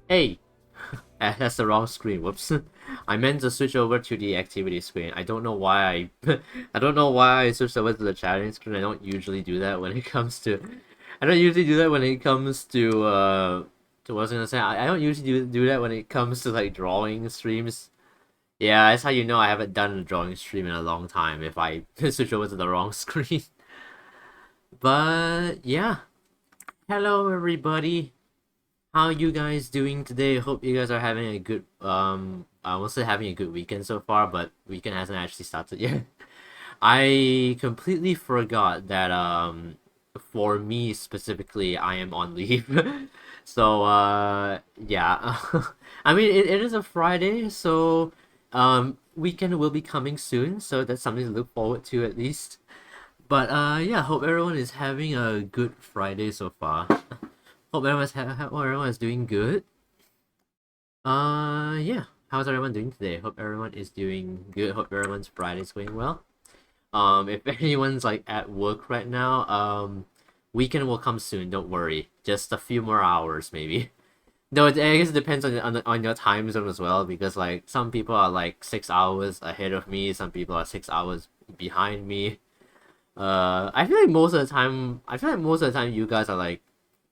Hey! That's the wrong screen. Whoops. I meant to switch over to the activity screen. I don't know why I I don't know why I switched over to the chatting screen. I don't usually do that when it comes to I don't usually do that when it comes to what I was gonna say. I don't usually do that when it comes to like drawing streams. Yeah, that's how you know I haven't done a drawing stream in a long time if I switch over to the wrong screen. But yeah. Hello everybody. How you guys doing today? Hope you guys are having a good I won't say having a good weekend so far, but weekend hasn't actually started yet. I completely forgot that for me specifically I am on leave. So yeah. I mean it is a Friday, so weekend will be coming soon, so that's something to look forward to at least. But yeah, hope everyone is having a good Friday so far. Hope everyone is doing good. Yeah. How's everyone doing today? Hope everyone is doing good. Hope everyone's Friday's going well. If anyone's like at work right now, weekend will come soon. Don't worry. Just a few more hours, maybe. No, I guess it depends on your time zone as well, because like some people are like 6 hours ahead of me. Some people are 6 hours behind me. I feel like most of the time you guys are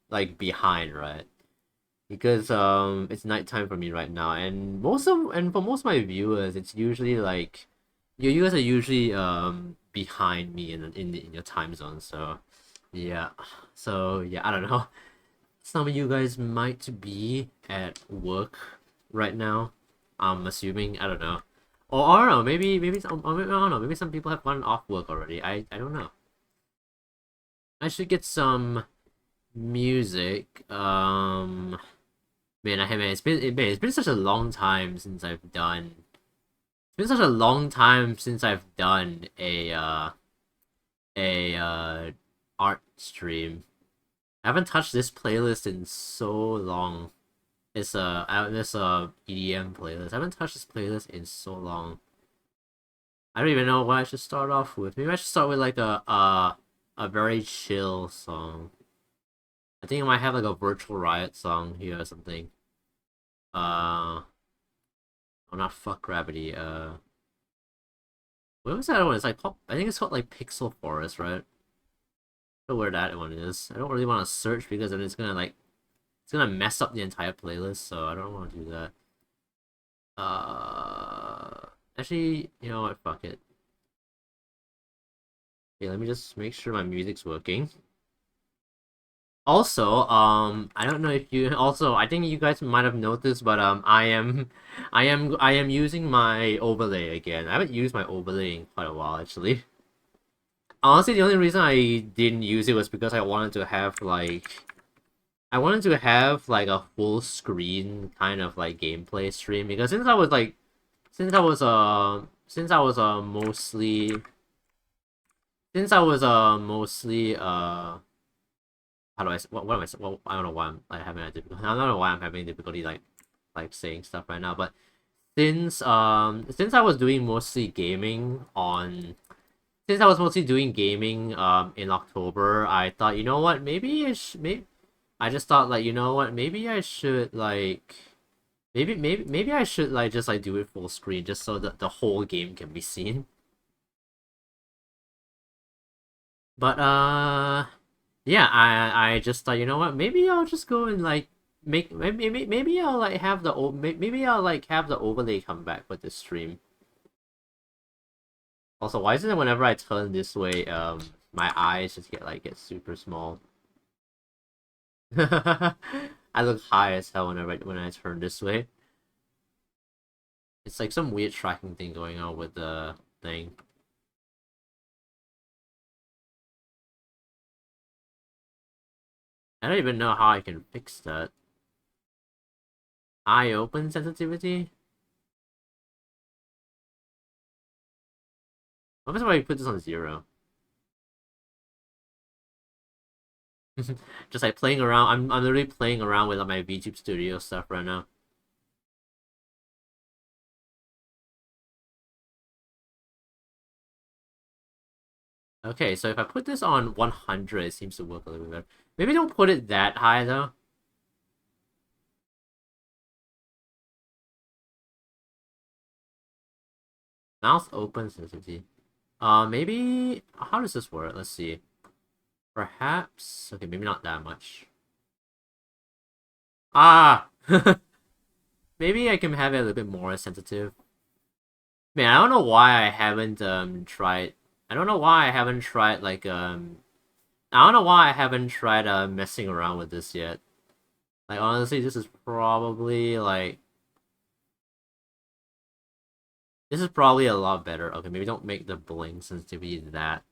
like behind, right? Because it's nighttime for me right now, and for most of my viewers it's usually like you guys are usually behind me in your time zone. So yeah, I don't know. Some of you guys might be at work right now, I'm assuming. I don't know. Or I don't know, maybe some, or maybe, I don't know, maybe some people have gone off work already. I don't know. I should get some music. Man, it's been such a long time since I've done. It's been such a long time since I've done a art stream. I haven't touched this playlist in so long. This EDM playlist. I haven't touched this playlist in so long. I don't even know what I should start off with. Maybe I should start with like a very chill song. I think I might have like a Virtual Riot song here or something. Oh, not fuck gravity. What was that one? It's like I think it's called like Pixel Forest, right? I don't know where that one is. I don't really want to search because then it's gonna mess up the entire playlist, so I don't want to do that. Actually, you know what? Fuck it. Okay, let me just make sure my music's working. Also, I don't know if you also I think you guys might have noticed, but I am using my overlay again. I haven't used my overlay in quite a while actually. Honestly, the only reason I didn't use it was because I wanted to have like a full screen kind of like gameplay stream, because since I was mostly how do I what am I well, I don't know why I'm like having a difficulty. I don't know why I'm having difficulty like saying stuff right now, but since I was doing mostly gaming on since I was mostly doing gaming in October, I thought, you know what, maybe I just thought like, you know what, maybe I should like maybe I should like just like do it full screen just so that the whole game can be seen. But yeah, I just thought, you know what, maybe I'll just go and like maybe I'll like have maybe I'll like have the overlay come back with this stream. Also, why is it that whenever I turn this way, my eyes just get super small? I look high as hell when I turn this way. It's like some weird tracking thing going on with the thing. I don't even know how I can fix that. Eye open sensitivity? What if I put this on 0? Just like playing around. I'm literally playing around with my VTube Studio stuff right now. Okay, so if I put this on 100, it seems to work a little bit better. Maybe don't put it that high though. Mouth open sensitivity. Maybe how does this work? Let's see. Perhaps okay, maybe not that much. Ah, maybe I can have it a little bit more sensitive. Man, I don't know why I haven't tried. I don't know why I haven't tried like I don't know why I haven't tried messing around with this yet. Like honestly, this is probably like this is probably a lot better. Okay, maybe don't make the bling sensitivity that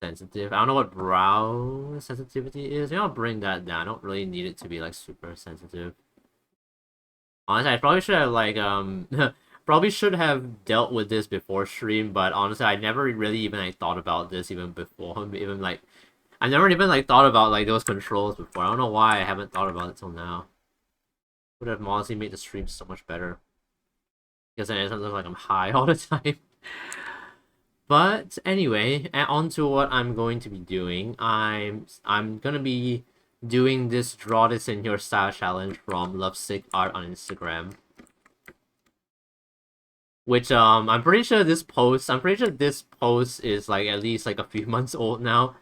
sensitive. I don't know what brow sensitivity is. Maybe I'll bring that down. I don't really need it to be like super sensitive. Honestly, I probably should have like probably should have dealt with this before stream, but honestly, I never really even like thought about this even before. Even like I never even like thought about like those controls before. I don't know why I haven't thought about it till now. Would have honestly made the stream so much better. Because then it doesn't look like I'm high all the time. But anyway, on to what I'm going to be doing. I'm gonna be doing this draw this in your style challenge from Lovesick Art on Instagram. Which I'm pretty sure this post is like at least like a few months old now.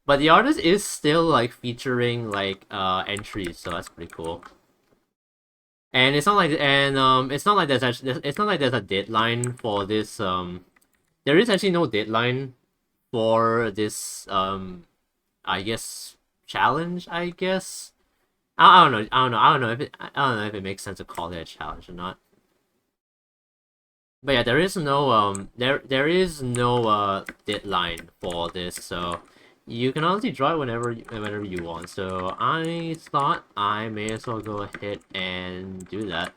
But the artist is still like featuring like entries, so that's pretty cool. And it's not like it's not like there's actually it's not like there's a deadline for this there is actually no deadline for this I guess challenge, I guess. I don't know. I don't know if it makes sense to call it a challenge or not. But yeah, there is no there is no deadline for this, so you can honestly draw it whenever you want. So I thought I may as well go ahead and do that.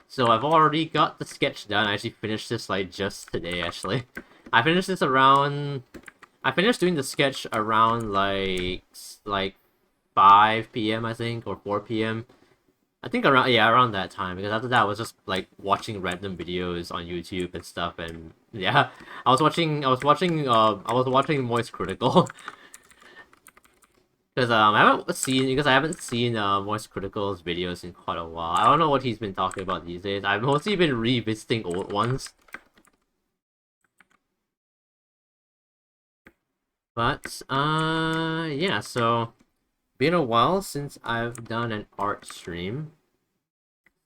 So I've already got the sketch done. I actually finished this like just today actually. I finished this around I finished doing the sketch around like 5 p.m. I think, or 4 p.m. I think around that time, because after that I was just like watching random videos on YouTube and stuff, and yeah, I was watching Moist Critical because I haven't seen Moist Critical's videos in quite a while. I don't know what he's been talking about these days. I've mostly been revisiting old ones. But yeah, so been a while since I've done an art stream.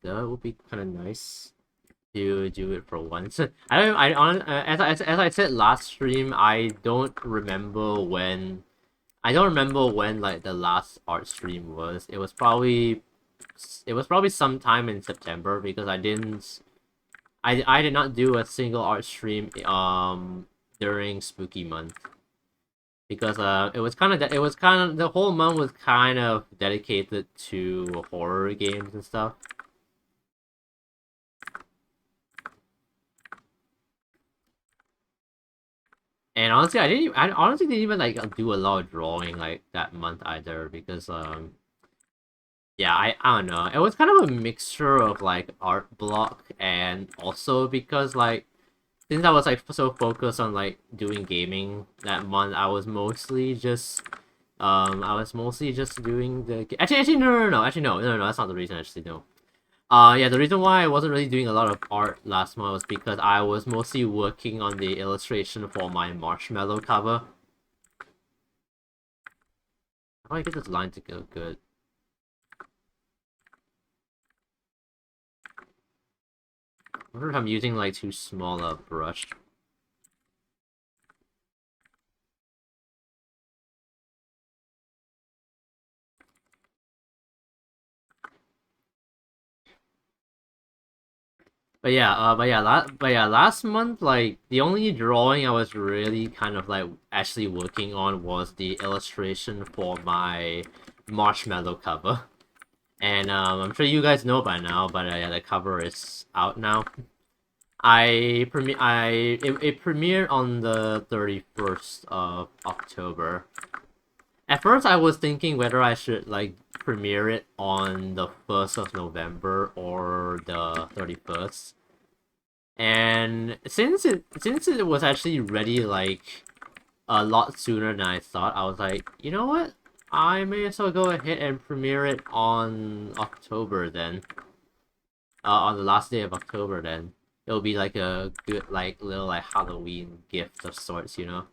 So it would be kind of nice to do it for once. As I said last stream, I don't remember when like the last art stream was. It was probably sometime in September, because I did not do a single art stream during Spooky Month, because the whole month was kind of dedicated to horror games and stuff. And honestly, I honestly didn't even like do a lot of drawing like that month either, because yeah, I don't know. It was kind of a mixture of like art block, and also because like since I was like so focused on like doing gaming that month, I was mostly just doing the actually no, that's not the reason. Actually, no. Yeah, the reason why I wasn't really doing a lot of art last month was because I was mostly working on the illustration for my marshmallow cover. How do I get this line to go good? I wonder if I'm using like too small a brush. But yeah, last month, like, the only drawing I was really kind of, like, actually working on was the illustration for my marshmallow cover. And, I'm sure you guys know by now, but, yeah, the cover is out now. It premiered on the 31st of October. At first, I was thinking whether I should, like, premiere it on the 1st of November or the 31st. And since it was actually ready like a lot sooner than I thought, I was like, you know what? I may as well go ahead and premiere it on October then. On the last day of October then. it'll be like a good like little like Halloween gift of sorts, you know.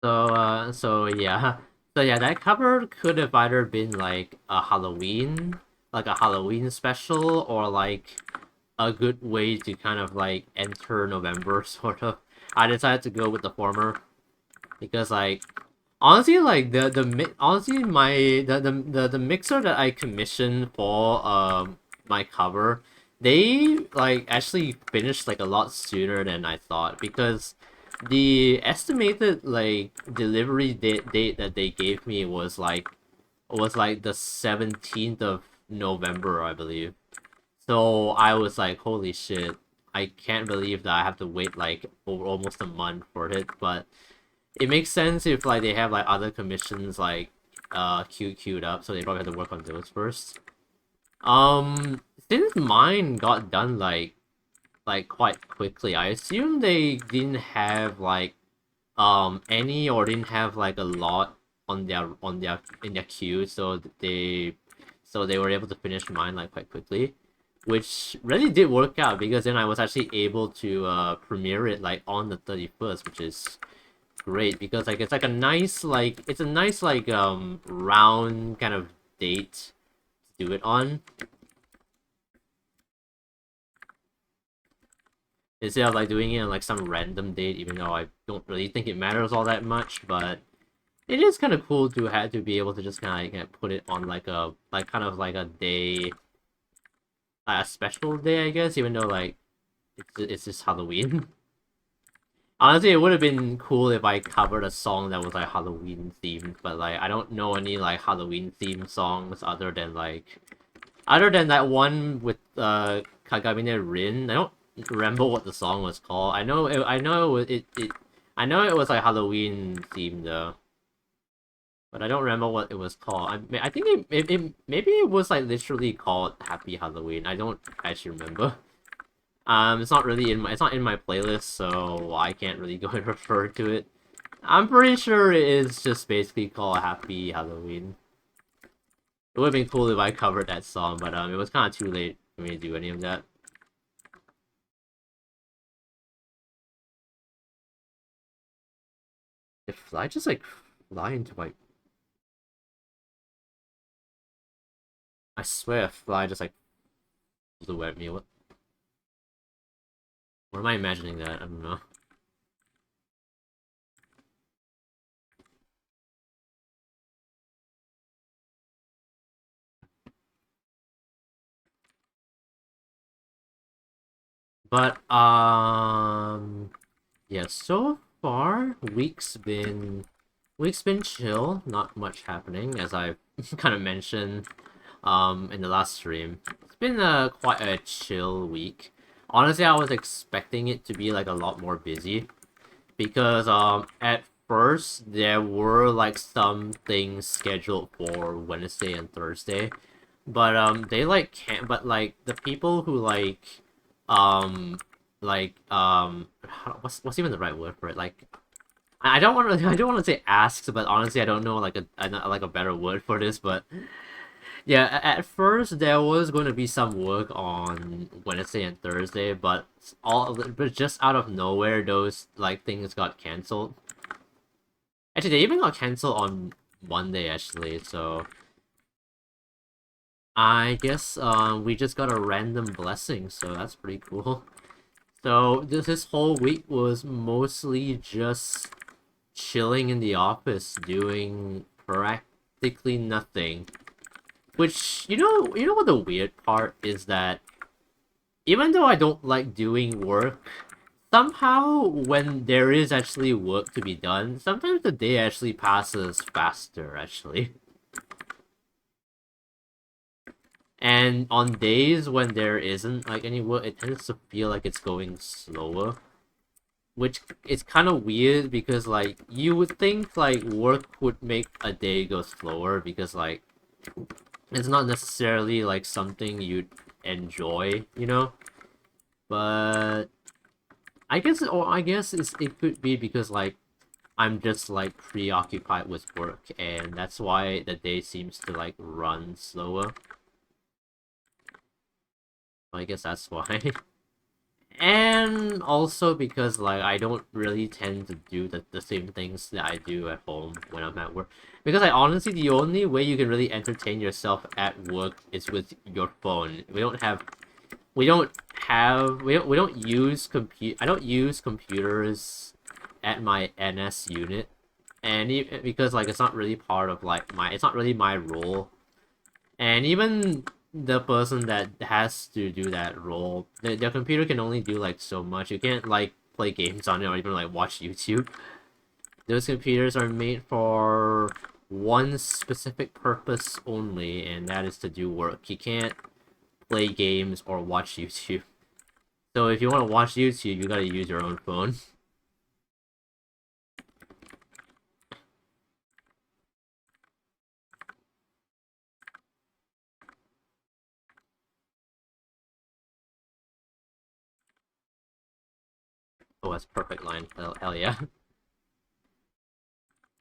So yeah. So yeah, that cover could have either been like a Halloween special, or like a good way to kind of like enter November, sort of. I decided to go with the former because like honestly, like honestly my the mixer that I commissioned for my cover, they like actually finished like a lot sooner than I thought, because the estimated like delivery date that they gave me was like the 17th of November, I believe. So I was like, holy shit, I can't believe that I have to wait like over almost a month for it. But it makes sense if like they have like other commissions like queued up, so they probably have to work on those first. Um, since mine got done like quite quickly, I assume they didn't have like any, or didn't have like a lot on their in their queue, so they were able to finish mine like quite quickly, which really did work out, because then I was actually able to premiere it like on the 31st, which is great, because like it's like a nice like it's a nice like round kind of date to do it on, instead of like doing it on like some random date, even though I don't really think it matters all that much. But it is kind of cool to have to be able to just kind of like, put it on like a like kind of like a day, a special day, I guess, even though like it's just Halloween. Honestly, it would have been cool if I covered a song that was like Halloween themed, but like I don't know any like Halloween themed songs other than that one with Kagamine Rin. I don't remember what the song was called. I know it was like Halloween themed though, but I don't remember what it was called. I think maybe it was like literally called Happy Halloween. I don't actually remember. It's not in my playlist, so I can't really go and refer to it. I'm pretty sure it is just basically called Happy Halloween. It would have been cool if I covered that song, but it was kind of too late for me to do any of that. If I just like fly into my, I swear, a fly just like flew at me. What am I imagining that? I don't know. But yeah. So far, week's been chill. Not much happening, as I kind of mentioned in the last stream. It's been quite a chill week. Honestly, I was expecting it to be like a lot more busy, because at first there were like some things scheduled for Wednesday and Thursday, but they like can't but like the people who um what's even the right word for it, like I don't want to I don't want to say asks, but honestly I don't know like a better word for this. But yeah, at first there was going to be some work on Wednesday and Thursday, but just out of nowhere those like things got cancelled. Actually, they even got cancelled on Monday actually, so I guess we just got a random blessing, so that's pretty cool. So this whole week was mostly just chilling in the office doing practically nothing. Which, you know what the weird part is, that even though I don't like doing work, somehow when there is actually work to be done, sometimes the day actually passes faster, actually. And on days when there isn't like any work, it tends to feel like it's going slower. which is kind of weird because like you would think like work would make a day go slower because like it's not necessarily like something you'd enjoy, you know? But I guess it could be because like I'm just like preoccupied with work and that's why the day seems to like run slower. I guess that's why. And also because like I don't really tend to do the same things that I do at home when I'm at work. Because like honestly the only way you can really entertain yourself at work is with your phone. We don't use I don't use computers at my NS unit. And because like it's not really part of like it's not really my role. And even the person that has to do that role, their computer can only do like so much. You can't like play games on it or even like watch YouTube. Those computers are made for one specific purpose only, and that is to do work. You can't play games or watch YouTube. So if you want to watch YouTube, you gotta use your own phone. Oh, that's perfect line. Hell yeah.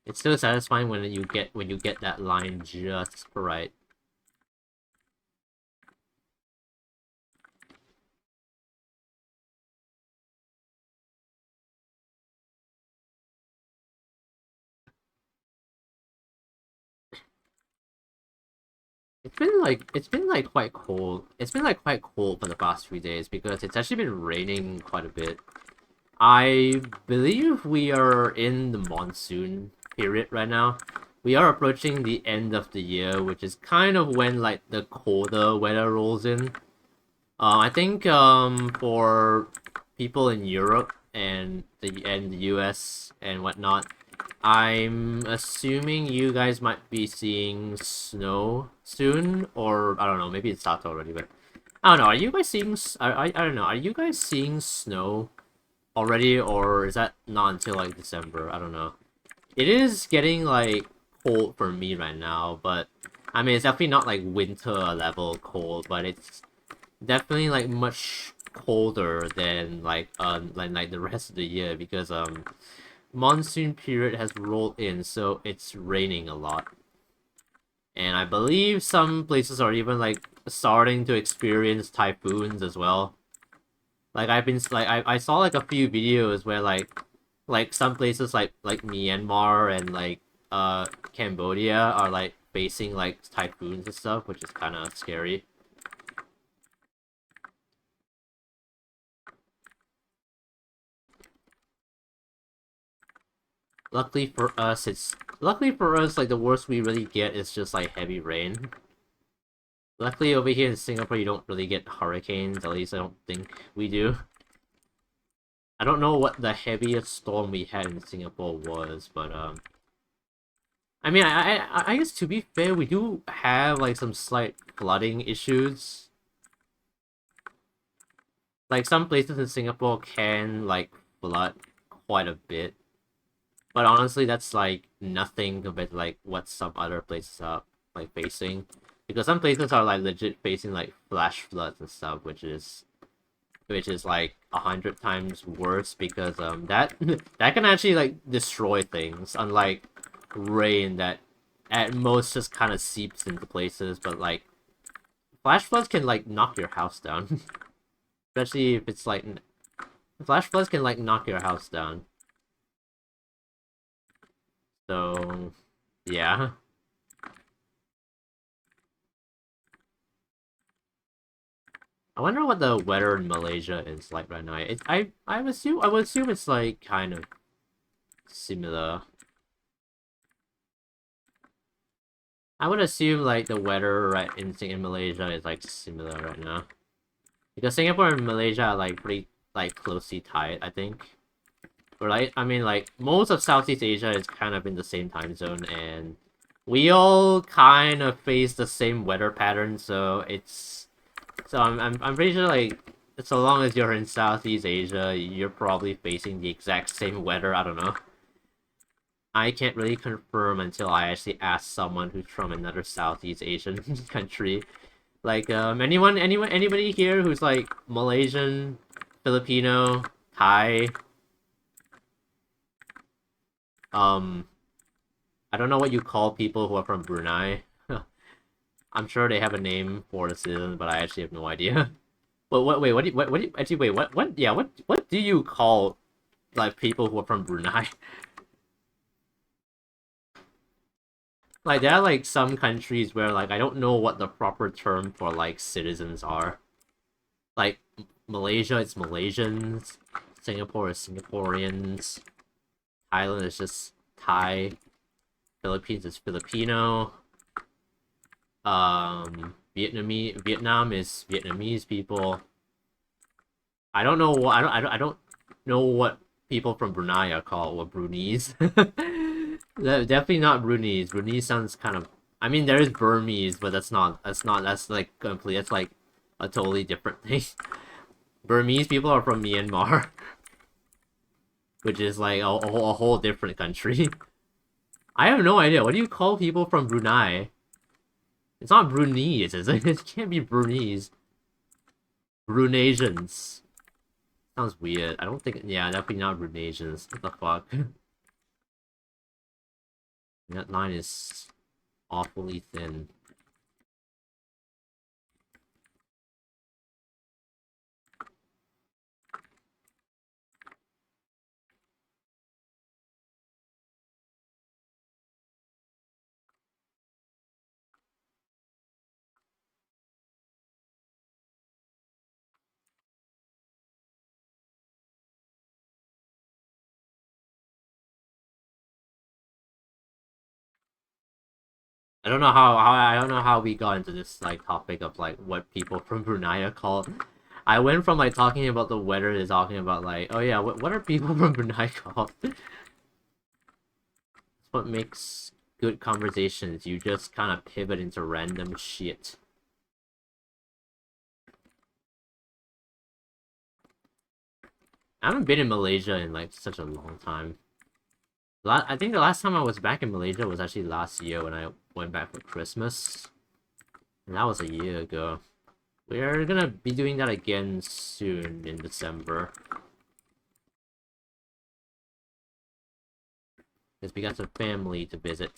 It's so satisfying when you get that line just right. It's been like quite cold. It's been like quite cold for the past few days because it's actually been raining quite a bit. I believe we are in the monsoon period right now. We are approaching the end of the year, which is kind of when like the colder weather rolls in. I think for people in Europe and the US and whatnot, I'm assuming you guys might be seeing snow soon, or I don't know, maybe it's out already, but I don't know. Are you guys seeing? I don't know. Are you guys seeing snow already, or is that not until like December? I don't know. It is getting like cold for me right now, but I mean it's definitely not like winter level cold, but it's definitely like much colder than like the rest of the year because monsoon period has rolled in, so it's raining a lot. And I believe some places are even like starting to experience typhoons as well. Like I saw like a few videos where like some places like Myanmar and like Cambodia are like facing like typhoons and stuff, which is kind of scary. Luckily for us, like the worst we really get is just like heavy rain. Luckily over here in Singapore, you don't really get hurricanes. At least I don't think we do. I don't know what the heaviest storm we had in Singapore was, but I mean, I guess to be fair, we do have like some slight flooding issues. Like some places in Singapore can like flood quite a bit. But honestly, that's like nothing compared to like what some other places are like facing, because some places are like legit facing like flash floods and stuff, which is like 100 times worse because that that can actually like destroy things, unlike rain that at most just kind of seeps into places, but like flash floods can like knock your house down, especially if it's like flash floods can like knock your house down. So, yeah. I wonder what the weather in Malaysia is like right now. I would assume it's like kind of similar. I would assume like the weather right in Malaysia is like similar right now. Because Singapore and Malaysia are like pretty like closely tied, I think. Or like I mean like most of Southeast Asia is kind of in the same time zone and we all kind of face the same weather pattern, so I'm pretty sure like so long as you're in Southeast Asia, you're probably facing the exact same weather. I don't know. I can't really confirm until I actually ask someone who's from another Southeast Asian country. Like, anybody here who's like Malaysian, Filipino, Thai, um, I don't know what you call people who are from Brunei. I'm sure they have a name for the citizen, but I actually have no idea. But wait, actually, wait, yeah, what do you call, like, people who are from Brunei? Like, there are, like, some countries where, like, I don't know what the proper term for, like, citizens are. Like, Malaysia, it's Malaysians. Singapore is Singaporeans. Thailand is just Thai. Philippines is Filipino. Vietnam is Vietnamese people. I don't know what I don't know what people from Brunei are called. What Brunese? Definitely not Brunese. Brunese sounds kind of. I mean, there is Burmese, but that's like complete. That's like a totally different thing. Burmese people are from Myanmar, which is like a whole different country. I have no idea. What do you call people from Brunei? It's not Brunese, is it? It can't be Brunese. Brunasians. Sounds weird. I don't think. Yeah, definitely not Brunasians. What the fuck? That line is awfully thin. I don't know how we got into this like topic of like what people from Brunei are called. I went from like talking about the weather to talking about like, oh yeah, what are people from Brunei called? That's what makes good conversations. You just kind of pivot into random shit. I haven't been in Malaysia in like such a long time. I think the last time I was back in Malaysia was actually last year when I went back for Christmas. And that was a year ago. We're gonna be doing that again soon in December. Because we got some family to visit.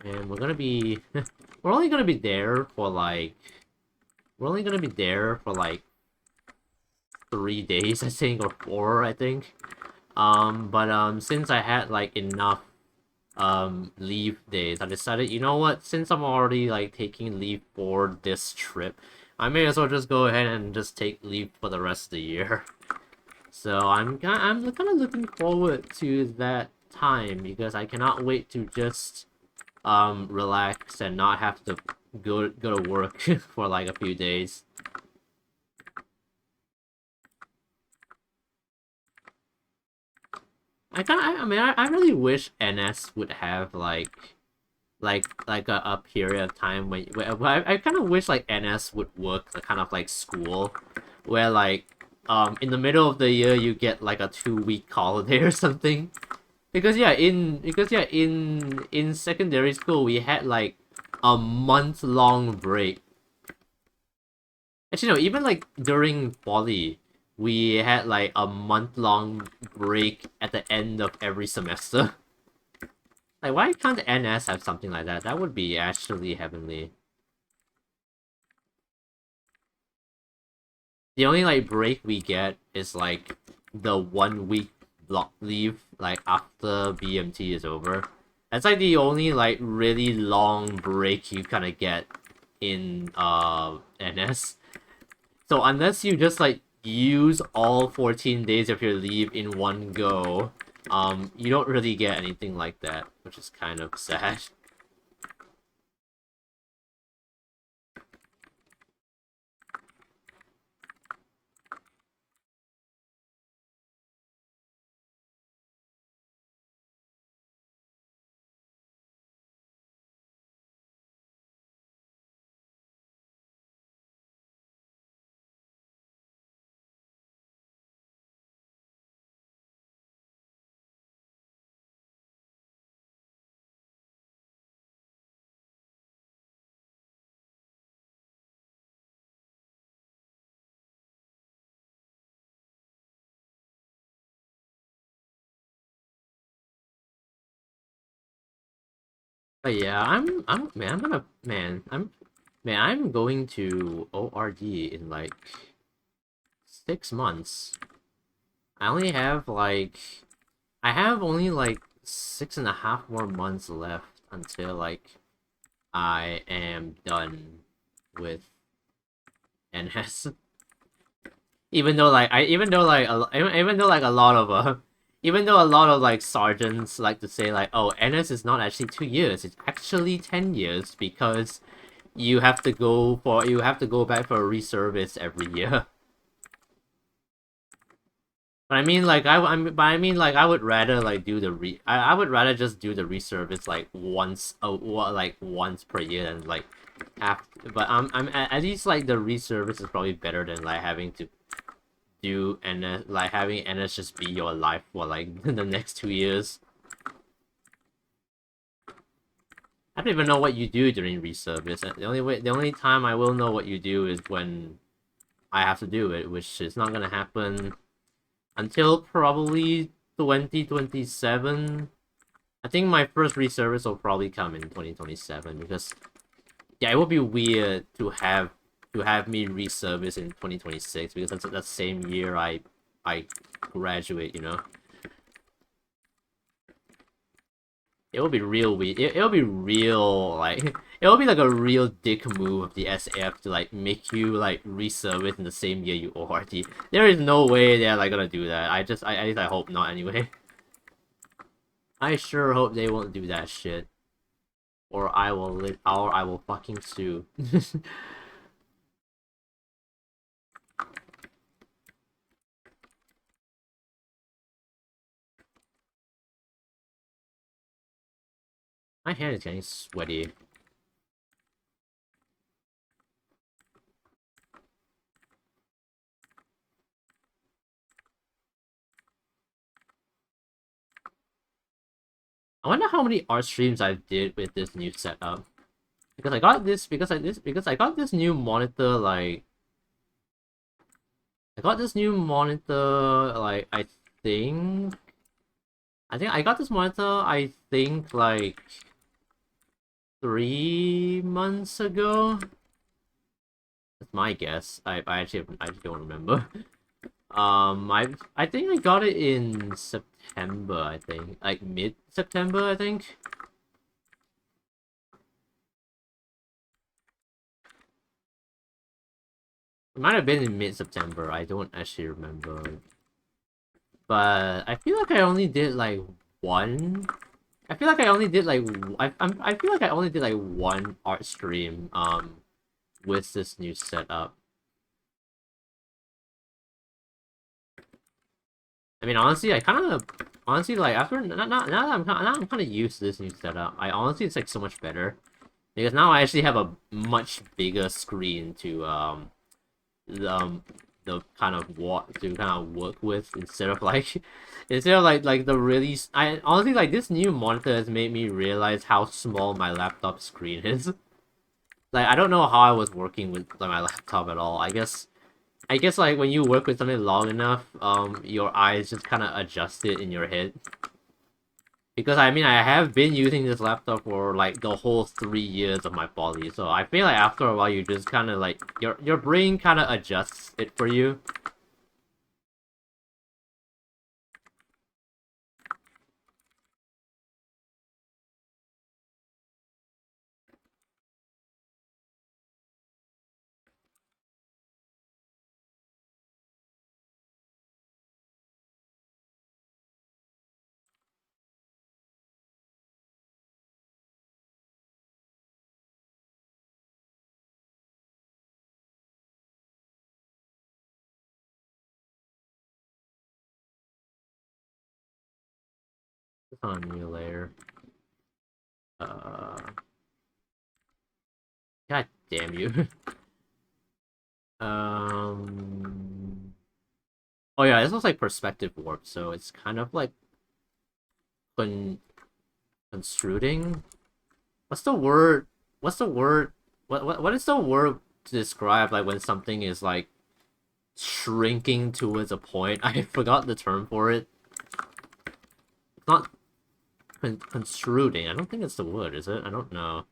And we're gonna be... we're only gonna be there for like... We're only gonna be there for like 3 days, I think, or 4, I think. Since I had like enough leave days, I decided, you know what, since I'm already like taking leave for this trip, I may as well just go ahead and just take leave for the rest of the year. So I'm kind of looking forward to that time because I cannot wait to just relax and not have to go to work for like a few days. I really wish NS would have like a period of time where I kind of wish like NS would work like, kind of like school, where like in the middle of the year you get like a 2-week holiday or something. In secondary school we had like a month-long break. Actually no, even like during poly we had like a month-long break at the end of every semester. Like, why can't NS have something like that? That would be actually heavenly. The only, like, break we get is, like, the 1-week block leave, like, after BMT is over. That's, like, the only, like, really long break you kind of get in, NS. So, unless you just, like, use all 14 days of your leave in one go, you don't really get anything like that, which is kind of sad. But yeah, I'm going to ORD in like 6 months. I only have like, I have only like 6.5 more months left until like I am done with NS. Even though like even though like a lot of even though a lot of like sergeants like to say like, oh, NS is not actually 2 years, it's actually 10 years because you have to go back for a reservice every year. But I mean like I would rather like do the I would rather just do the reservice like once per year than like after. But I'm at least like the reservice is probably better than like having to do NS, like having NS just be your life for like the next 2 years. I don't even know what you do during reservice. The only time I will know what you do is when I have to do it, which is not gonna happen until probably 2027. I think my first reservice will probably come in 2027 because yeah, it would be weird to have me reservice in 2026 because that's the same year I graduate, you know. It will be real weird. It'll be real like it'll be like a real dick move of the SF to like make you like reservice in the same year you ORT. There is no way they're like gonna do that. At least I hope not anyway. I sure hope they won't do that shit. Or I will fucking sue. My hand is getting sweaty. I wonder how many art streams I did with this new setup. Because I got this new monitor like I got this new monitor like think I got this monitor I think like 3 months ago. That's my guess. I actually don't remember. I think I got it in September, I think. Like mid-September, I think. It might have been in mid-September, I don't actually remember. But I feel like I only did like one. I feel like I only did like I feel like I only did like one art stream with this new setup. I mean, honestly, like after now that I'm kind of used to this new setup. I honestly it's like so much better because now I actually have a much bigger screen to the, um the kind of what to kind of work with instead of like like the really I honestly like this new monitor has made me realize how small my laptop screen is. Like I don't know how I was working with like, my laptop at all. I guess like when you work with something long enough, your eyes just kind of adjust it in your head. Because I mean, I have been using this laptop for like the whole 3 years of my poly, so I feel like after a while you just kind of like your brain kind of adjusts it for you. It's on a new layer. Uh, God damn you. um. Oh yeah, this was like perspective warp, so it's kind of like con construing. What's the word? What's the word? What is the word to describe like when something is like shrinking towards a point? I forgot the term for it. It's not. Construing. I don't think it's the word, is it? I don't know.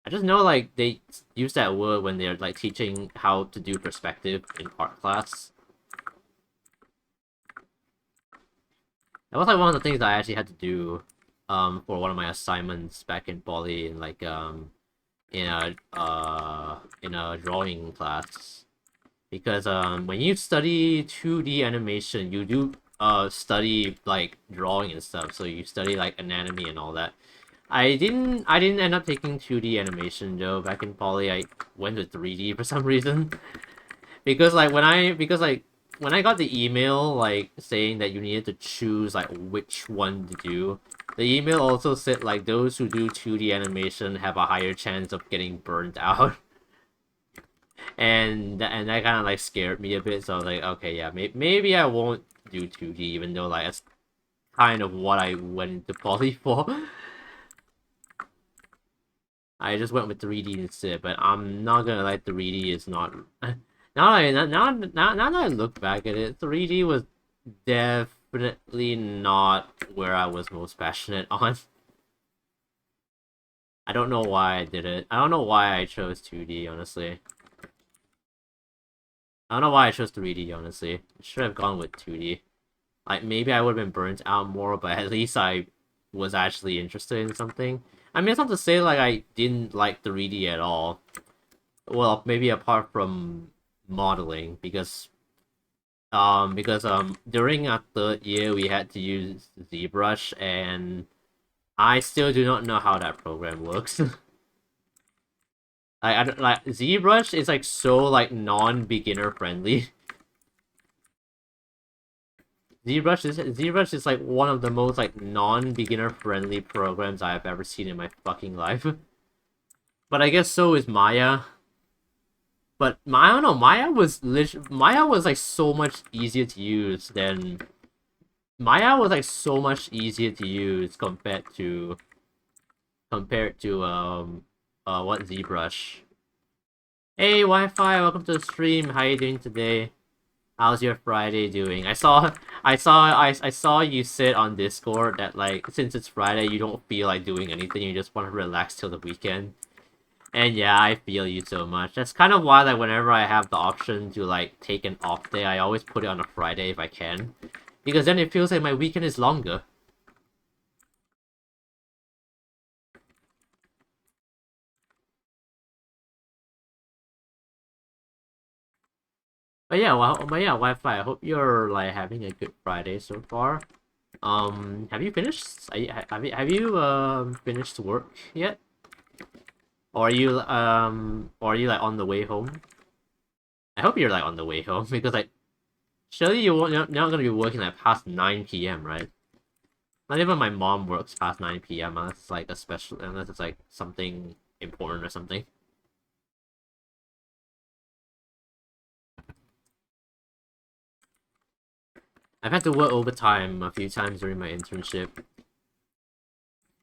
I just know like they use that word when they're like teaching how to do perspective in art class. That was like one of the things that I actually had to do for one of my assignments back in poly in like in a drawing class. Because when you study 2D animation, you do study like drawing and stuff, so you study like anatomy and all that. I didn't end up taking 2D animation though back in poly. I went to 3D for some reason. Because like when I got the email like saying that you needed to choose like which one to do, the email also said like those who do 2D animation have a higher chance of getting burnt out. And that kind of like scared me a bit, so I was like, okay, yeah, maybe I won't do 2D, even though like that's kind of what I went into poly for. I just went with 3D instead, but I'm not gonna lie, 3D is not. Now that I look back at it, 3D was definitely not where I was most passionate on. I don't know why I did it. I don't know why I chose 2D, honestly. I don't know why I chose 3D, honestly. I should have gone with 2D. Like, maybe I would have been burnt out more, but at least I was actually interested in something. I mean, it's not to say, like, I didn't like 3D at all. Well, maybe apart from modeling, because during our third year, we had to use ZBrush, and I still do not know how that program works. Like ZBrush is like so like non-beginner friendly. ZBrush is like one of the most like non-beginner friendly programs I have ever seen in my fucking life. But I guess so is Maya. But I don't know, Maya was like so much easier to use than Maya was like so much easier to use compared to what ZBrush. Hey Wi-Fi, welcome to the stream. How you doing today? How's your Friday doing? I saw you said on Discord that like since it's Friday you don't feel like doing anything, you just want to relax till the weekend. And yeah, I feel you so much. That's kind of why like whenever I have the option to like take an off day, I always put it on a Friday if I can. Because then it feels like my weekend is longer. But yeah, Wi-Fi. I hope you're like having a good Friday so far. Have you finished? Have you finished work yet? Or are you like on the way home? I hope you're like on the way home because like surely you're not gonna be working like past 9 p.m., right? Not even my mom works past 9 p.m. unless it's like unless it's like something important or something. I've had to work overtime a few times during my internship,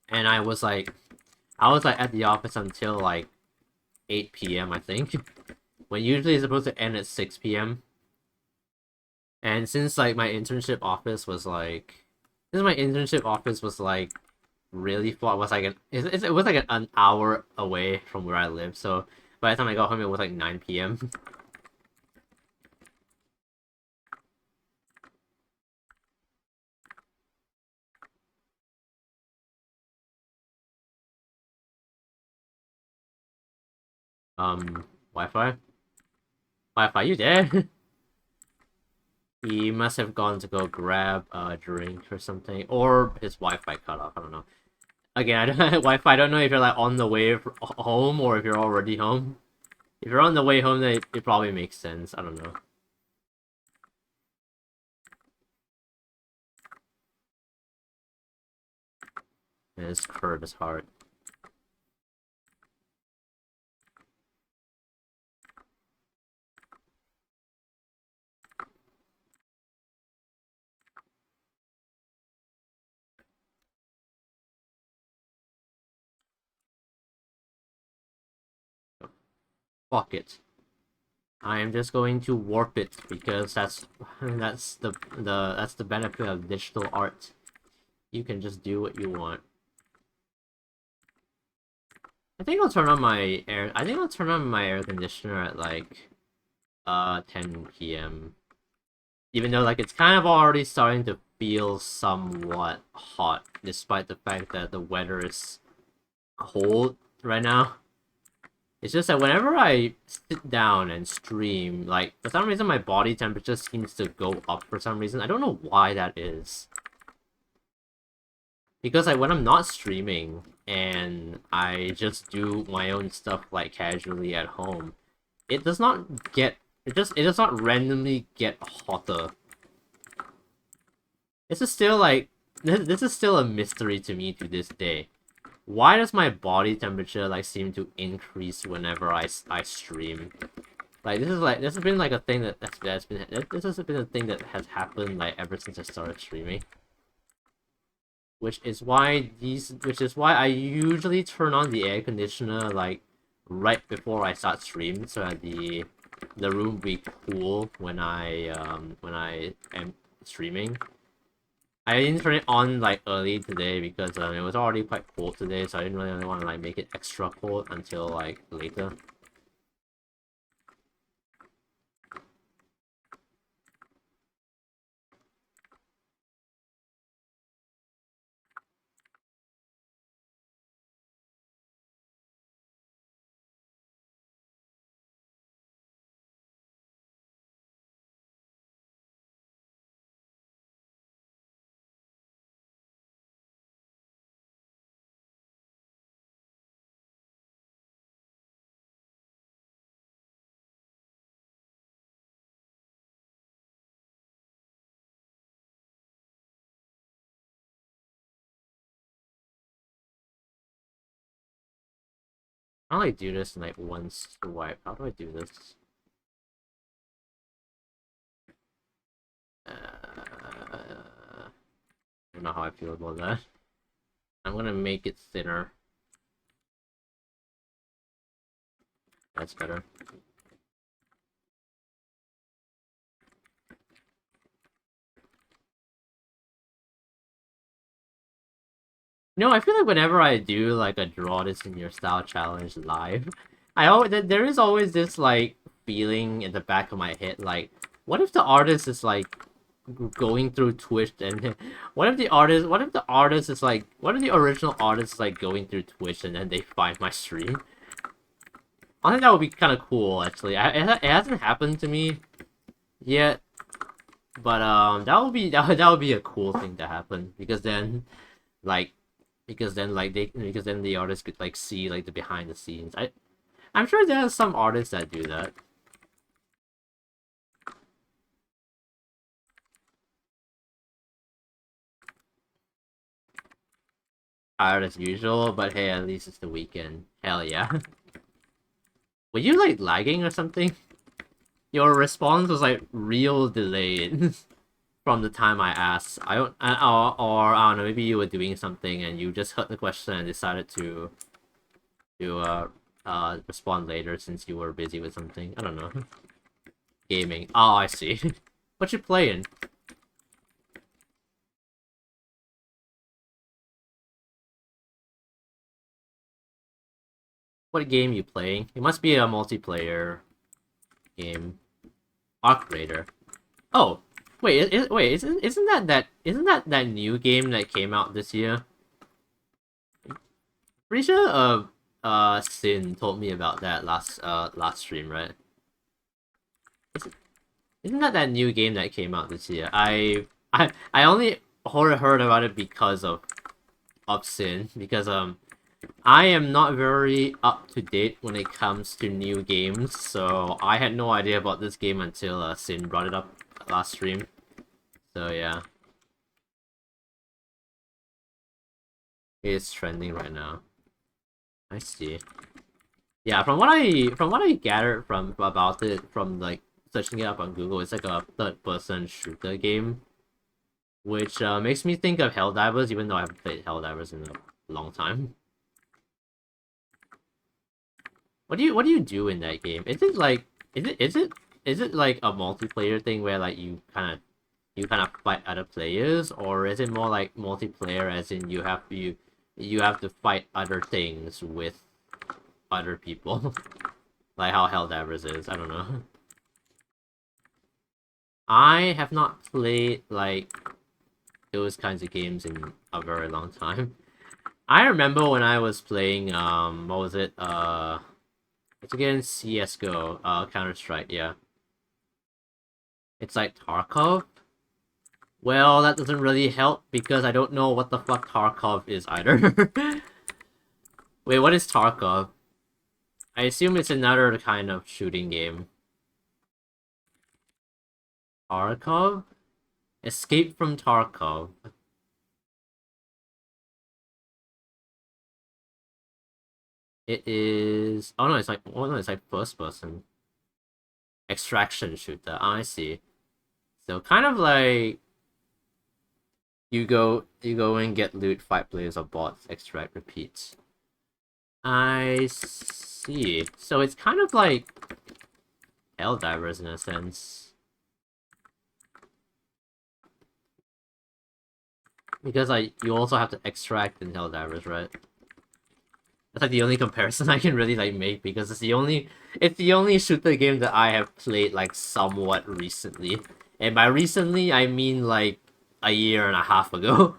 and I was like at the office until like 8 p.m. I think, when usually it's supposed to end at 6 p.m. And since like my internship office was like, really far, it was like an hour away from where I live. So by the time I got home, it was like 9 p.m. Wi-Fi, Wi-Fi, you there? He must have gone to go grab a drink or something, or his Wi-Fi cut off. I don't know. Again, I don't Wi-Fi. I don't know if you're like on the way home or if you're already home. If you're on the way home, then it probably makes sense. I don't know. And his curve is hard. Fuck it. I am just going to warp it because that's the benefit of digital art. You can just do what you want. I think I'll turn on my air. I think I'll turn on my air conditioner at like 10 p.m. Even though like it's kind of already starting to feel somewhat hot, despite the fact that the weather is cold right now. It's just that whenever I sit down and stream, like for some reason my body temperature seems to go up for some reason. I don't know why that is. Because like when I'm not streaming and I just do my own stuff like casually at home, it does not get it does not randomly get hotter. This is still like this is still a mystery to me to this day. Why does my body temperature like seem to increase whenever I stream? Like this has been like a thing that's been this has been a thing that has happened like ever since I started streaming. Which is why I usually turn on the air conditioner like right before I start stream, so that the room be cool when I am streaming. I didn't turn it on like early today because it was already quite cold today, so I didn't really want to like make it extra cold until like later. I only do this like once to wipe. How do I do this? I don't know how I feel about that. I'm gonna make it thinner. That's better. No, I feel like whenever I do like a draw this in your style challenge live, there is always this like feeling in the back of my head like, what if the artist is like going through Twitch and what if the artist is like, what if the original artist is like going through Twitch and then they find my stream? I think that would be kind of cool actually. It hasn't happened to me yet, but that would be a cool thing to happen because then like because then the artist could like see like the behind the scenes. I'm sure there are some artists that do that. Tired as usual, but hey, at least it's the weekend. Hell yeah. Were you like lagging or something? Your response was like real delayed from the time I asked. I don't, or I don't know, maybe you were doing something and you just heard the question and decided to respond later since you were busy with something. I don't know. Gaming. Oh, I see. What you playing? What game you playing? It must be a multiplayer game. Arc Raider. Oh, wait, isn't that new game that came out this year? Pretty sure Sin told me about that last stream, right? Isn't that new game that came out this year? I only heard about it because of Sin, because I am not very up to date when it comes to new games, so I had no idea about this game until Sin brought it up last stream. So yeah, it's trending right now. I see. Yeah, from what I gathered from about it from like searching it up on Google, it's like a third-person shooter game, which makes me think of Helldivers, even though I haven't played Helldivers in a long time. What do you do in that game? Is it like is it like a multiplayer thing where like you kind of fight other players, or is it more like multiplayer, as in you have to fight other things with other people, like how Helldivers is? I don't know. I have not played like those kinds of games in a very long time. I remember when I was playing what was it? It's against CS:GO, Counter-Strike, yeah. It's like Tarkov. Well, that doesn't really help because I don't know what the fuck Tarkov is either. Wait, what is Tarkov? I assume it's another kind of shooting game. Tarkov? Escape from Tarkov. It is... Oh no, it's like first person. Extraction shooter, I see. So kind of like... You go and get loot, fight players or bots, extract, repeats. I see. So it's kind of like Helldivers in a sense. Because like you also have to extract in Helldivers, right? That's like the only comparison I can really like make because it's the only shooter game that I have played like somewhat recently. And by recently I mean like a year and a half ago.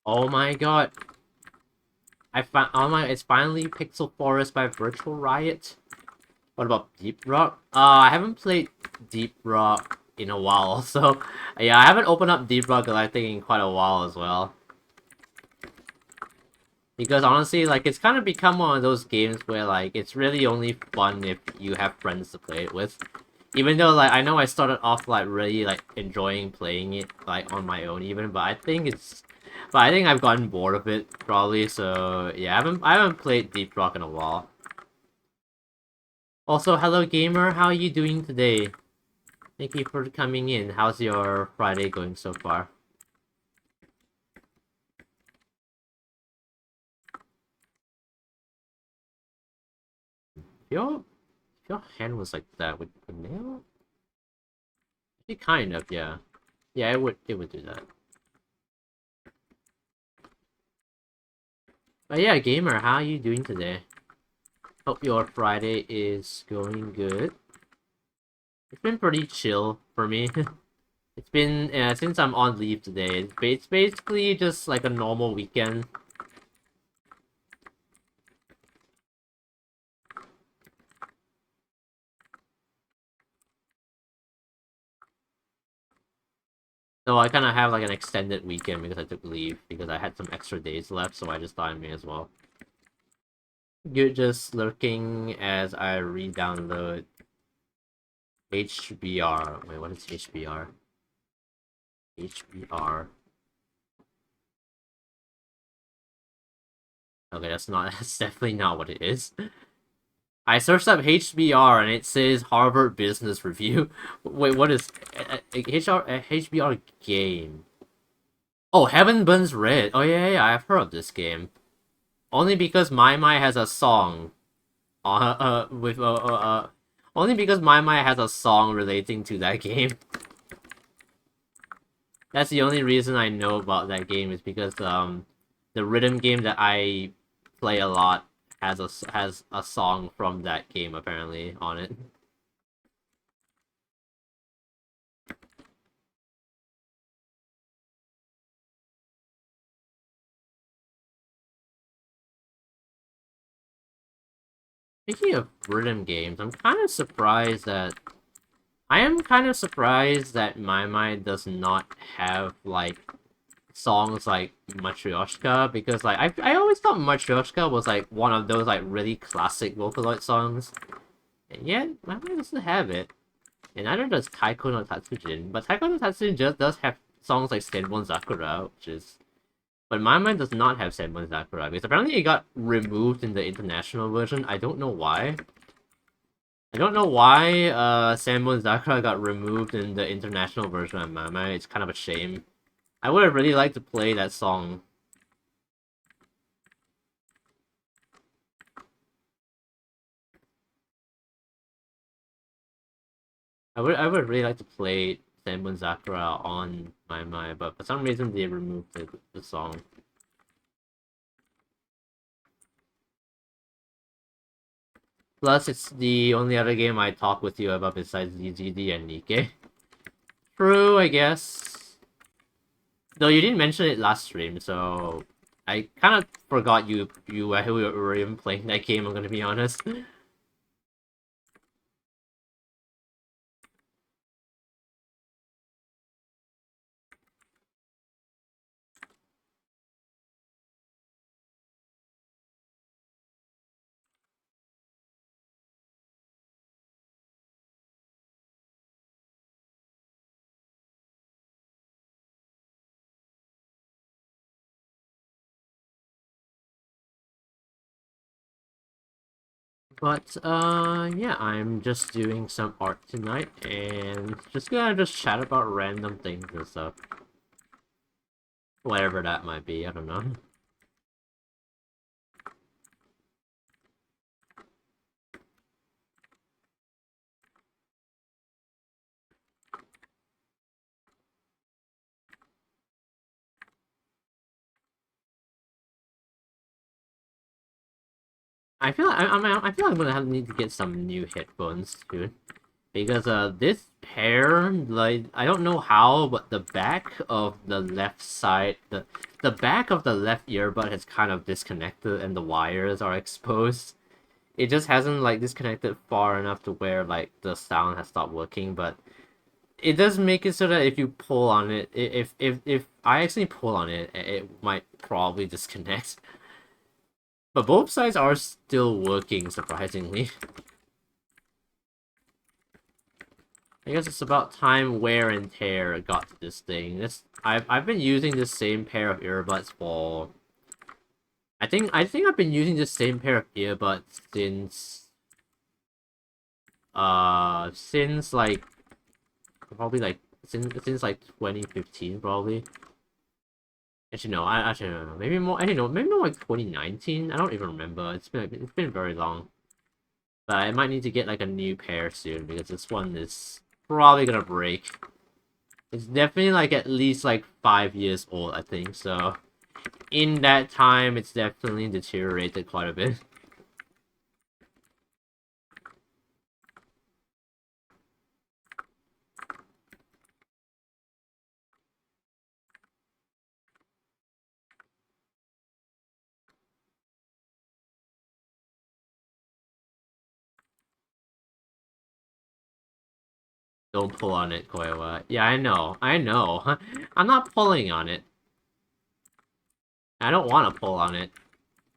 Oh my god. I found oh my it's finally Pixel Forest by Virtual Riot. What about Deep Rock? I haven't played Deep Rock in a while, so yeah, I haven't opened up Deep Rock I think in quite a while as well. Because honestly, like, it's kind of become one of those games where, like, it's really only fun if you have friends to play it with. Even though, like, I know I started off, like, really, like, enjoying playing it, like, on my own even, but I think it's... But I think I've gotten bored of it, probably, so... Yeah, I haven't played Deep Rock in a while. Also, hello, gamer, how are you doing today? Thank you for coming in. How's your Friday going so far? If your hand was like that, would the nail? It kind of, yeah. Yeah, it would do that. But yeah, gamer, how are you doing today? Hope your Friday is going good. It's been pretty chill for me. It's been, since I'm on leave today, it's basically just like a normal weekend. So I kind of have like an extended weekend because I took leave because I had some extra days left, so I just thought I may as well. You're just lurking as I re-download HBR. Wait, what is HBR? HBR. Okay, that's definitely not what it is. I searched up HBR and it says Harvard Business Review. Wait, what is HBR game? Oh, Heaven Burns Red. Oh yeah, I've heard of this game. Only because My has a song. With only because My has a song relating to that game. That's the only reason I know about that game is because the rhythm game that I play a lot has a song from that game apparently on it. Speaking of rhythm games, I am kind of surprised that My does not have like songs like Matryoshka because like I always thought Matryoshka was like one of those like really classic Vocaloid songs, and yet My doesn't have it. And neither does Taiko no Tatsujin, but Taiko no Tatsujin just does have songs like Senbon Sakura, which is But my mind does not have Senbon Sakura because apparently it got removed in the international version. I don't know why. I don't know why Senbon Sakura got removed in the international version of Mama. It's kind of a shame. I would have really liked to play that song. I would really like to play Senbon Sakura on my, but for some reason they removed the song. Plus, it's the only other game I talk with you about besides ZZD and Nikke. True, I guess. Though you didn't mention it last stream, so I kind of forgot you were even playing that game. I'm gonna be honest. But yeah, I'm just doing some art tonight and just gonna chat about random things and stuff. Whatever that might be, I don't know. I feel like I feel like I'm gonna need to get some new headphones soon. Because this pair, like, I don't know how, but the back of the left side, the back of the left earbud has kind of disconnected and the wires are exposed. It just hasn't like disconnected far enough to where like the sound has stopped working, but it does make it so that if you pull on it, if I actually pull on it, it might probably disconnect. But both sides are still working, surprisingly. I guess it's about time wear and tear got to this thing. I've been using the same pair of earbuds for I think I've been using the same pair of earbuds since like probably like since like 2015 probably. Actually no, I actually don't know. Maybe more I don't know, maybe more like 2019. I don't even remember. It's been very long. But I might need to get like a new pair soon because this one is probably gonna break. It's definitely like at least like 5 years old, I think, so in that time it's definitely deteriorated quite a bit. Don't pull on it, Koiwa. Yeah, I know. I'm not pulling on it. I don't want to pull on it.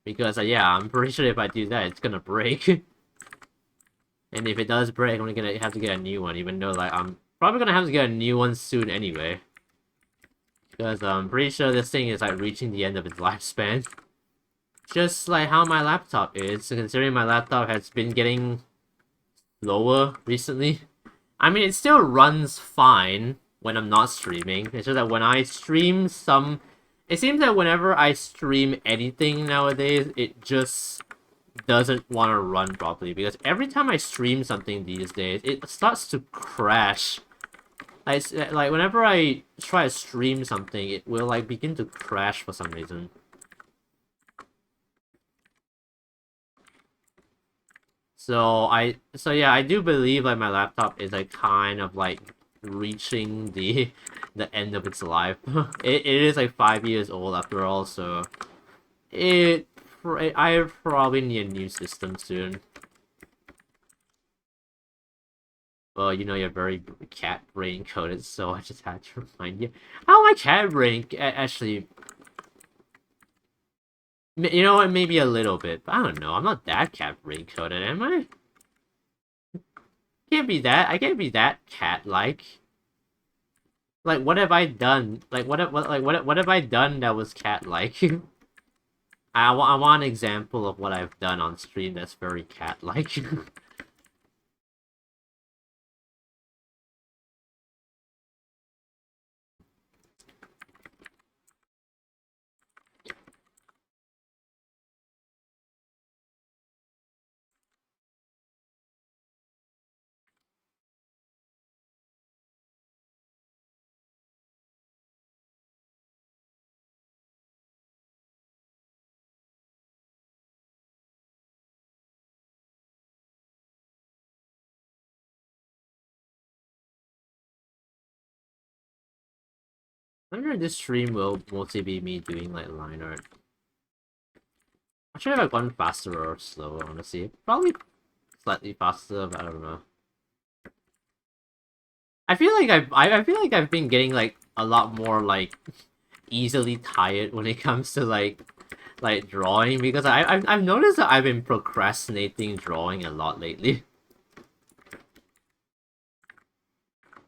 Because, yeah, I'm pretty sure if I do that, it's gonna break. And if it does break, I'm gonna have to get a new one, even though, like, I'm probably gonna have to get a new one soon anyway. Because I'm pretty sure this thing is, like, reaching the end of its lifespan. Just like how my laptop is, considering my laptop has been getting slower recently. I mean, it still runs fine when I'm not streaming. It's just that when I stream some... It seems that whenever I stream anything nowadays, it just doesn't want to run properly. Because every time I stream something these days, it starts to crash. Like whenever I try to stream something, it will like begin to crash for some reason. So yeah, I do believe like my laptop is like kind of like reaching the end of its life. It is like 5 years old after all, so I probably need a new system soon. Well, you know you're very cat brain coded, so I just had to remind you. How my cat brain actually, you know what? Maybe a little bit, but I don't know. I'm not that cat brain coded, am I? Can't be that. I can't be that cat-like. like what have I done? Like what have I done that was cat-like? I want an example of what I've done on stream that's very cat-like. I wonder if this stream will mostly be me doing like line art. Not sure if I've gone faster or slower, honestly. Probably slightly faster, but I don't know. I feel like I feel like I've been getting like a lot more like easily tired when it comes to like drawing because I've noticed that I've been procrastinating drawing a lot lately.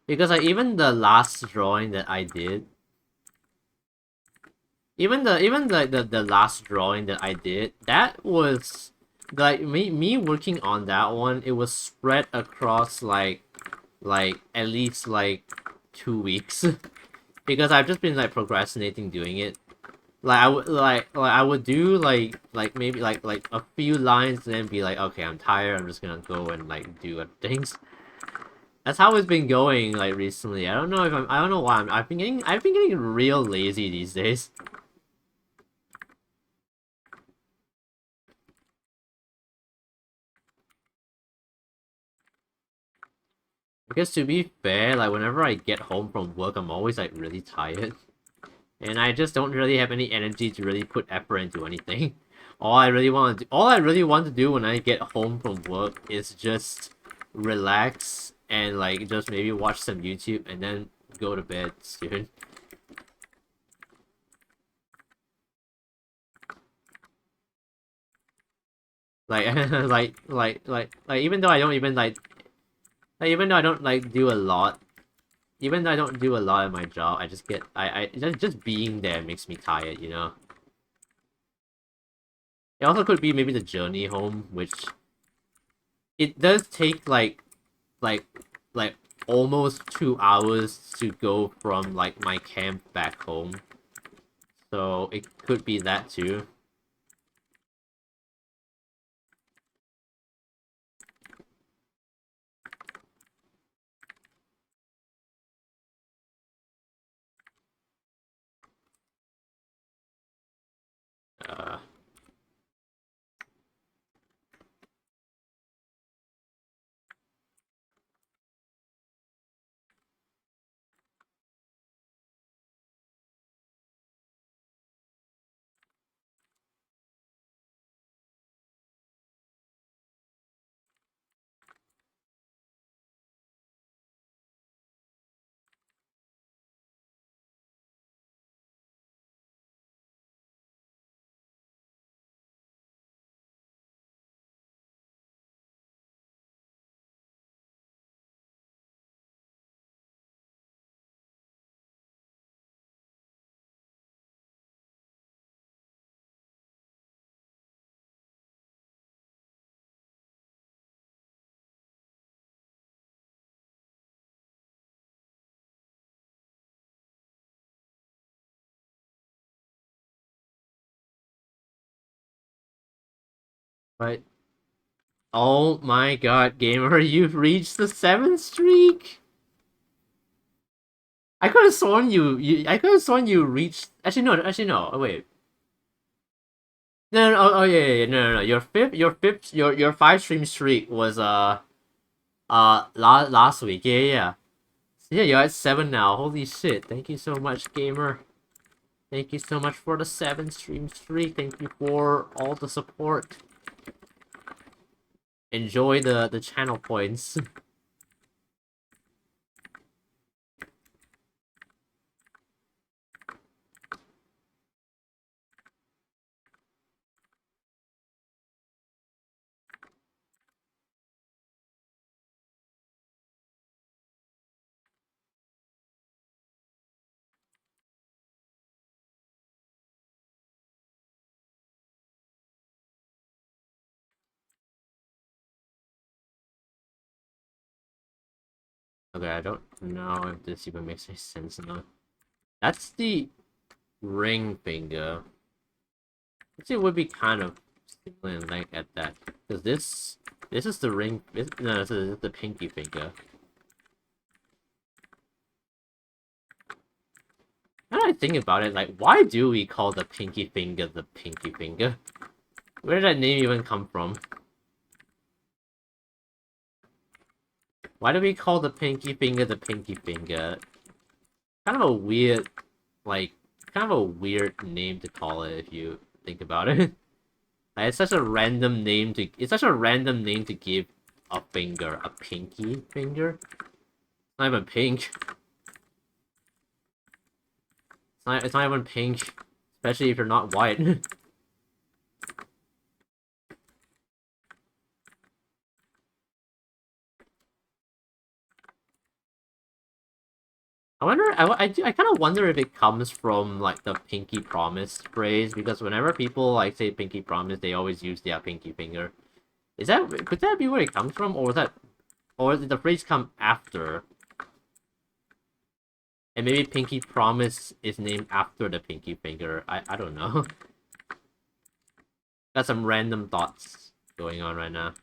Because like even the last drawing that I did, even the last drawing that I did, that was like me working on that one. It was spread across like at least like 2 weeks because I've just been like procrastinating doing it. Like I would do like maybe like a few lines and then be like, okay, I'm tired. I'm just gonna go and like do other things. That's how it's been going like recently. I don't know why I've been getting real lazy these days. Because to be fair, like whenever I get home from work, I'm always like really tired. And I just don't really have any energy to really put effort into anything. All I really want to do when I get home from work is just relax and like just maybe watch some YouTube and then go to bed soon. Like even though I don't even even though I don't like do a lot, even though I don't do a lot of my job, I just get I just being there makes me tired, you know. It also could be maybe the journey home, which it does take like like almost 2 hours to go from like my camp back home. So it could be that too. Uh, but oh my god, gamer, you've reached the 7th streak. I could have sworn I could have sworn you reached. Actually no. Oh, wait. No, no, oh yeah, yeah, yeah, no, no, no. Your 5 stream streak was last week. Yeah, yeah, yeah. Yeah, you're at 7 now. Holy shit! Thank you so much, gamer. Thank you so much for the 7 stream streak. Thank you for all the support. Enjoy the channel points. Okay, I don't know if this even makes any sense now. That's the ring finger. Actually, it would be kind of similar in length at that. Because this is the ring. No, this is the pinky finger. Now that I think about it, like, why do we call the pinky finger the pinky finger? Where did that name even come from? Why do we call the pinky finger the pinky finger? Kind of a weird, like, kind of a weird name to call it if you think about it. Like, it's such a random name to. It's such a random name to give a finger, a pinky finger. It's not even pink. It's not even pink, especially if you're not white. I wonder. I kind of wonder if it comes from like the pinky promise phrase, because whenever people like say pinky promise, they always use their pinky finger. Could that be where it comes from, or did the phrase come after? And maybe pinky promise is named after the pinky finger. I don't know. Got some random thoughts going on right now.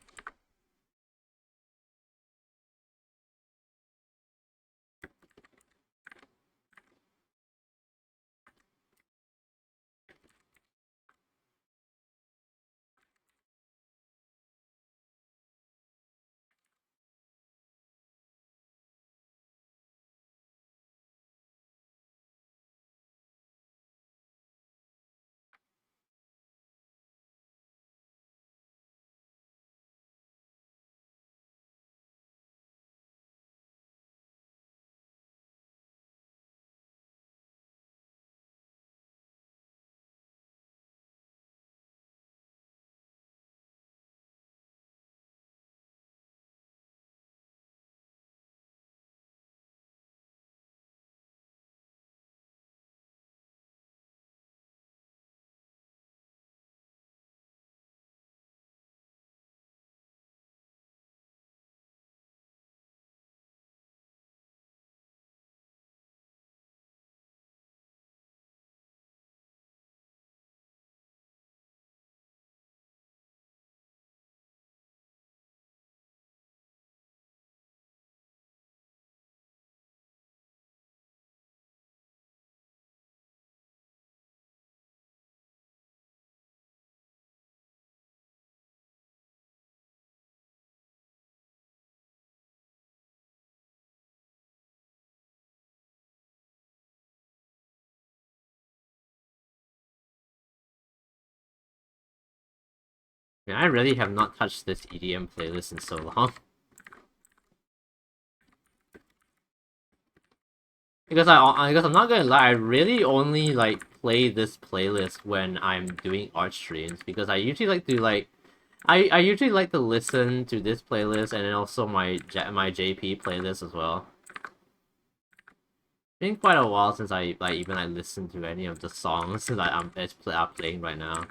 Man, I really have not touched this EDM playlist in so long. Because I'm not gonna lie, I really only like play this playlist when I'm doing art streams, because I usually like to like I usually like to listen to this playlist and then also my JP playlist as well. Been quite a while since I like even like listened to any of the songs that I'm playing right now.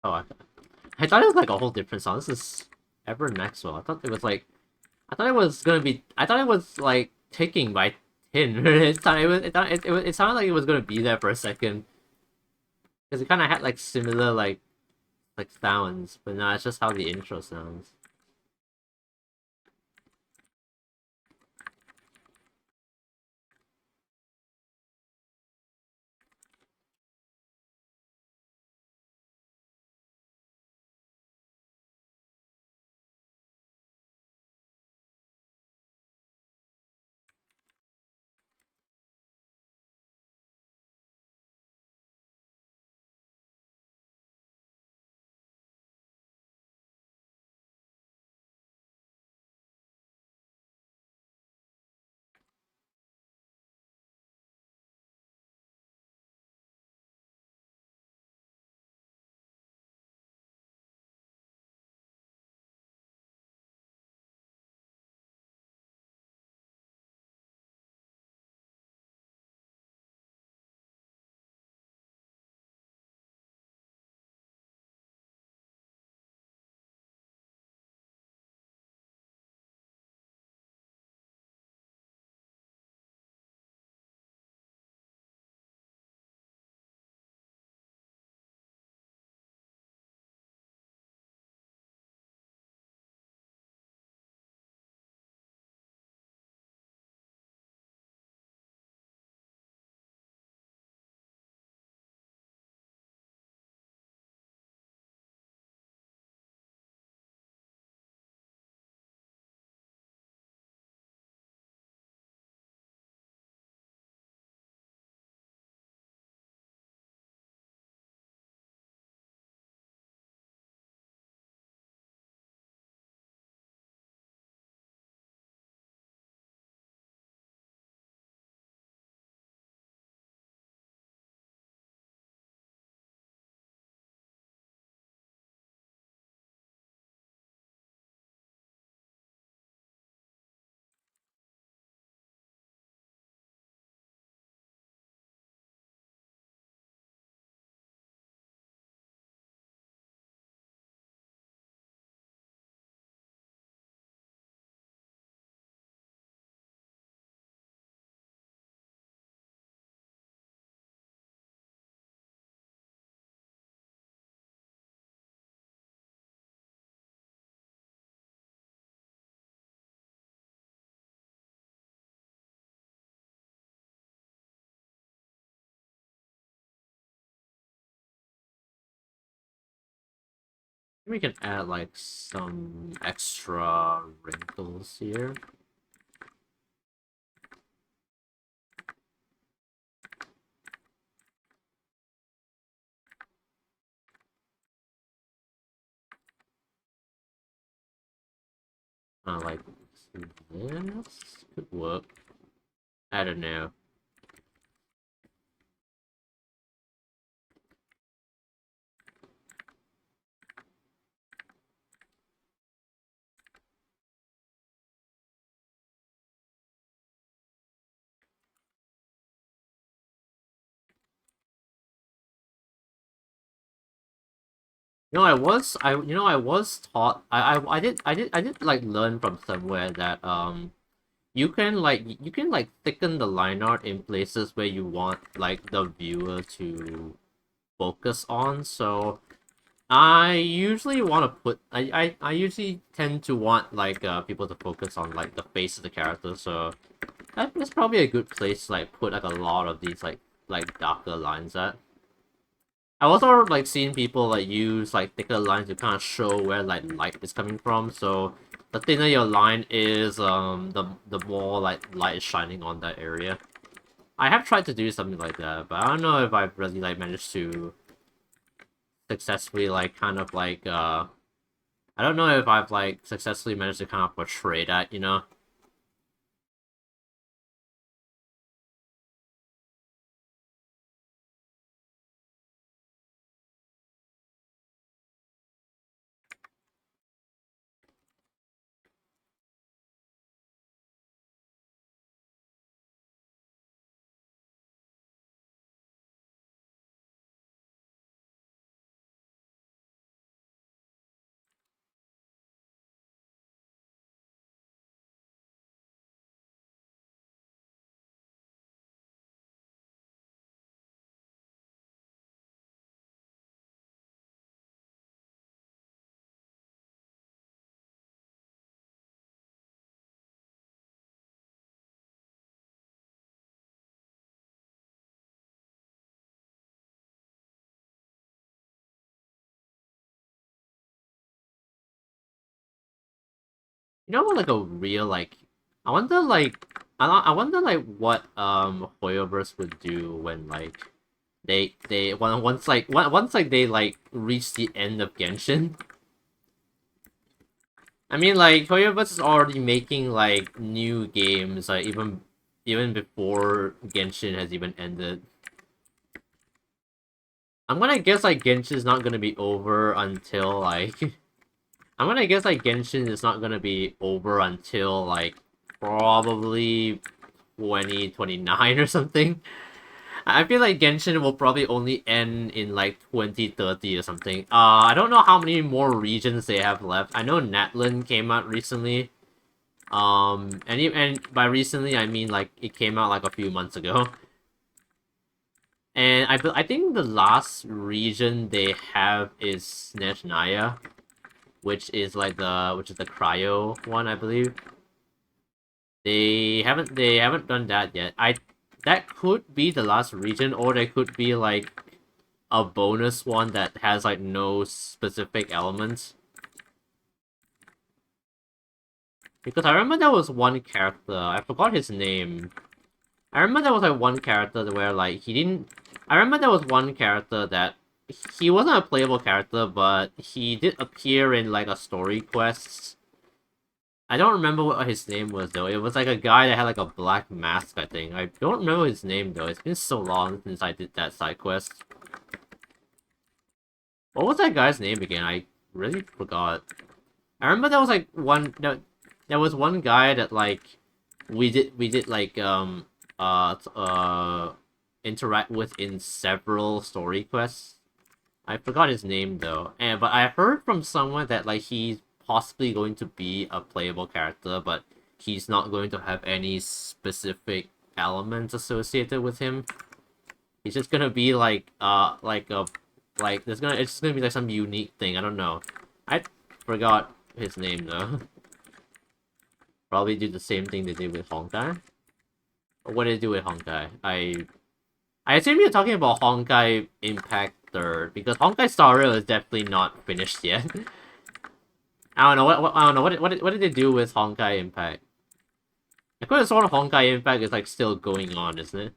Oh, I thought it was like a whole different song. This is Ever Maxwell. I thought it was like I thought it was gonna be. I thought it was like Taking by Tin. It sounded like it was gonna be there for a second because it kind of had like similar like sounds, but no, it's just how the intro sounds. We can add like some extra wrinkles here. Like this could work. I don't know. I was taught. I did like learn from somewhere that you can like thicken the line art in places where you want like the viewer to focus on. So I usually want to put I usually tend to want like people to focus on like the face of the character. So that's probably a good place to like put like a lot of these like darker lines at. I've also like seen people like use like thicker lines to kind of show where like light is coming from. So the thinner your line is, the more like light is shining on that area. I have tried to do something like that, but I don't know if I've really like managed to successfully like kind of like I don't know if I've like successfully managed to kind of portray that, you know? You know what, like a real like, I wonder like, I wonder like what Hoyoverse would do when like once like they like reach the end of Genshin. I mean like Hoyoverse is already making like new games like even before Genshin has even ended. I'm gonna guess like Genshin is not gonna be over until like I'm gonna guess like Genshin is not gonna be over until like probably 2029 or something. I feel like Genshin will probably only end in like 2030 or something. I don't know how many more regions they have left. I know Natlan came out recently. And by recently I mean like it came out like a few months ago. And I think the last region they have is Snezhnaya, which is the cryo one, I believe. They haven't done that yet. That could be the last region, or they could be like a bonus one that has like no specific elements. Because I remember there was one character, I forgot his name. I remember there was like one character where like he didn't. I remember there was one character that he wasn't a playable character, but he did appear in like a story quest. I don't remember what his name was though. It was like a guy that had like a black mask, I think. I don't remember his name though. It's been so long since I did that side quest. What was that guy's name again? I really forgot. I remember there was like one no, there was one guy that like we did like interact with in several story quests. I forgot his name though. And but I heard from someone that like he's possibly going to be a playable character, but he's not going to have any specific elements associated with him. He's just gonna be like it's just gonna be like some unique thing. I don't know. I forgot his name though. Probably do the same thing they did with Honkai. Or what did they do with Honkai? I assume you're talking about Honkai Impact Third, because Honkai Star Rail is definitely not finished yet. I don't know I don't know what did they do with Honkai Impact? I could have sworn Honkai Impact is like still going on, isn't it?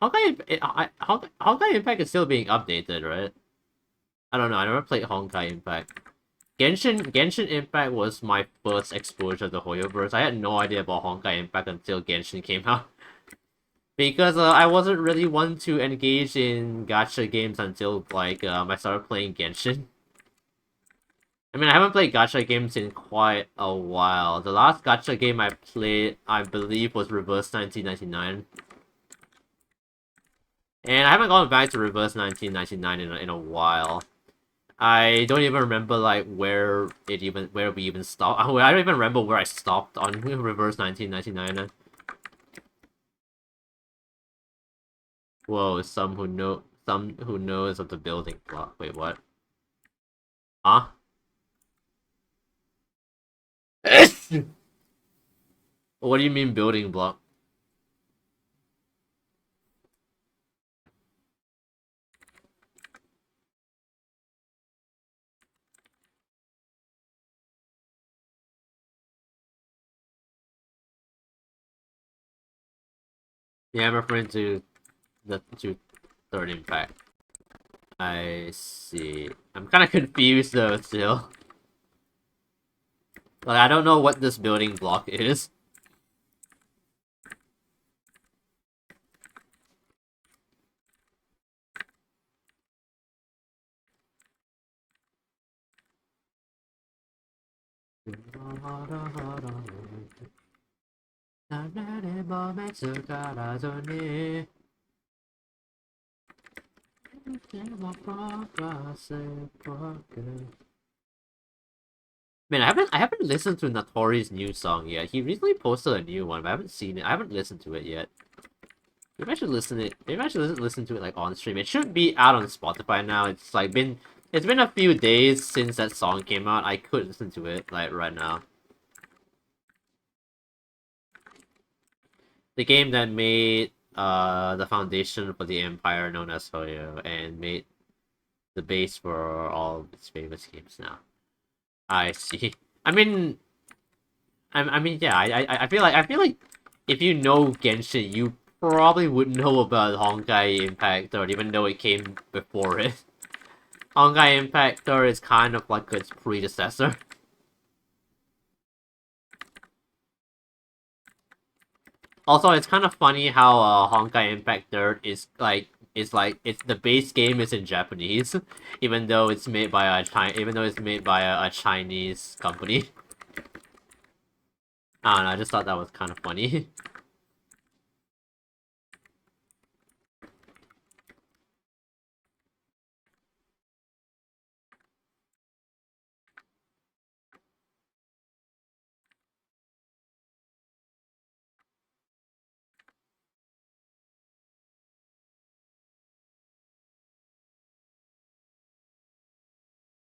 Honkai Impact is still being updated, right? I don't know. I never played Honkai Impact. Genshin Impact was my first exposure to Hoyoverse. I had no idea about Honkai Impact until Genshin came out. Because I wasn't really one to engage in gacha games until like I started playing Genshin. I mean, I haven't played gacha games in quite a while. The last gacha game I played, I believe, was Reverse 1999. And I haven't gone back to Reverse 1999 in a while. I don't even remember like where we even stopped. I don't even remember where I stopped on Reverse 1999. Whoa, some who knows of the building block. Wait, what? Huh? What do you mean building block? Yeah, I'm referring to the third impact. I see. I'm kind of confused though still. Like I don't know what this building block is. Man, I haven't listened to Notori's new song yet. He recently posted a new one, but I haven't seen it. I haven't listened to it yet. Maybe I should listen it. Maybe I should listen to it like on stream. It should be out on Spotify now. It's been a few days since that song came out. I could listen to it like right now. The game that made the foundation for the empire known as Hoyo and made the base for all its famous games now. I see. I mean, yeah. I feel like if you know Genshin, you probably would know about Honkai Impact Third, even though it came before it. Honkai Impact Third is kind of like its predecessor. Also, it's kind of funny how Honkai Impact Third it's the base game is in Japanese, even though it's made by a Chinese company. I don't know. I just thought that was kind of funny.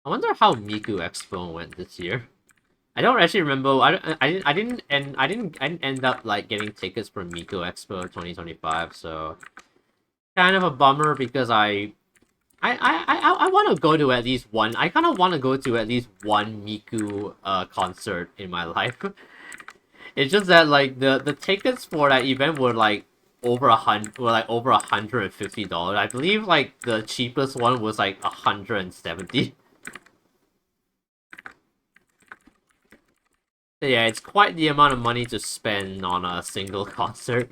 I wonder how Miku Expo went this year. I don't actually remember. I didn't end up like getting tickets for Miku Expo 2025. So kind of a bummer because I want to go to at least one. I kind of want to go to at least one Miku concert in my life. It's just that like the tickets for that event were like over $150. I believe like the cheapest one was like 170. Yeah, it's quite the amount of money to spend on a single concert.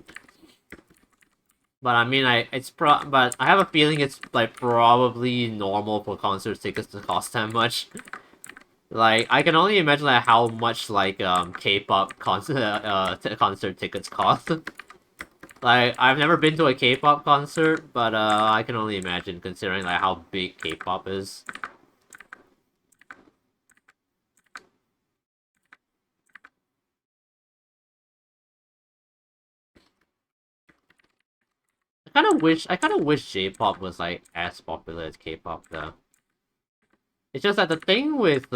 But I mean, but I have a feeling it's like probably normal for concert tickets to cost that much. Like I can only imagine like how much like K-pop concert tickets cost. Like I've never been to a K-pop concert, but I can only imagine considering like how big K-pop is. I kind of wish J-pop was like as popular as K-pop though. It's just that the thing with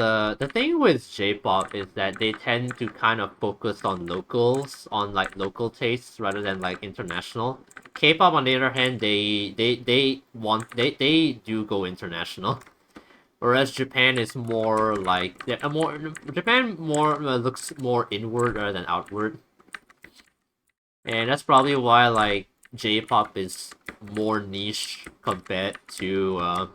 J-pop is that they tend to kind of focus on like local tastes rather than like international. K-pop on the other hand, they do go international. Whereas Japan is more like Japan more looks more inward rather than outward. And that's probably why like J-pop is more niche compared to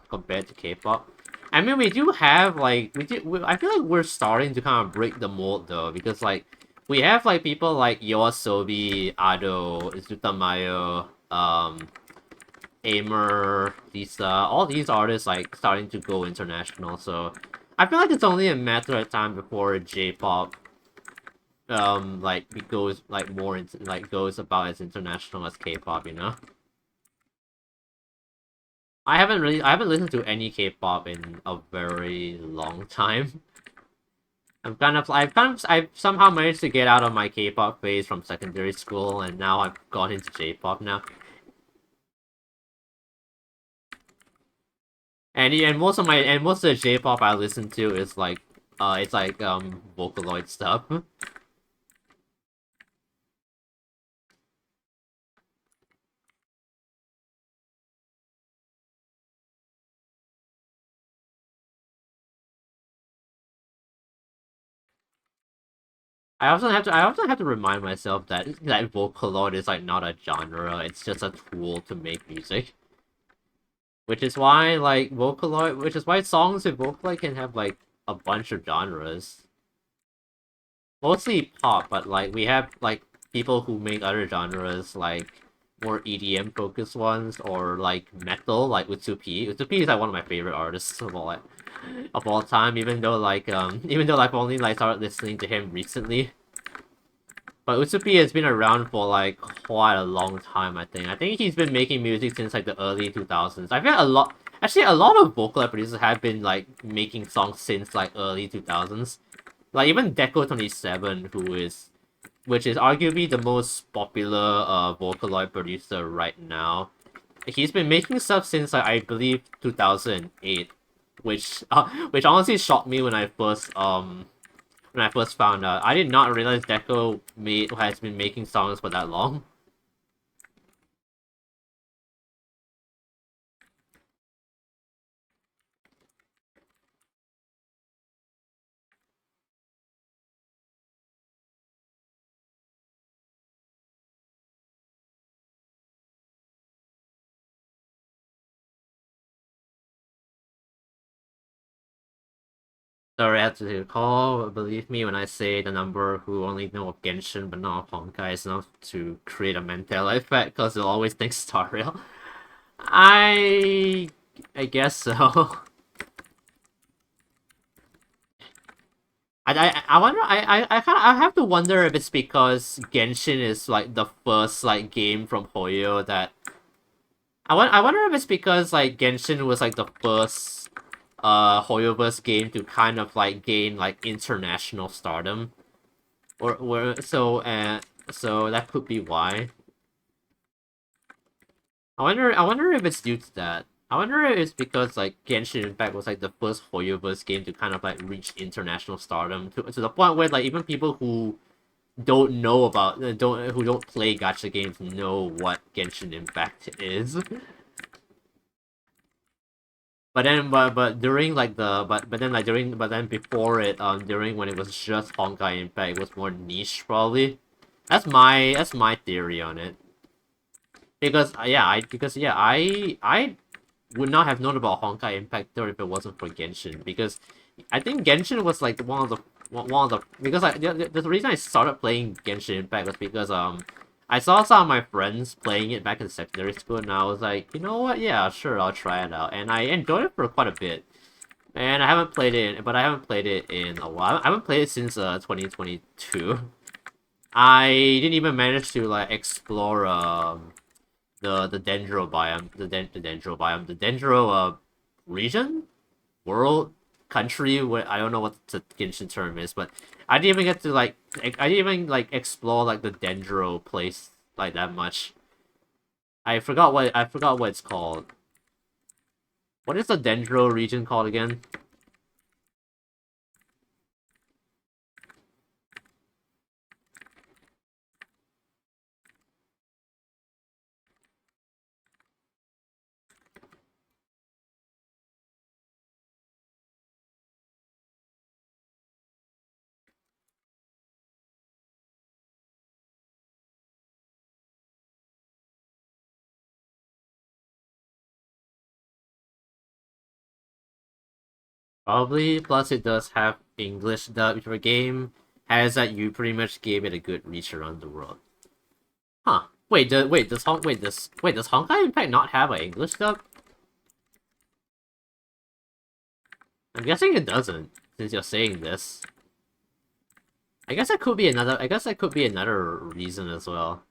K-pop. I mean, we do have like I feel like we're starting to kind of break the mold though, because like we have like people like Yoasobi, Ado, Izutamayo, Aimer, Lisa, all these artists like starting to go international. So I feel like it's only a matter of time before J-pop like it goes like more into like goes about as international as K-pop, you know. I haven't listened to any K-pop in a very long time. I've somehow managed to get out of my K-pop phase from secondary school, and now I've gone into J-pop now. And most of the J-pop I listen to is like it's like Vocaloid stuff. I also have to remind myself that Vocaloid is like not a genre, it's just a tool to make music. Which is why songs with Vocaloid can have like a bunch of genres. Mostly pop, but like we have like people who make other genres like more EDM focused ones or like metal like Utsupi. Utsupi is like one of my favorite artists of all time, even though I've only like started listening to him recently. But Utsupi has been around for like quite a long time, I think. I think he's been making music since like the early 2000s. I feel a lot of vocal producers have been like making songs since like early 2000s. Like even Deco27, which is arguably the most popular Vocaloid producer right now. He's been making stuff since like, I believe 2008, which honestly shocked me when I first found out. I did not realize has been making songs for that long. Sorry, I have to take a call. Believe me when I say the number who only know of Genshin but not of Honkai is enough to create a Mandela effect because they'll always think Star Rail. I I guess so. I wonder I have to wonder if it's because Genshin is like the first like game from Hoyo that I wonder if it's because like Genshin was like the first Hoyoverse game to kind of like gain like international stardom or so that could be why. I wonder if it's due to that. I wonder if it's because like Genshin Impact was like the first Hoyoverse game to kind of like reach international stardom to the point where like even people who don't know about don't who don't play gacha games know what Genshin Impact is. But during like the but then like during but then before it during when it was just Honkai Impact it was more niche probably. That's my theory on it. Because I would not have known about Honkai Impact 3 if it wasn't for Genshin because I think Genshin was like one of the because the reason I started playing Genshin Impact was because I saw some of my friends playing it back in secondary school and I was like, you know what, yeah, sure, I'll try it out, and I enjoyed it for quite a bit. And I haven't played it in a while. I haven't played it since 2022. I didn't even manage to like explore the dendro biome, the dendro biome, the dendro region, world, country. What I don't know what the Genshin term is, but I didn't even get to like I didn't even like explore like the dendro place like that much. I forgot what it's called. What is the dendro region called again? Probably. Plus, it does have English dub. If your game has that, you pretty much gave it a good reach around the world. Huh. Wait, does Honkai Impact not have an English dub? I'm guessing it doesn't, since you're saying this. I guess that could be another reason as well.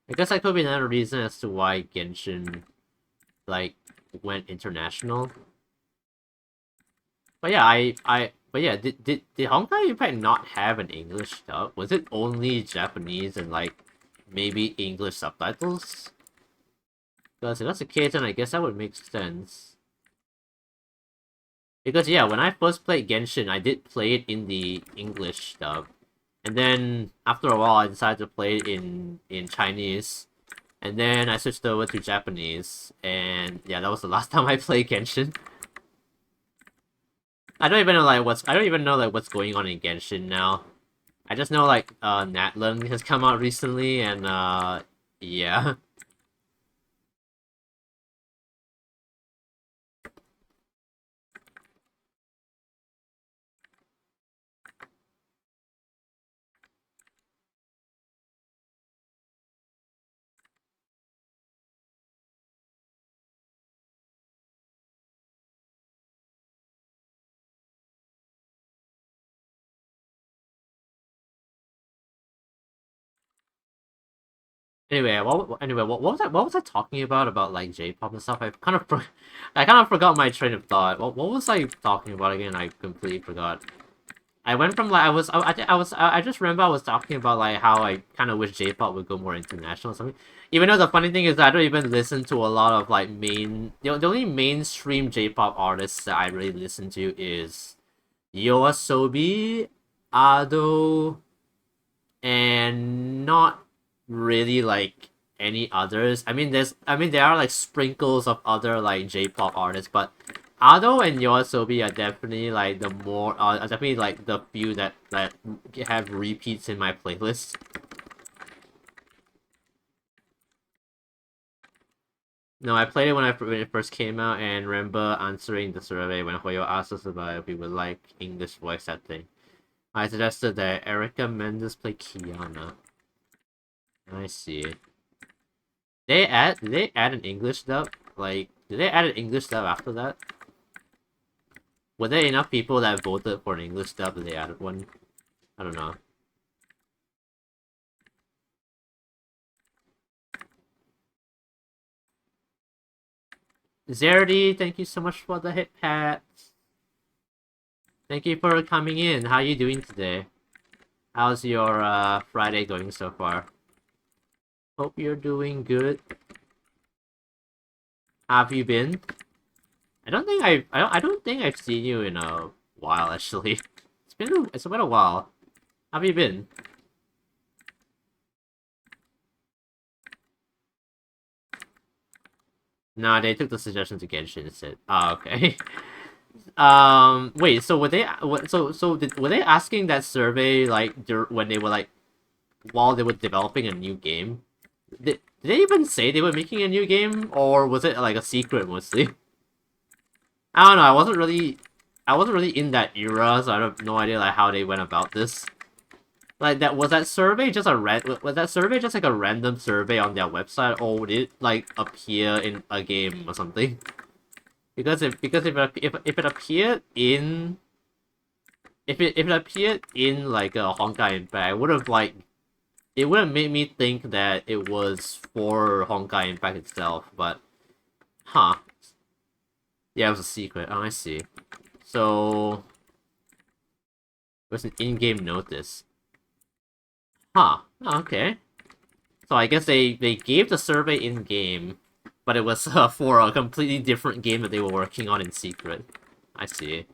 I guess that could be another reason as to why Genshin like went international. But yeah, did Honkai Impact not have an English dub? Was it only Japanese and like maybe English subtitles? Because if that's the case, then I guess that would make sense. Because yeah, when I first played Genshin, I did play it in the English dub. And then after a while I decided to play it in Chinese. And then I switched over to Japanese. And yeah, that was the last time I played Genshin. I don't even know like what's going on in Genshin now. I just know like Natlan has come out recently and yeah. What was I talking about like J-pop and stuff? I kind of forgot my train of thought. What was I talking about again? I completely forgot. I went from like I just remember I was talking about like how I kind of wish J-pop would go more international or something. Even though the funny thing is that I don't even listen to a lot of like the only mainstream J-pop artists that I really listen to is Yoasobi, Ado, and not really like any others. I mean there are like sprinkles of other like J-pop artists, but Ado and Yoasobi are definitely like the more are definitely like the few that have repeats in my playlist. No, I played it when it first came out, and remember answering the survey when Hoyo asked us about if we would like English voice acting. I suggested that Erica Mendes play Kiana. I see. Did they add an English dub? Like, did they add an English dub after that? Were there enough people that voted for an English dub that they added one? I don't know. Zerdy, thank you so much for the hit pats. Thank you for coming in. How you doing today? How's your Friday going so far? Hope you're doing good. How have you been? I don't think I've seen you in a while actually. It's been a while. How have you been? No, they took the suggestion to Genshin instead. Oh, okay. Wait. So were they? Were they asking that survey like when they were like while they were developing a new game? Did they even say they were making a new game, or was it like a secret mostly? I don't know. I wasn't really in that era, so I have no idea like how they went about this. Like was that survey just was that survey just like a random survey on their website, or would it like appear in a game or something? If it appeared in if it appeared in like a Honkai Impact, it would have made me think that it was for Honkai Impact itself, but huh. Yeah, it was a secret. Oh, I see. So it was an in-game notice. Huh. Oh, okay. So I guess they gave the survey in-game, but it was for a completely different game that they were working on in secret. I see.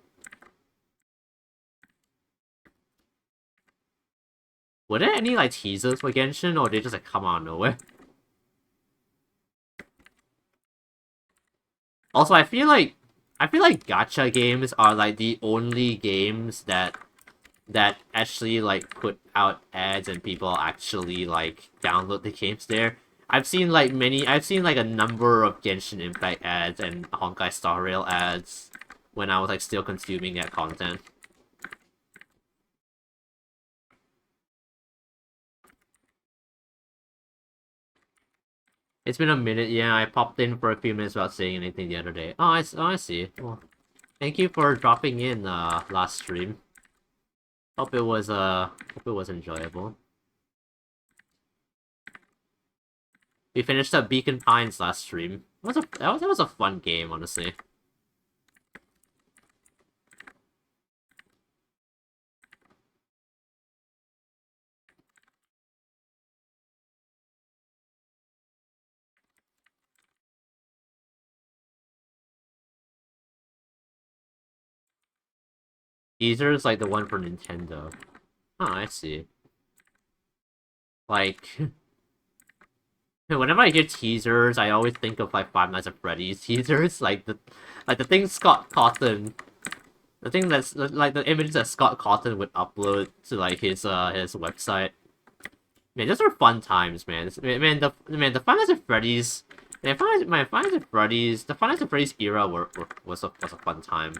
Were there any like teasers for Genshin, or did they just like come out of nowhere? Also, I feel like gacha games are like the only games that actually like put out ads and people actually like download the games there. I've seen like a number of Genshin Impact ads and Honkai Star Rail ads when I was like still consuming that content. It's been a minute, yeah. I popped in for a few minutes without saying anything the other day. Oh, I see. Well, thank you for dropping in last stream. Hope it was enjoyable. We finished up Beacon Pines last stream. That was a fun game, honestly. Teaser's like the one for Nintendo. Oh, I see. Like, whenever I hear teasers, I always think of like Five Nights at Freddy's teasers, like the thing Scott Cawthon, the thing that's like the images that Scott Cawthon would upload to like his website. Man, those are fun times, man. The Five Nights at Freddy's, Five Nights at Freddy's, the Five Nights at Freddy's era was a fun time.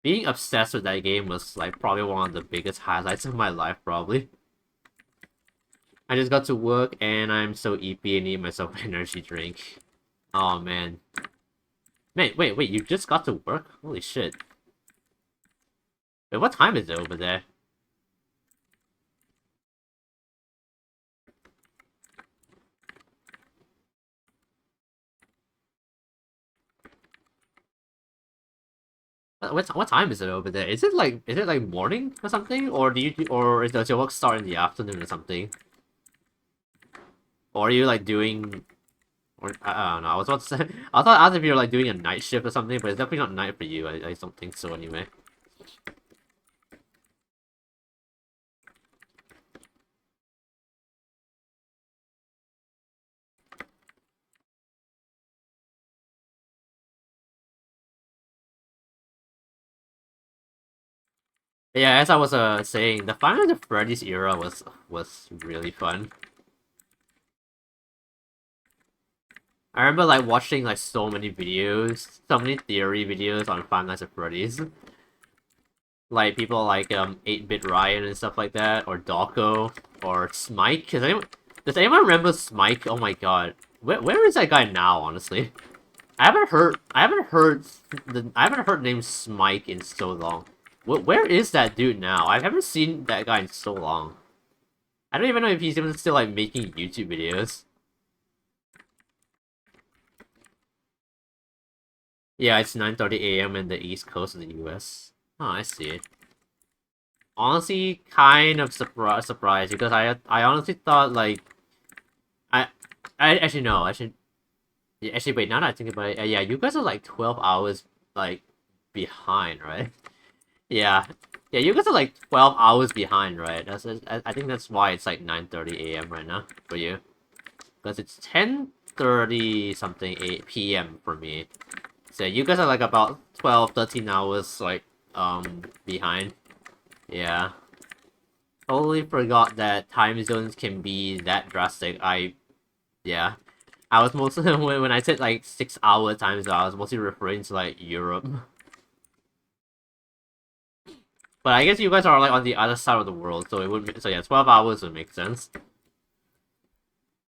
Being obsessed with that game was like probably one of the biggest highlights of my life, probably. I just got to work and I'm so EP and need myself an energy drink. Oh man. Man, wait, you just got to work? Holy shit. Wait, what time is it over there? What time is it over there? Is it like morning or something? Or does your work start in the afternoon or something? Or are you like doing or I don't know, I was about to say I thought asked if you're like doing a night shift or something, but it's definitely not night for you. I don't think so anyway. Yeah, as I was saying, the Final Fantasy Freddy's era was really fun. I remember like watching like so many videos, so many theory videos on Five Nights at Freddy's. Like people like 8-Bit Ryan and stuff like that, or Dawko, or Smike. Does anyone remember Smike? Oh my god. Where is that guy now, honestly? I haven't heard the name Smike in so long. Where is that dude now? I haven't seen that guy in so long. I don't even know if he's even still like making YouTube videos. Yeah, it's 9:30 a.m. in the East Coast of the US. Oh, I see. Honestly, kind of surprised because I honestly thought like I I actually no actually yeah, actually wait, now that I think about it, yeah, you guys are like 12 hours like behind, right? Yeah. Yeah, you guys are like 12 hours behind, right? I think that's why it's like 9:30 a.m. right now for you. Because it's 10:30 something p.m. for me. So you guys are like about 12, 13 hours like behind. Yeah. Totally forgot that time zones can be that drastic. Yeah. I was mostly when I said like 6 hour time zone, I was mostly referring to like Europe. But I guess you guys are like on the other side of the world, so it would so yeah, 12 hours would make sense.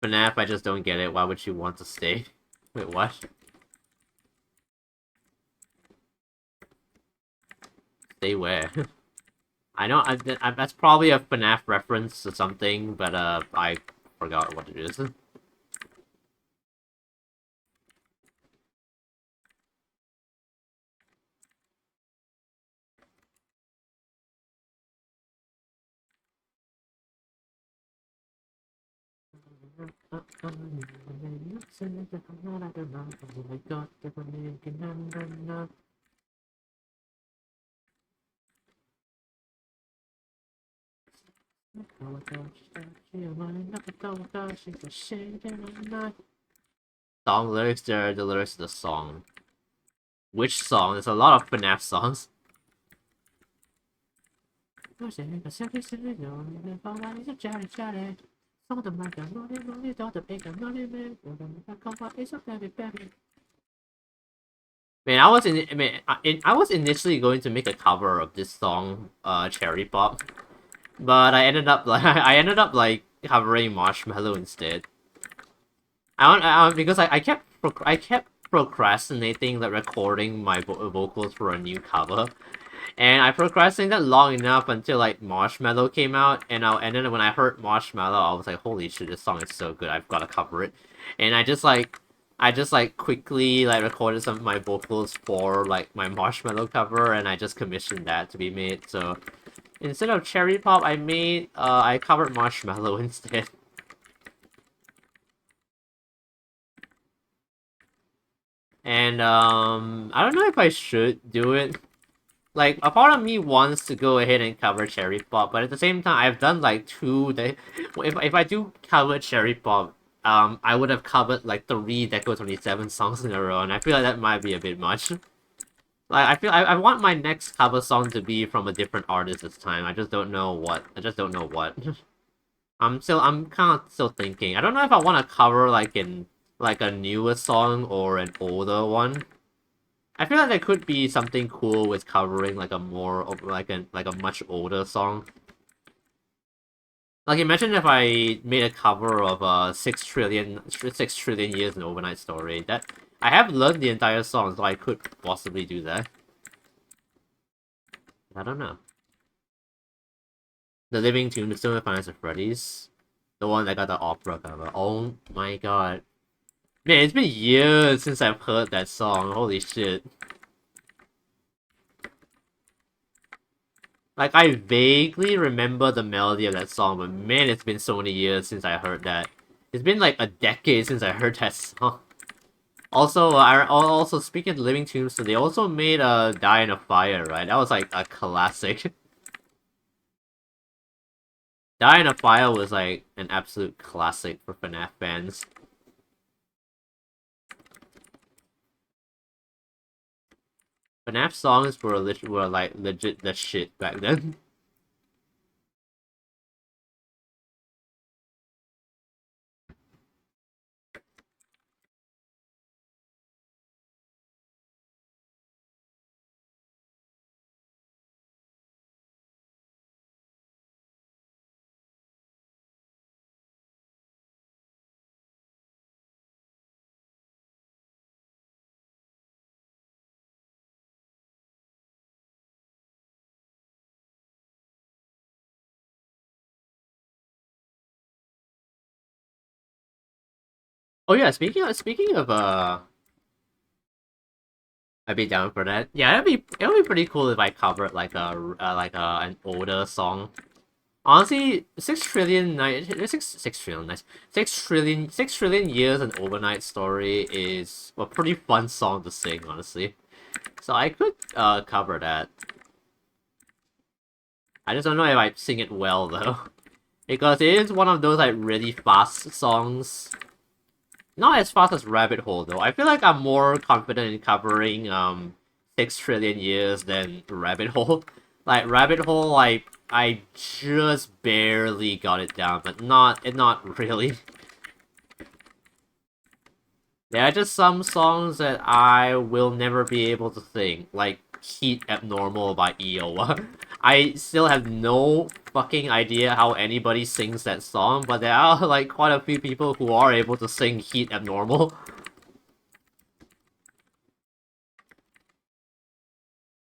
FNAF, I just don't get it. Why would you want to stay? Wait, what? Stay where? I know that's probably a FNAF reference or something, but I forgot what it is. Song lyrics, they're the lyrics of the song. Which song? There's a lot of FNAF songs. Man, I was initially going to make a cover of this song, Cherry Pop, but I ended up like covering Marshmallow instead. Because I kept procrastinating like recording my vocals for a new cover, and I procrastinated long enough until like Marshmallow came out, and then when I heard Marshmallow, I was like, holy shit, this song is so good, I've got to cover it, and I just like quickly like recorded some of my vocals for like my Marshmallow cover, and I just commissioned that to be made. So instead of Cherry Pop, I covered Marshmallow instead. And I don't know if I should do it. Like, a part of me wants to go ahead and cover Cherry Pop, but at the same time, I've done like two. If I do cover Cherry Pop, I would have covered like three Deco 27 songs in a row, and I feel like that might be a bit much. Like, I want my next cover song to be from a different artist this time. I just don't know what. I just don't know what. I'm kind of still thinking. I don't know if I want to cover like a newer song or an older one. I feel like there could be something cool with covering like a more of like a much older song. Like, imagine if I made a cover of 6 trillion years in Overnight Story. That I have learned the entire song, so I could possibly do that. I don't know. The Living Tombstone of Finance of Freddy's, the one that got the opera cover. Oh my god, man! It's been years since I've heard that song. Holy shit! Like, I vaguely remember the melody of that song, but man, it's been so many years since I heard that. It's been like a decade since I heard that song. Also, speaking of Living Tombstone, they also made a Die in a Fire, right? That was like a classic. Die in a Fire was like an absolute classic for FNAF fans. FNAF songs were like legit the shit back then. Oh yeah, speaking of I'd be down for that. Yeah, it'd be pretty cool if I covered like an older song. Honestly, 6 trillion night, 6 trillion nights, 6 trillion years an overnight story is a pretty fun song to sing, honestly. So I could cover that. I just don't know if I sing it well though, because it is one of those like really fast songs. Not as fast as Rabbit Hole though. I feel like I'm more confident in covering 6 trillion years than Rabbit Hole. Like Rabbit Hole, like I just barely got it down, but not really. There are just some songs that I will never be able to sing, like Heat Abnormal by Iowa. I still have no fucking idea how anybody sings that song, but there are like quite a few people who are able to sing Heat Abnormal.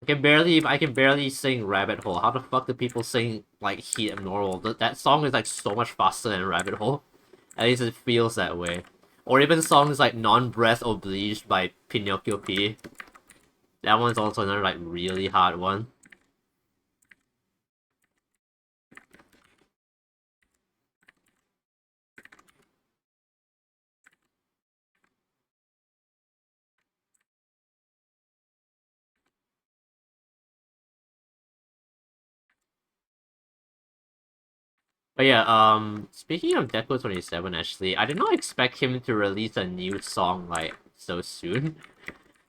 I can barely sing Rabbit Hole. How the fuck do people sing like Heat Abnormal? That song is like so much faster than Rabbit Hole. At least it feels that way. Or even songs like Non-Breath Oblige by Pinocchio P. That one's also another like really hard one. But yeah, speaking of Deco 27, actually, I did not expect him to release a new song like so soon.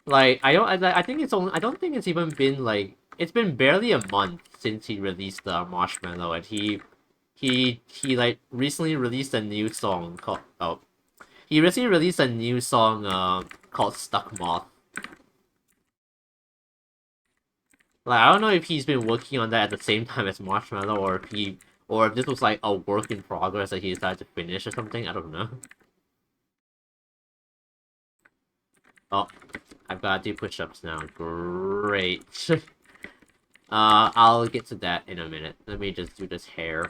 Like I think it's only I don't think it's even been like it's been barely a month since he released the Marshmallow, and he like recently released a new song called he recently released a new song called Stuck Moth. Like I don't know if he's been working on that at the same time as Marshmallow, or if this was like a work in progress that he decided to finish or something. I don't know. Oh, I've got to do push-ups now. Great. I'll get to that in a minute. Let me just do this hair.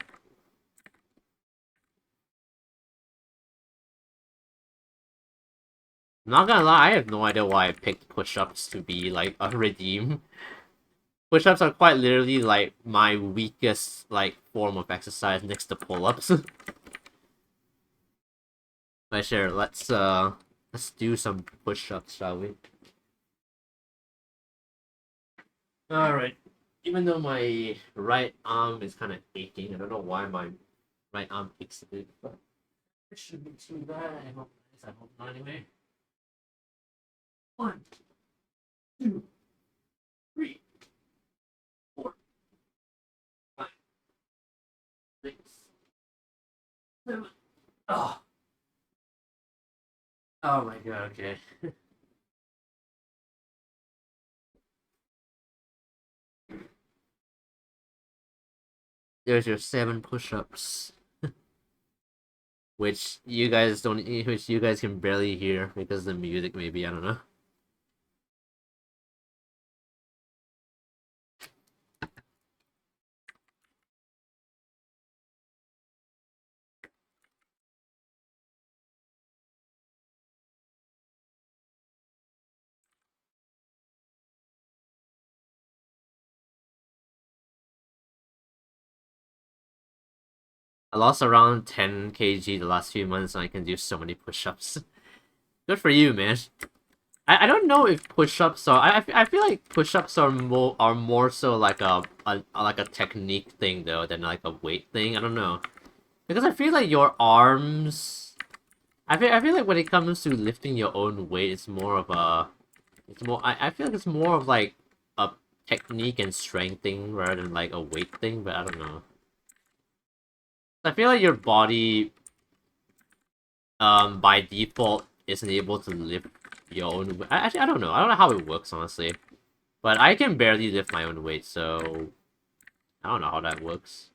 I'm not gonna lie, I have no idea why I picked push-ups to be like a redeem. Push-ups are quite literally like my weakest like form of exercise next to pull-ups. But sure, let's do some push-ups, shall we? Alright. Even though my right arm is kind of aching, I don't know why my right arm aches a bit, but it shouldn't be too bad. I hope not anyway. 1, 2, 3, 4, 5, 6, 7. Oh, oh my god, okay. There's your 7 push-ups. Which you guys can barely hear because of the music, maybe, I don't know. I lost around 10 kg the last few months and I can do so many push-ups. Good for you, man. I don't know if push-ups are I feel like push-ups are more so like a technique thing though than like a weight thing. I don't know. Because I feel like your arms I feel like when it comes to lifting your own weight I feel like it's more of like a technique and strength thing rather than like a weight thing, but I don't know. I feel like your body by default isn't able to lift your own weight. Actually, I don't know. I don't know how it works, honestly. But I can barely lift my own weight, so I don't know how that works.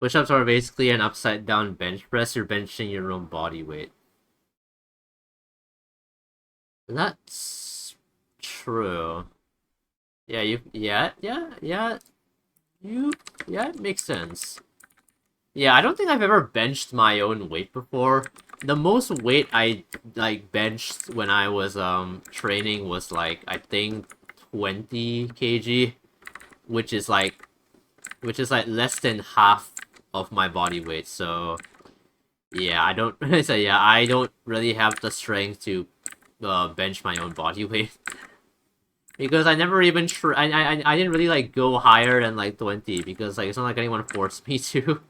Push-ups are basically an upside down bench press. You're benching your own body weight. That's true. Yeah, yeah, it makes sense. Yeah, I don't think I've ever benched my own weight before. The most weight I like benched when I was training was like I think 20 kg, which is like less than half of my body weight. So yeah, I don't so yeah, I don't really have the strength to bench my own body weight because I never even I didn't really like go higher than like 20 because like it's not like anyone forced me to.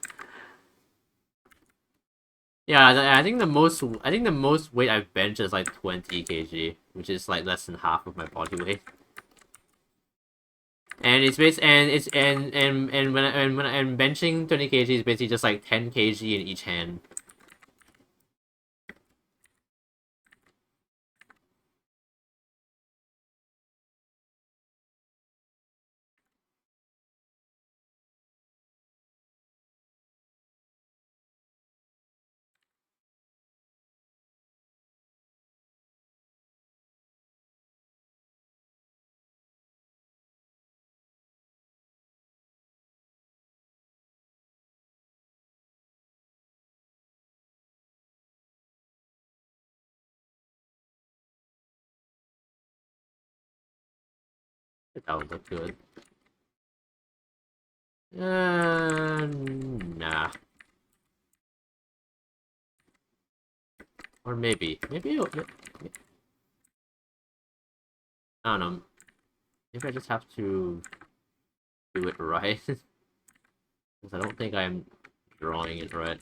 Yeah, I think the most weight I've benched is like 20 kg, which is like less than half of my body weight. And it's based and it's and when I'm benching 20 kg is basically just like 10 kg in each hand. That would look good. Nah. Or maybe I don't know. Maybe I just have to do it right because I don't think I'm drawing it right.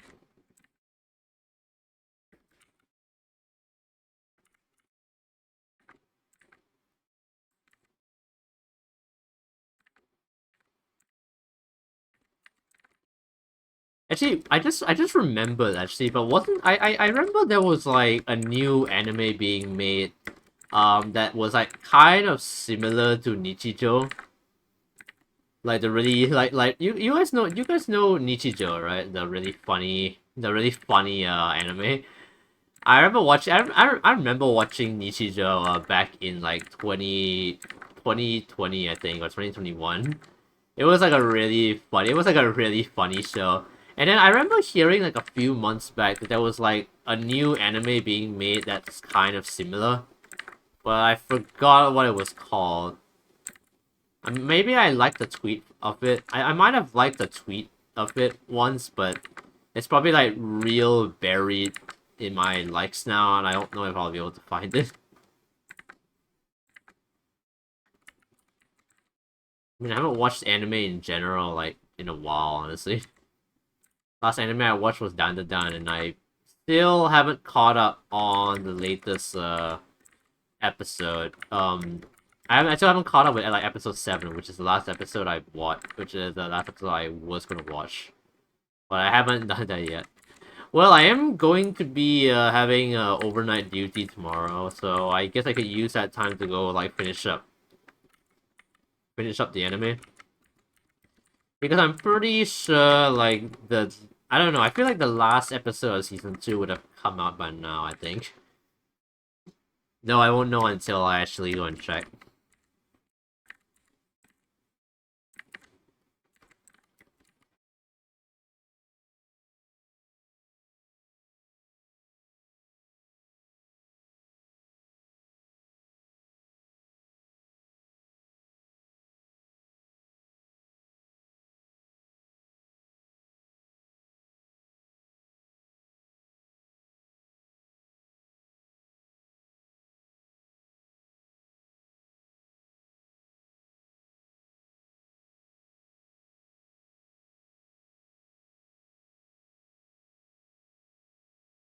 Actually, I just remembered actually, but wasn't I remember there was like a new anime being made that was like kind of similar to Nichijou. Like the really you guys know Nichijou, right? The really funny anime. I remember watching I remember watching Nichijou back in like 2020 I think or 2021. It was like a really funny show. And then I remember hearing like a few months back that there was like a new anime being made that's kind of similar, but I forgot what it was called. Maybe I liked the tweet of it. I might have liked the tweet of it once, but it's probably like real buried in my likes now, and I don't know if I'll be able to find it. I mean, I haven't watched anime in general like in a while, honestly. Last anime I watched was Dan Dan, and I still haven't caught up on the latest episode. I still haven't caught up with like episode 7, which is the last episode I watched, which is the last episode I was gonna watch, but I haven't done that yet. Well, I am going to be having overnight duty tomorrow, so I guess I could use that time to go like finish up the anime because I'm pretty sure like the I don't know. I feel like the last episode of season 2 would have come out by now. I think. No, I won't know until I actually go and check.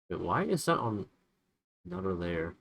Wait, why is that on another layer?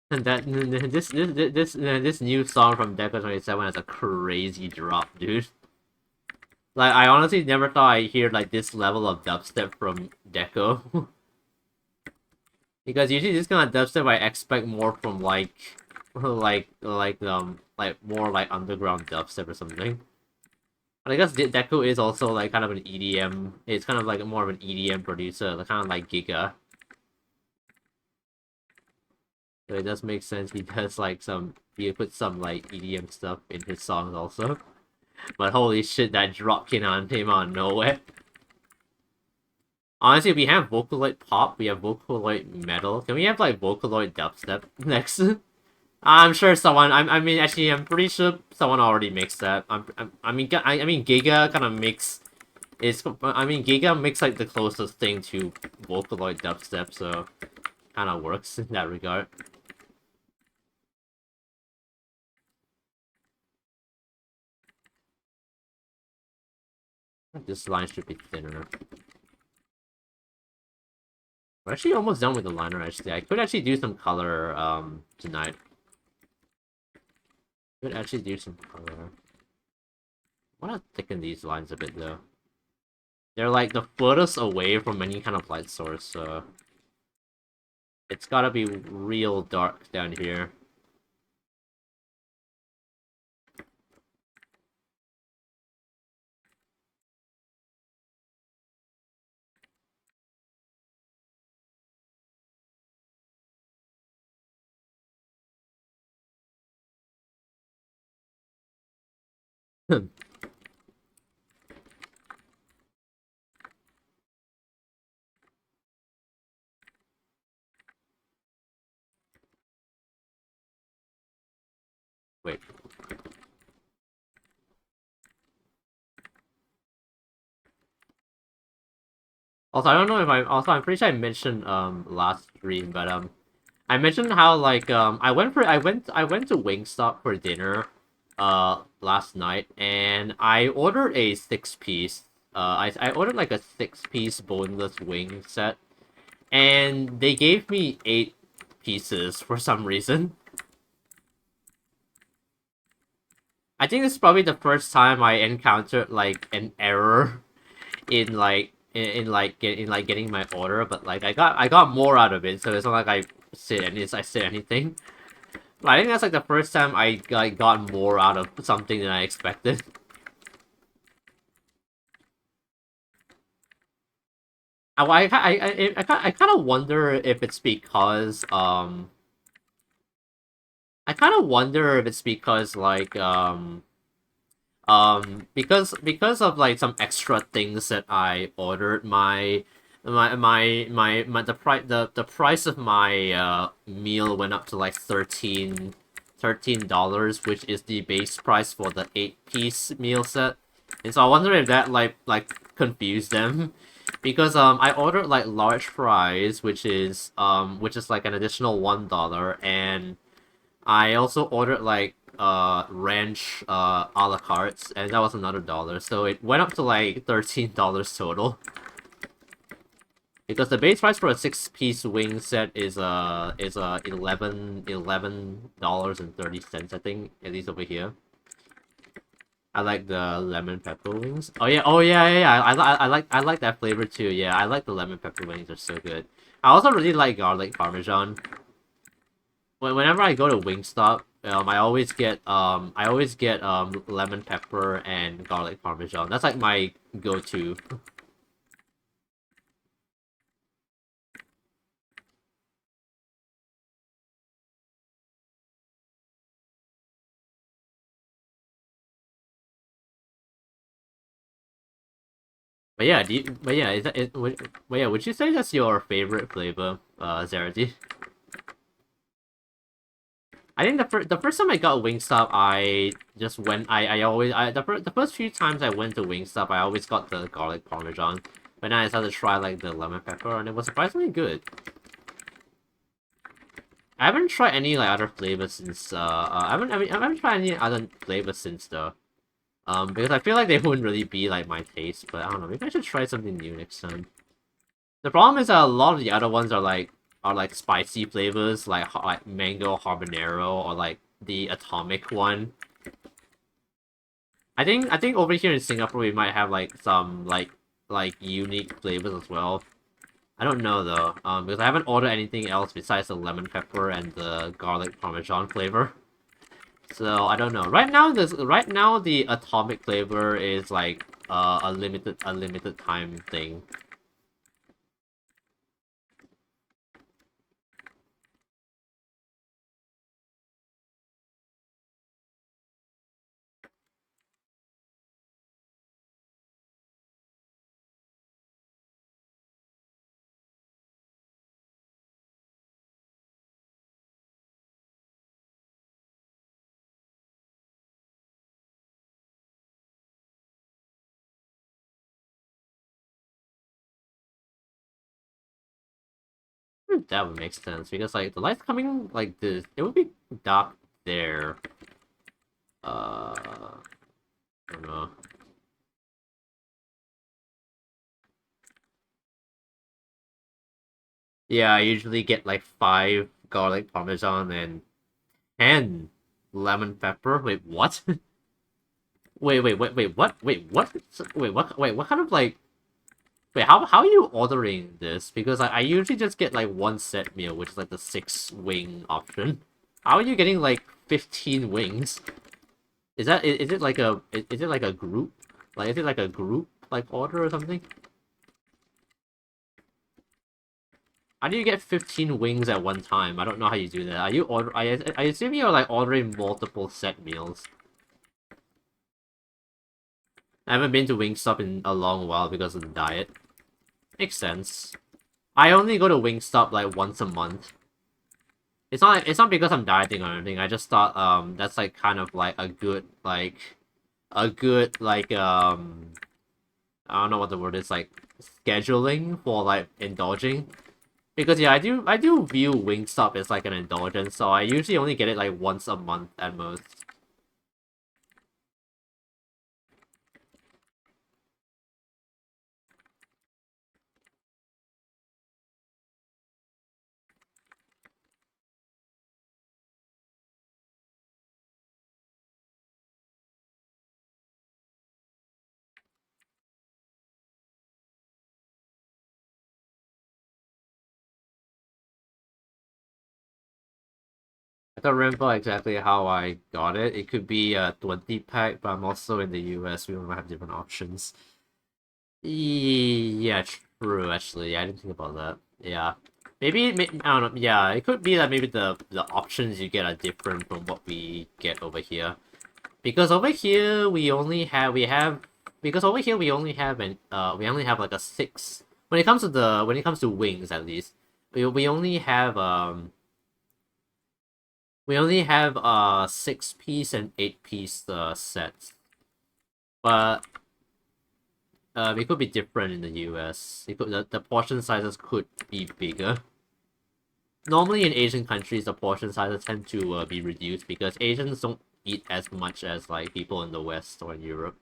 And that this new song from Deco 27 has a crazy drop, dude. Like I honestly never thought I'd hear like this level of dubstep from Deco. Because usually this kind of dubstep I expect more from like more like underground dubstep or something. But I guess Deco is also like kind of an EDM. It's kind of like more of an EDM producer, like, kind of like Giga. So it does make sense. He does like he puts some like EDM stuff in his songs also. But holy shit, that drop came out of nowhere. Honestly, we have Vocaloid pop, we have Vocaloid metal. Can we have like Vocaloid dubstep next? I'm sure someone. I mean, actually, I'm pretty sure someone already mixed that. I mean, I mean, Giga kind of mix. I mean, Giga makes like the closest thing to Vocaloid dubstep, so kind of works in that regard. This line should be thinner. We're actually almost done with the liner, actually. I could actually do some color, tonight. Could actually do some color. I want to thicken these lines a bit, though. They're, like, the furthest away from any kind of light source, so... It's gotta be real dark down here. Wait. Also, I don't know if I'm pretty sure I mentioned, last stream, but, I mentioned how, like, I went to Wingstop for dinner, last night, and I ordered a 6-piece, I ordered, like, a 6-piece boneless wing set, and they gave me 8 pieces for some reason. I think this is probably the first time I encountered, like, an error in, like, getting my order, but, like, I got more out of it, so it's not like I said anything. But I think that's, like, the first time I, like, got more out of something than I expected. I kind of wonder if it's because, I kind of wonder if it's because, like, because of like some extra things that I ordered, the price of my meal went up to like $13, which is the base price for the 8-piece meal set. And so I wonder if that like confused them. Because I ordered like large fries, which is like an additional $1, and I also ordered like ranch a la cartes, and that was another $1, so it went up to like $13 total. Because the base price for a 6-piece wing set is $11.30, I think, at least over here. I like the lemon pepper wings. Oh yeah. I like that flavor too. Yeah, I like the lemon pepper wings. They're so good. I also really like garlic parmesan. Whenever I go to Wingstop, I always get lemon pepper and garlic parmesan. That's like my go-to. But yeah, but yeah, but yeah, would you say that's your favorite flavor, Zarity? I think the first time I got Wingstop, I just went. I always the first few times I went to Wingstop, I always got the garlic parmesan. But then I started to try like the lemon pepper, and it was surprisingly good. I haven't tried any like other flavors since. I haven't tried any other flavors since though. Because I feel like they wouldn't really be like my taste. But I don't know. Maybe I should try something new next time. The problem is that a lot of the other ones are like are like spicy flavors, like mango habanero or like the atomic one. I think over here in Singapore we might have like some like unique flavors as well. I don't know though, because I haven't ordered anything else besides the lemon pepper and the garlic parmesan flavor. So I don't know. Right now the atomic flavor is like a limited time thing. That would make sense because like the light's coming like this, it would be dark there. I don't know. Yeah, I usually get like 5 garlic parmesan and 10 lemon pepper. Wait, what? Wait, what? Wait, what kind of like? Wait, how are you ordering this? Because I usually just get like one set meal, which is like the 6 wing option. How are you getting like 15 wings? Is it like is it like a group? Like is it like a group like order or something? How do you get 15 wings at one time? I don't know how you do that. Are you order? I assume you're like ordering multiple set meals. I haven't been to Wingstop in a long while because of the diet. Makes sense. I only go to Wingstop like once a month. It's not because I'm dieting or anything. I just thought that's like kind of like a good I don't know what the word is, like scheduling for like indulging. Because yeah, I do view Wingstop as like an indulgence, so I usually only get it like once a month at most. I don't remember exactly how I got it. It could be a 20 pack, but I'm also in the US. We might have different options. Yeah, true. Actually, yeah, I didn't think about that. Yeah, I don't know. Yeah, it could be that maybe the options you get are different from what we get over here. Because over here we only have like a 6 when it comes to wings at least. We only have we only have 6 piece and 8 piece sets. But it could be different in the US. The portion sizes could be bigger. Normally in Asian countries the portion sizes tend to be reduced because Asians don't eat as much as like people in the West or in Europe.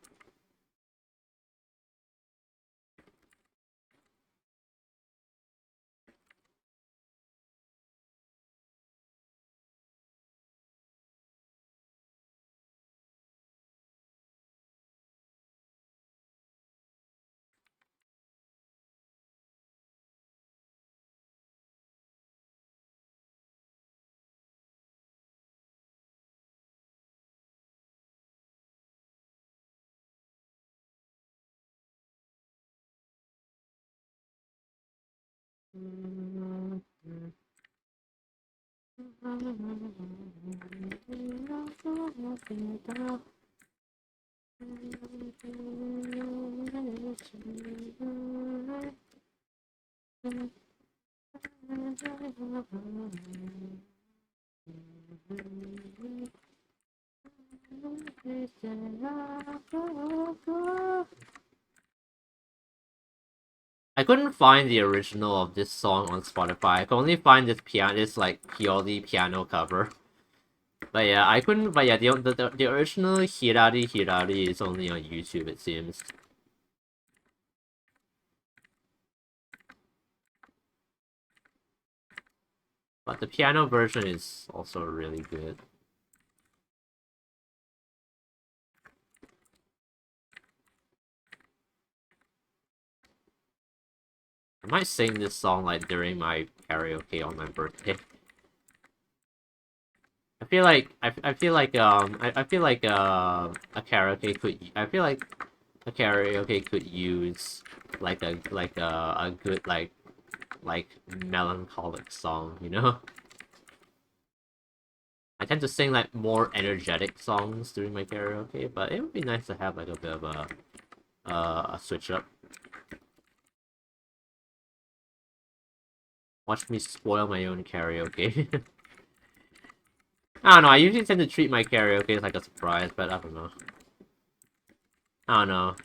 I couldn't find the original of this song on Spotify. I could only find this like purely piano cover. But yeah, I couldn't. But yeah, the original Hirari Hirari is only on YouTube, it seems. But the piano version is also really good. I might sing this song like during my karaoke on my birthday. I feel like I feel like a karaoke could I feel like a karaoke could use a good like melancholic song, you know? I tend to sing like more energetic songs during my karaoke, but it would be nice to have like a bit of a switch up. Watch me spoil my own karaoke. I don't know, I usually tend to treat my karaoke as like a surprise, but I don't know. I don't know.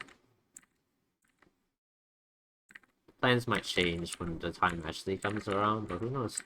Plans might change when the time actually comes around, but who knows?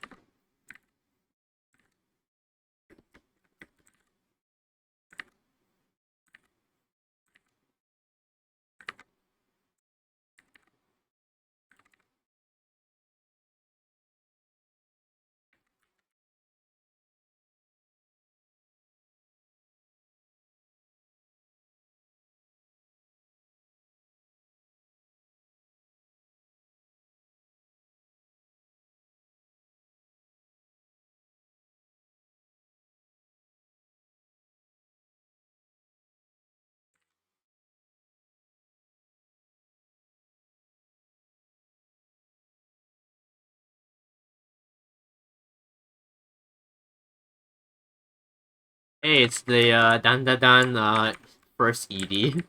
Hey, it's the Dan Dan Dan first ED.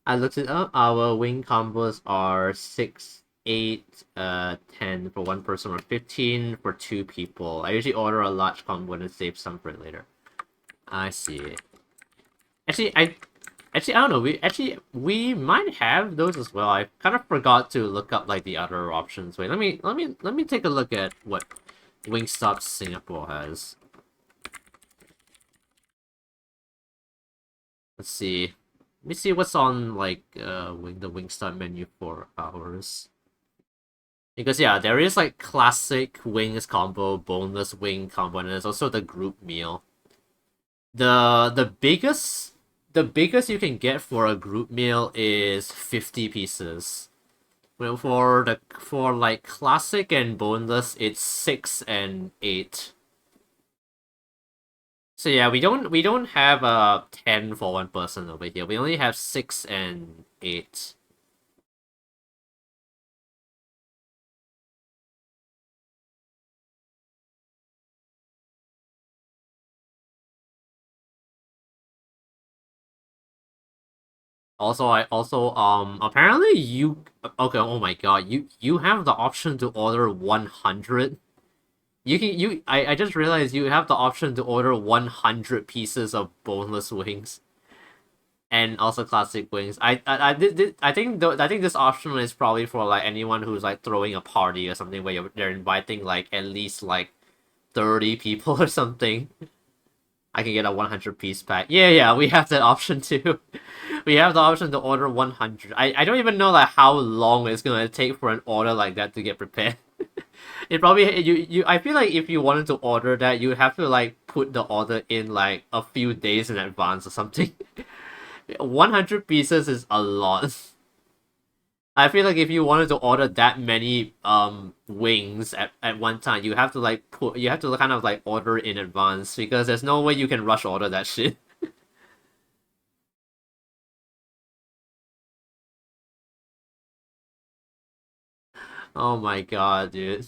I looked it up. Our wing combos are 6, 8, 10 for one person, or 15 for two people. I usually order a large combo and save some for later. I see. Actually, I don't know. We might have those as well. I kind of forgot to look up like the other options. Wait, let me take a look at what Wingstop Singapore has. Let's see. Let me see what's on like the Wingstop menu for ours. Because yeah, there is like classic wings combo, boneless wing combo, and there's also the group meal. The biggest you can get for a group meal is 50 pieces. Well, for like classic and boneless, it's 6 and 8. So yeah, we don't have 10 for one person over here. We only have 6 and 8. Also apparently you okay, oh my god, you have the option to order 100. I just realized you have the option to order 100 pieces of boneless wings and also classic wings. I think this option is probably for like anyone who's like throwing a party or something where they're inviting like at least like 30 people or something. I can get a 100 piece pack. Yeah, we have that option too. We have the option to order 100. I don't even know like how long it's gonna take for an order like that to get prepared. It probably you I feel like if you wanted to order that, you would have to like put the order in like a few days in advance or something. 100 pieces is a lot. I feel like if you wanted to order that many wings at one time, you have to kind of like order in advance because there's no way you can rush order that shit. Oh my god, dude.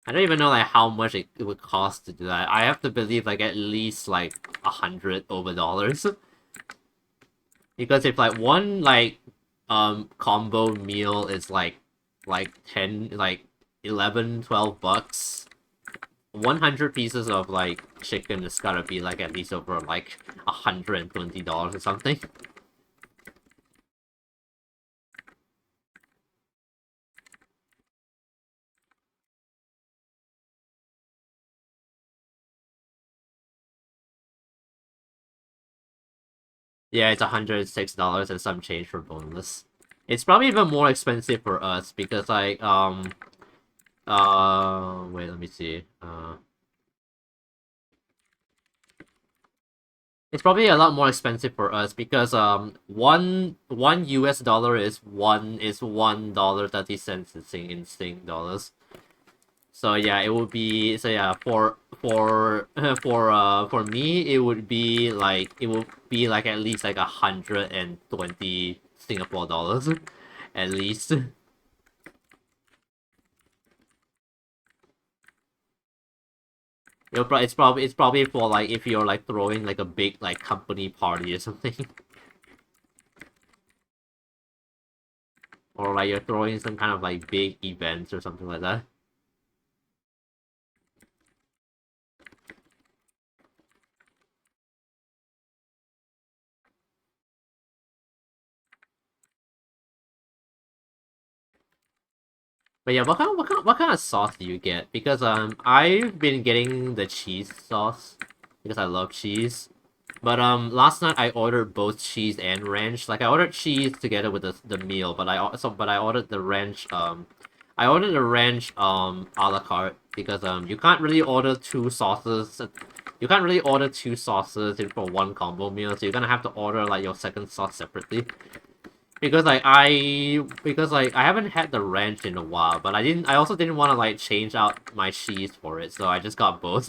I don't even know like how much it would cost to do that. I have to believe like at least like 100 over dollars. Because if like one like combo meal is like 10 like 11, 12 bucks, 100 pieces of like chicken is gotta be like at least over like $120 or something. Yeah, it's $106 and some change for boneless. It's probably even more expensive for us because like wait, let me see. It's probably a lot more expensive for us because one US dollar is $1.30 in Sing dollars. So yeah, it would be so yeah for me it would be like at least like 120 Singapore dollars at least. It's probably for like if you're like throwing like a big like company party or something, or like you're throwing some kind of like big events or something like that. But yeah, what kind of sauce do you get? Because I've been getting the cheese sauce because I love cheese. But last night I ordered both cheese and ranch. Like I ordered cheese together with the meal, but I ordered the ranch a la carte because you can't really order two sauces. You can't really order two sauces in for one combo meal, so you're gonna have to order like your second sauce separately. Because like I haven't had the ranch in a while, but I also didn't want to like change out my cheese for it, so I just got both.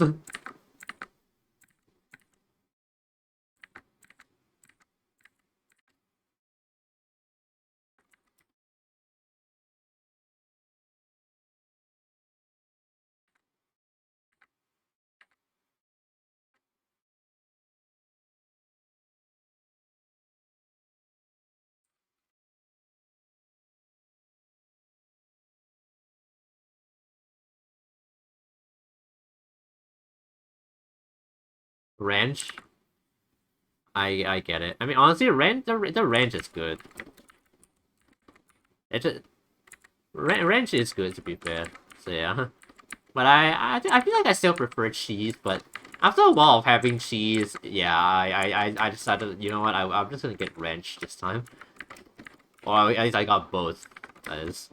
Ranch, I get it. I mean, honestly, the ranch is good. It just, ranch is good to be fair. So yeah, but I feel like I still prefer cheese. But after a while of having cheese, yeah, I decided you know what I'm just gonna get ranch this time, or at least I got both. That is.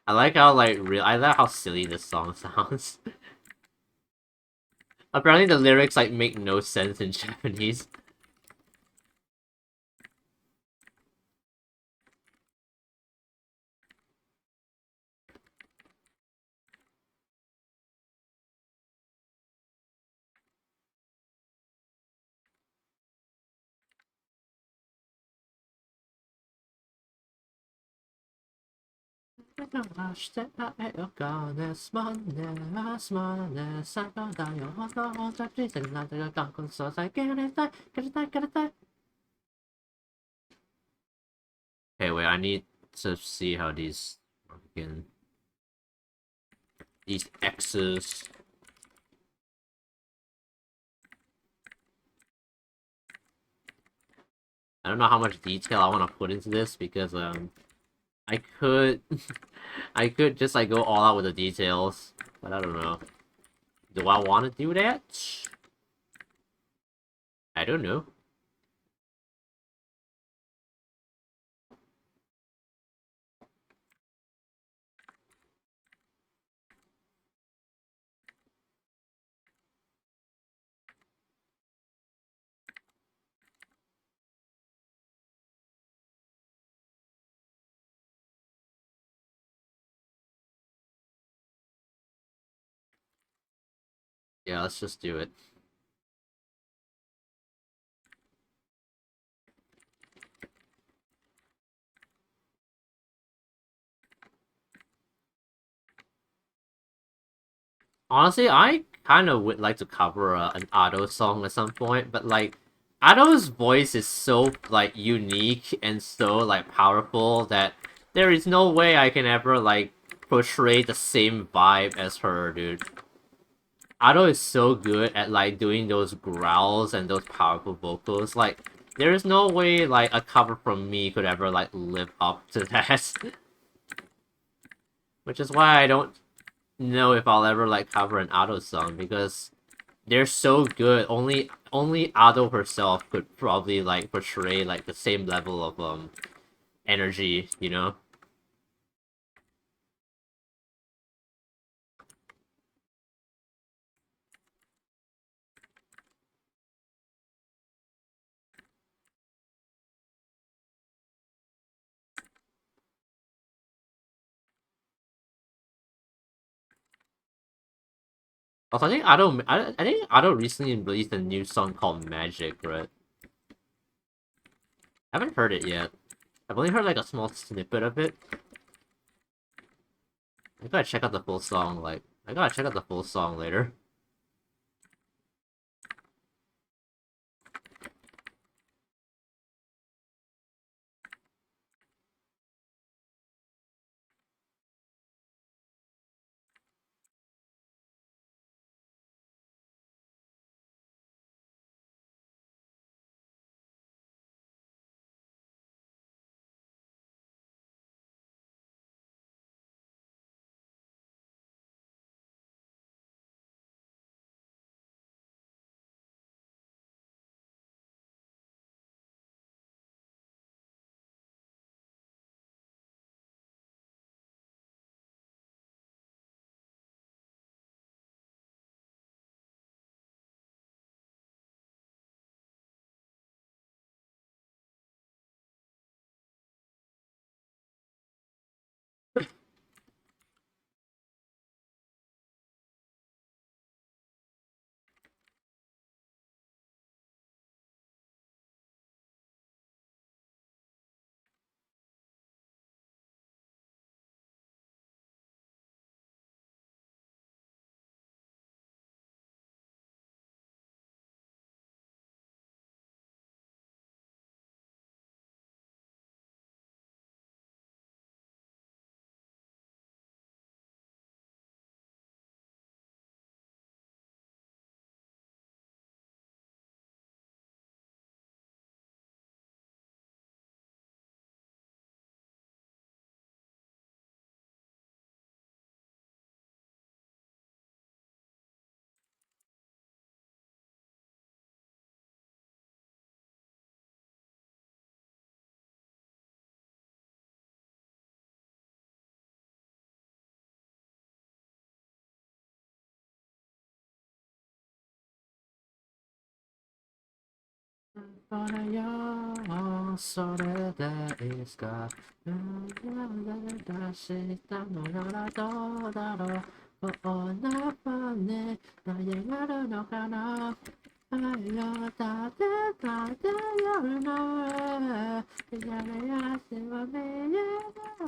I like how I like how silly this song sounds. Apparently the lyrics like make no sense in Japanese. Okay, wait, I need to see how these work again. These X's. I don't know how much detail I want to put into this because I could I could just like go all out with the details, but I don't know. Do I want to do that? I don't know. Yeah, let's just do it. Honestly, I kind of would like to cover an Otto song at some point, but like Otto's voice is so like unique and so like powerful that there is no way I can ever like portray the same vibe as her, dude. Otto is so good at like doing those growls and those powerful vocals. Like there is no way like a cover from me could ever like live up to that. Which is why I don't know if I'll ever like cover an Otto song because they're so good. Only Ado herself could probably like portray like the same level of energy, you know? Also, I think Ado recently released a new song called Magic, right? I haven't heard it yet. I've only heard like a small snippet of it. I gotta check out the full song. Like, I gotta check out the full song later.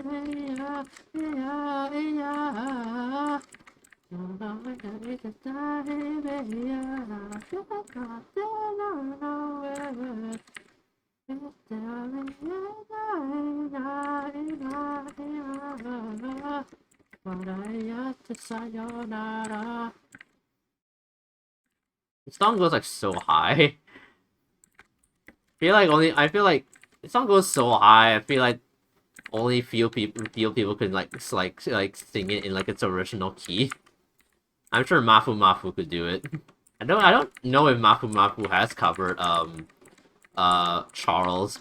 The song goes like so high. I feel like the song goes so high. I feel like only few people can like sing it in like its original key. I'm sure Mafu Mafu could do it. I don't know if Mafu Mafu has covered Charles.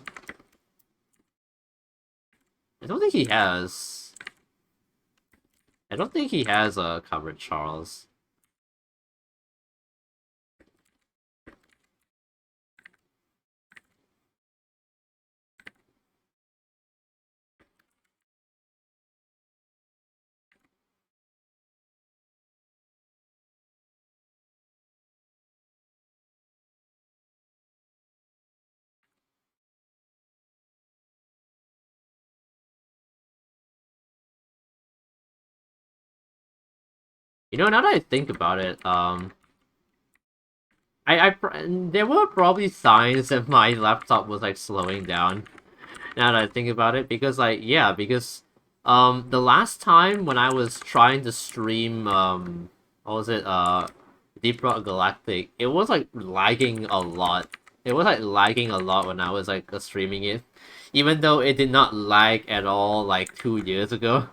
I don't think he has. I don't think he has covered Charles. You know, now that I think about it, there were probably signs that my laptop was like slowing down. Now that I think about it, because like yeah, because the last time when I was trying to stream what was it Deep Rock Galactic, it was like lagging a lot. It was like lagging a lot when I was like streaming it, even though it did not lag at all like 2 years ago.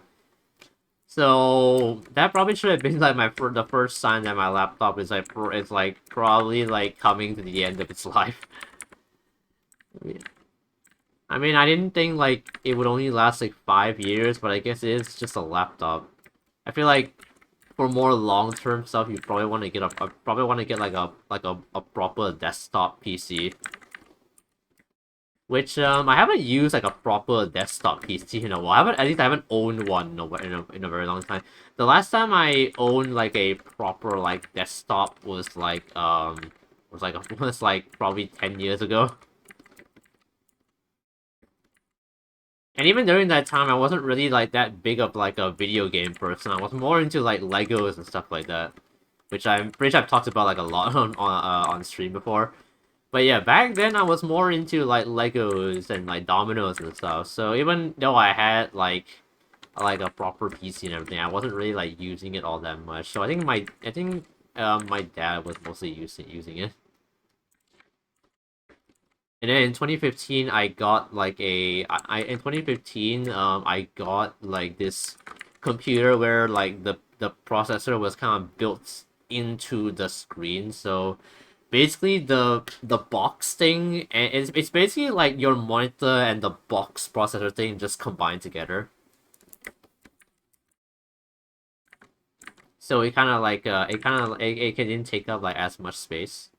So that probably should have been like the first sign that my laptop is like probably like coming to the end of its life. I mean, I didn't think like it would only last like 5 years, but I guess it is just a laptop. I feel like for more long-term stuff, you probably want to get like a proper desktop PC. Which I haven't used like a proper desktop PC in a while. I haven't owned one in a very long time. The last time I owned like a proper like desktop was like probably 10 years ago. And even during that time, I wasn't really like that big of like a video game person. I was more into like Legos and stuff like that, which I'm pretty sure I've talked about like a lot on stream before. But yeah, back then I was more into like Legos and like dominoes and stuff. So even though I had like a proper PC and everything, I wasn't really like using it all that much. So my dad was mostly using it. And then in 2015, I got like in 2015, I got like this computer where like the processor was kind of built into the screen. So basically, the box thing, and it's basically like your monitor and the box processor thing just combined together. So it didn't take up like as much space.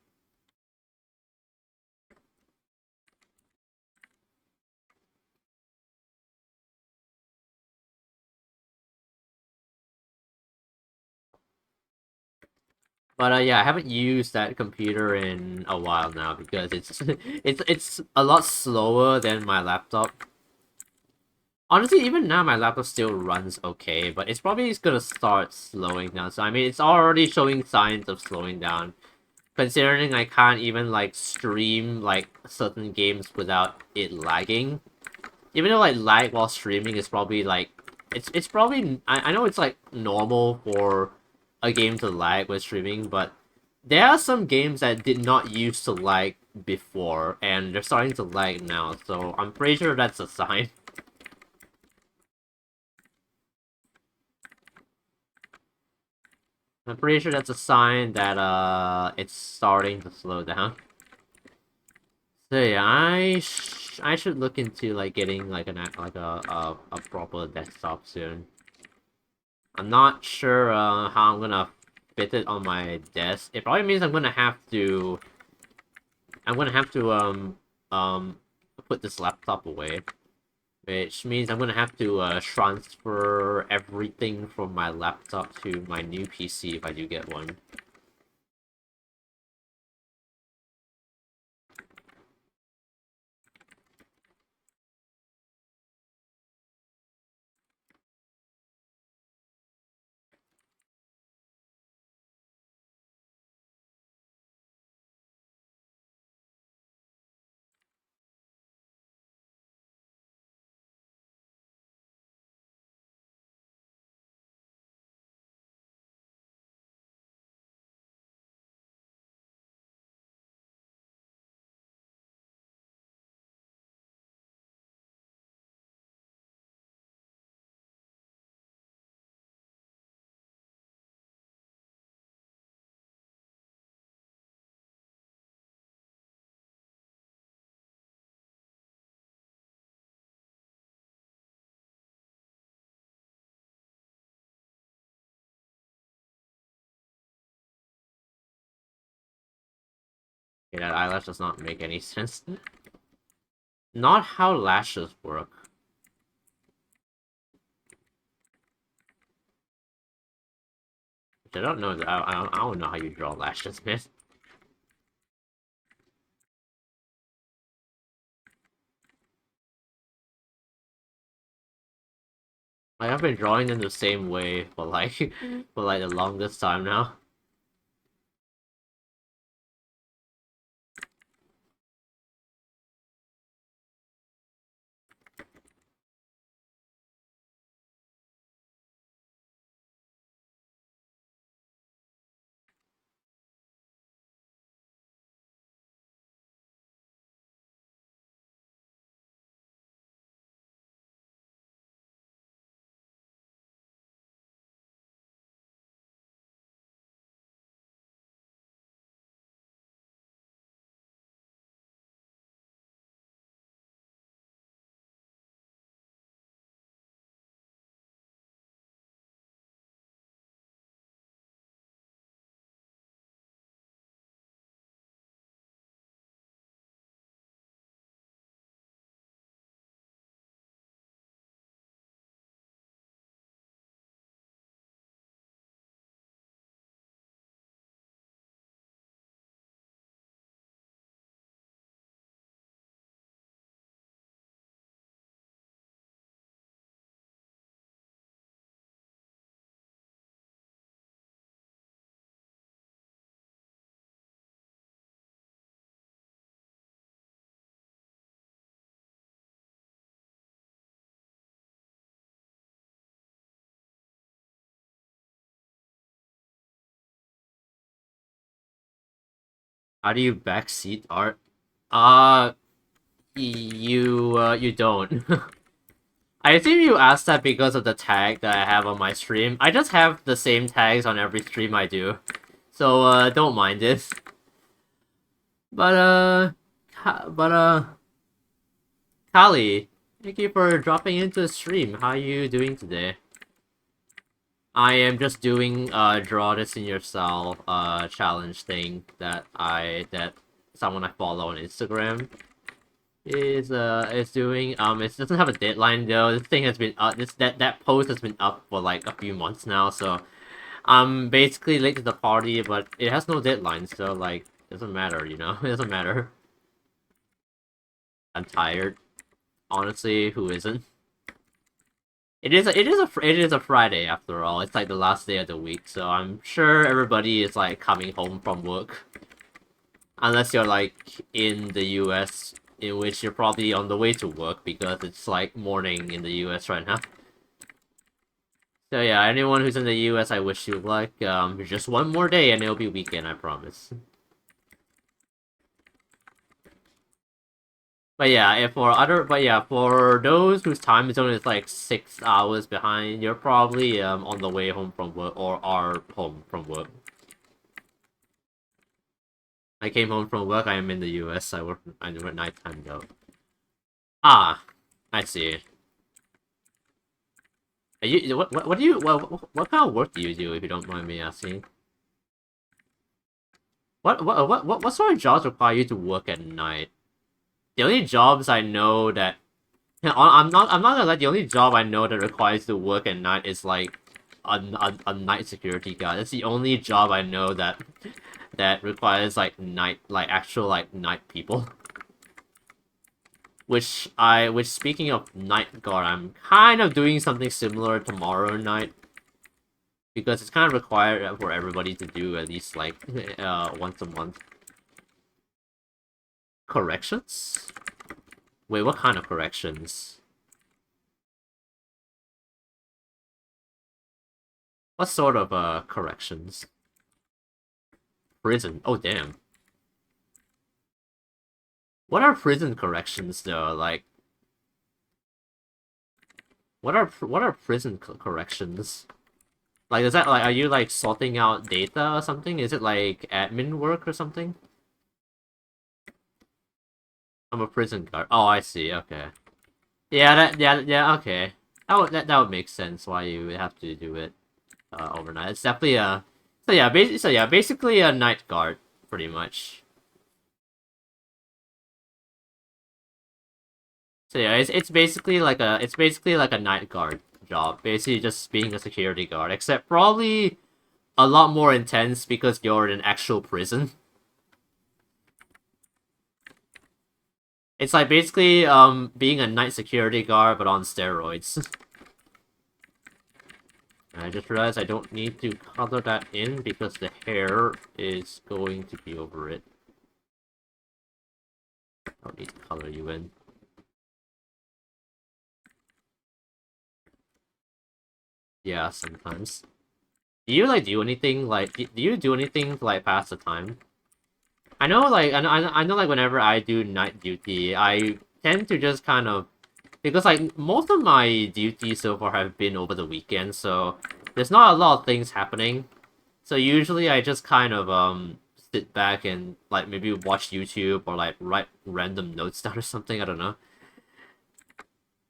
But yeah, I haven't used that computer in a while now because it's it's a lot slower than my laptop. Honestly, even now my laptop still runs okay, but it's probably gonna start slowing down. So I mean, it's already showing signs of slowing down. Considering I can't even like stream like certain games without it lagging. Even though like lag while streaming is probably like it's probably I know it's like normal for a game to lag when streaming, but there are some games that did not used to lag before and they're starting to lag now, so I'm pretty sure that's a sign. I'm pretty sure that's a sign that it's starting to slow down. So yeah, I should look into like getting like a proper desktop soon. I'm not sure how I'm gonna fit it on my desk. It probably means I'm gonna have to put this laptop away, which means I'm gonna have to transfer everything from my laptop to my new PC if I do get one. Okay, that eyelash does not make any sense. Not how lashes work. Which I don't know. I don't know how you draw lashes, man. Like, I've been drawing them the same way for like for like the longest time now. How do you backseat art? Uh, you don't. I assume you asked that because of the tag that I have on my stream. I just have the same tags on every stream I do. So, don't mind it. But, Kali, thank you for dropping into the stream. How are you doing today? I am just doing, draw this in your cell, challenge thing that someone I follow on Instagram is doing. It doesn't have a deadline though. This thing has been that post has been up for like a few months now, so I'm basically late to the party, but it has no deadline, so like it doesn't matter, you know? It doesn't matter. I'm tired. Honestly, who isn't? It is a Friday after all. It's like the last day of the week, so I'm sure everybody is like coming home from work. Unless you're like in the US, in which you're probably on the way to work because it's like morning in the US right now. So yeah, anyone who's in the US, I wish you luck. Just one more day and it'll be weekend, I promise. For those whose time zone is like 6 hours behind, you're probably on the way home from work or are home from work. I came home from work. I am in the US. I work nighttime though. Ah, I see. What do you what kind of work do you do if you don't mind me asking? What sort of jobs require you to work at night? The only jobs I know that I'm not gonna lie. The only job I know that requires to work at night is like a night security guard. That's the only job I know that requires like actual like night people. Which speaking of night guard, I'm kind of doing something similar tomorrow night because it's kind of required for everybody to do at least like once a month. Corrections? Wait, what kind of corrections? What sort of corrections? Prison. Oh damn. What are prison corrections though? Like what are prison corrections? Like is that like are you like sorting out data or something? Is it like admin work or something? I'm a prison guard. Oh, I see. Okay. Yeah, okay. That would make sense why you would have to do it overnight. It's definitely a basically a night guard pretty much. So yeah, it's basically like a night guard job. Basically just being a security guard, except probably a lot more intense because you're in an actual prison. It's like basically being a night security guard but on steroids. I just realized I don't need to color that in because the hair is going to be over it. I don't need to color you in. Yeah, sometimes. Do you like do anything like do you do anything to like pass the time? I know like I know like whenever I do night duty, I tend to just kind of because like most of my duties so far have been over the weekend, so there's not a lot of things happening. So usually I just kind of sit back and like maybe watch YouTube or like write random notes down or something. I don't know.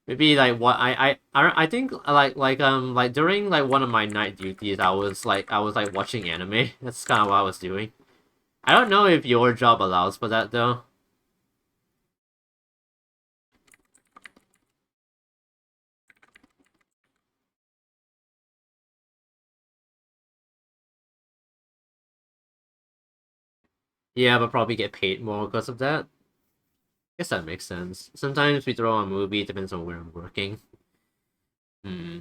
Maybe like what I think like during like one of my night duties I was watching anime. That's kind of what I was doing. I don't know if your job allows for that though. Yeah, but probably get paid more because of that. Guess that makes sense. Sometimes we throw on a movie, depends on where I'm working. Hmm.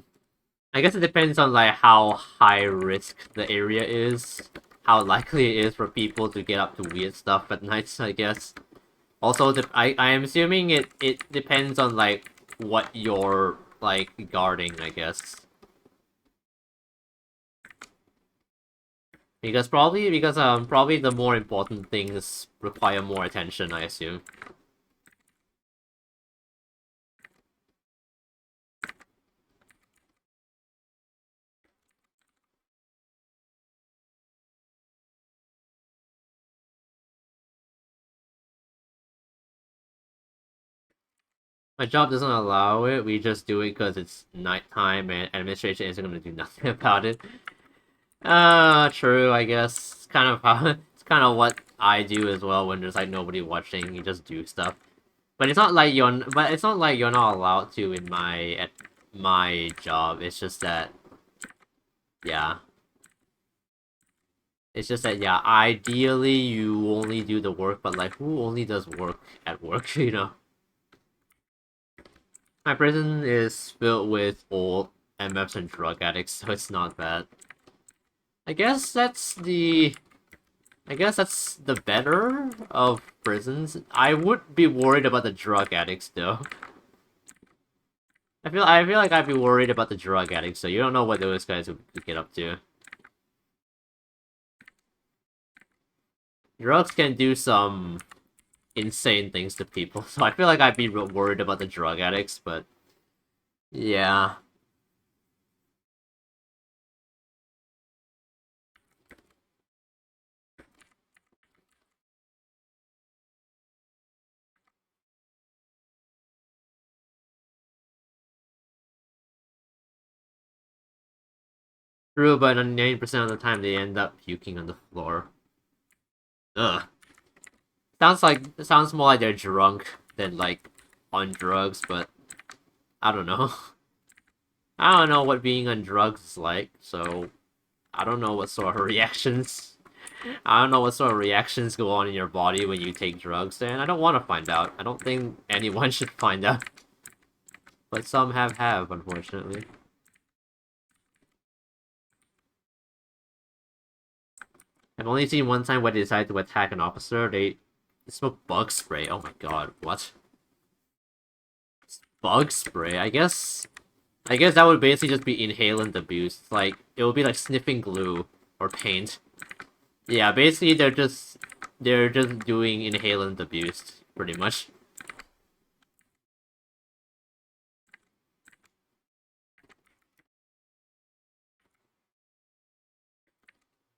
I guess it depends on like how high risk the area is, how likely it is for people to get up to weird stuff at nights, I guess. Also, I am assuming it depends on like what you're like guarding, I guess. Because probably the more important things require more attention, I assume. My job doesn't allow it. We just do it because it's nighttime and administration isn't going to do nothing about it. True. I guess it's kind of how it's kind of what I do as well when there's like nobody watching. You just do stuff, but it's not like you're not allowed to in my job. It's just that yeah, it's just that yeah. Ideally, you only do the work, but like who only does work at work? You know. My prison is filled with old MFs and drug addicts, so it's not bad. I guess that's the I guess that's the better of prisons. I would be worried about the drug addicts though. I feel like I'd be worried about the drug addicts, so you don't know what those guys would get up to. Drugs can do some insane things to people, so I feel like I'd be worried about the drug addicts, but yeah. True, but 90% of the time they end up puking on the floor. Ugh. Sounds more like they're drunk than like on drugs, but I don't know. I don't know what being on drugs is like, so I don't know what sort of reactions. I don't know what sort of reactions go on in your body when you take drugs, and I don't want to find out. I don't think anyone should find out, but some have, unfortunately. I've only seen one time where they decided to attack an officer. They smoked bug spray. Oh my god, what? Bug spray? I guess that would basically just be inhalant abuse. Like it would be like sniffing glue or paint. Yeah, basically they're just doing inhalant abuse, pretty much.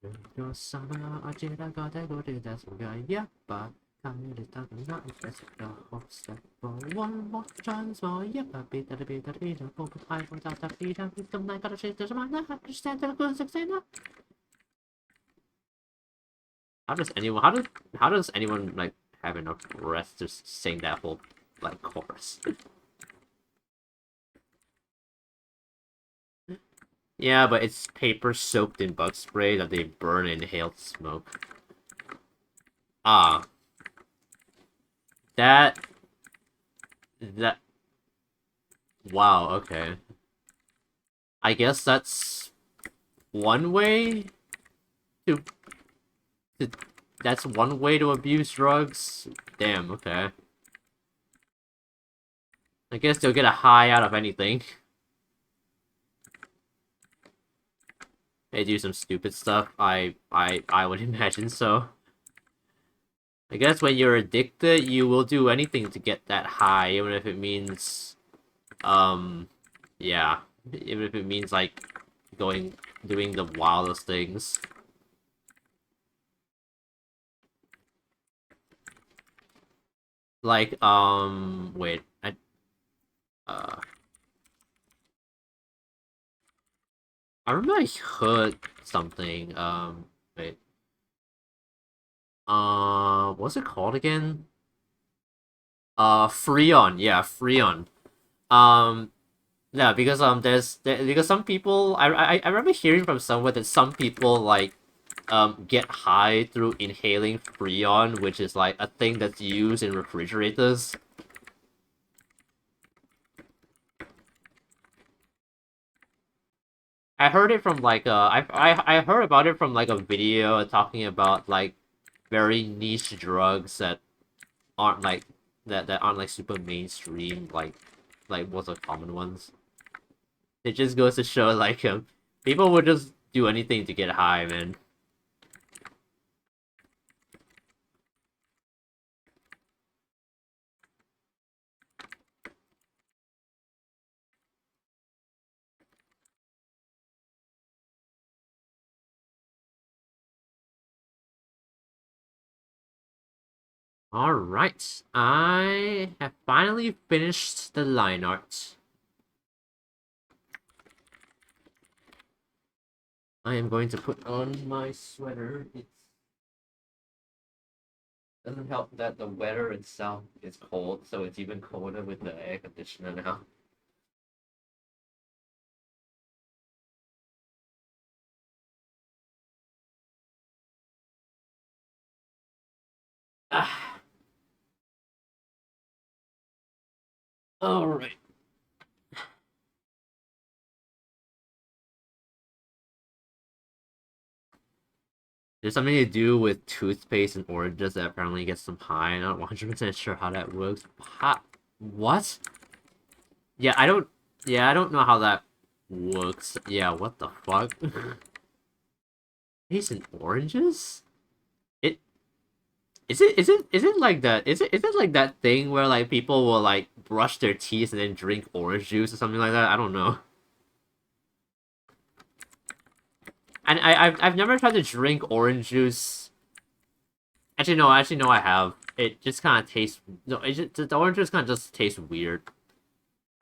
One more chance for you, how does anyone like have enough breath to sing that whole like coarse. Yeah, but it's paper soaked in bug spray that they burn and inhale smoke. Ah, that that wow, okay. I guess that's one way to, to that's one way to abuse drugs. Damn, okay. I guess they'll get a high out of anything. They do some stupid stuff. I would imagine so. I guess when you're addicted, you will do anything to get that high, even if it means, um, yeah, even if it means like doing the wildest things. Like, wait, uh, I remember I heard something. Wait, what's it called again? Freon. Yeah, Freon. Um, yeah, because because some people I remember hearing from somewhere that some people like get high through inhaling Freon, which is like a thing that's used in refrigerators. I heard it from like I heard about it from like a video talking about like very niche drugs that aren't like that aren't like super mainstream like what's the common ones. It just goes to show like people would just do anything to get high, man. All right, I have finally finished the line art. I am going to put on my sweater. It doesn't help that the weather itself is cold, so it's even colder with the air conditioner now. Ah, all right. There's something to do with toothpaste and oranges that apparently gets them high. I'm not 100% sure how that works. What? Yeah, I don't. Yeah, I don't know how that works. Yeah, what the fuck? Taste and oranges? It is it like that? Is it like that thing where like people will like brush their teeth and then drink orange juice or something like that? I don't know. And I've never tried to drink orange juice. Actually no, I have. It just kind of tastes no. The orange juice kind of just tastes weird.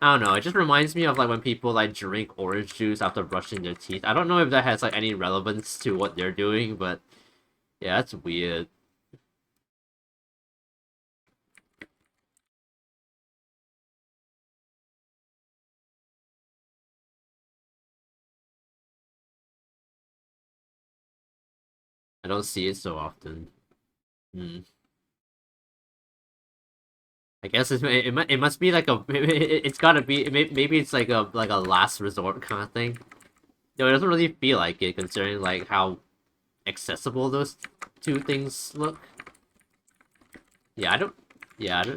I don't know. It just reminds me of like when people like drink orange juice after brushing their teeth. I don't know if that has like any relevance to what they're doing, but yeah, that's weird. I don't see it so often. Hmm. I guess it must be like a it's gotta be maybe it's like a last resort kind of thing. No, it doesn't really feel like it considering like how accessible those two things look. Yeah, I don't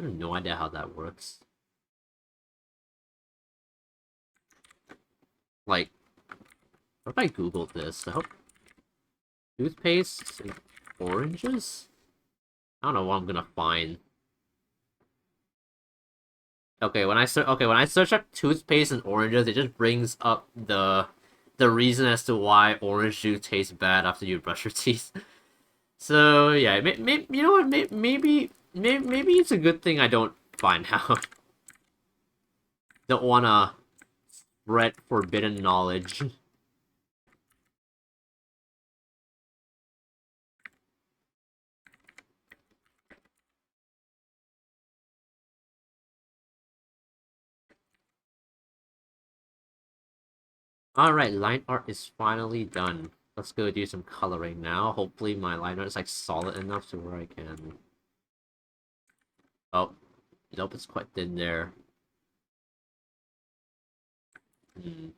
have no idea how that works. Like, what if I googled this? I hope toothpaste and oranges? I don't know what I'm gonna find. Okay, when I search up toothpaste and oranges, it just brings up the reason as to why orange juice tastes bad after you brush your teeth. So yeah, you know what? Maybe it's a good thing I don't find out. Don't wanna spread forbidden knowledge. Alright, line art is finally done. Let's go do some coloring now. Hopefully my line art is like solid enough to where I can... Oh, nope, it's quite thin there. Hmm.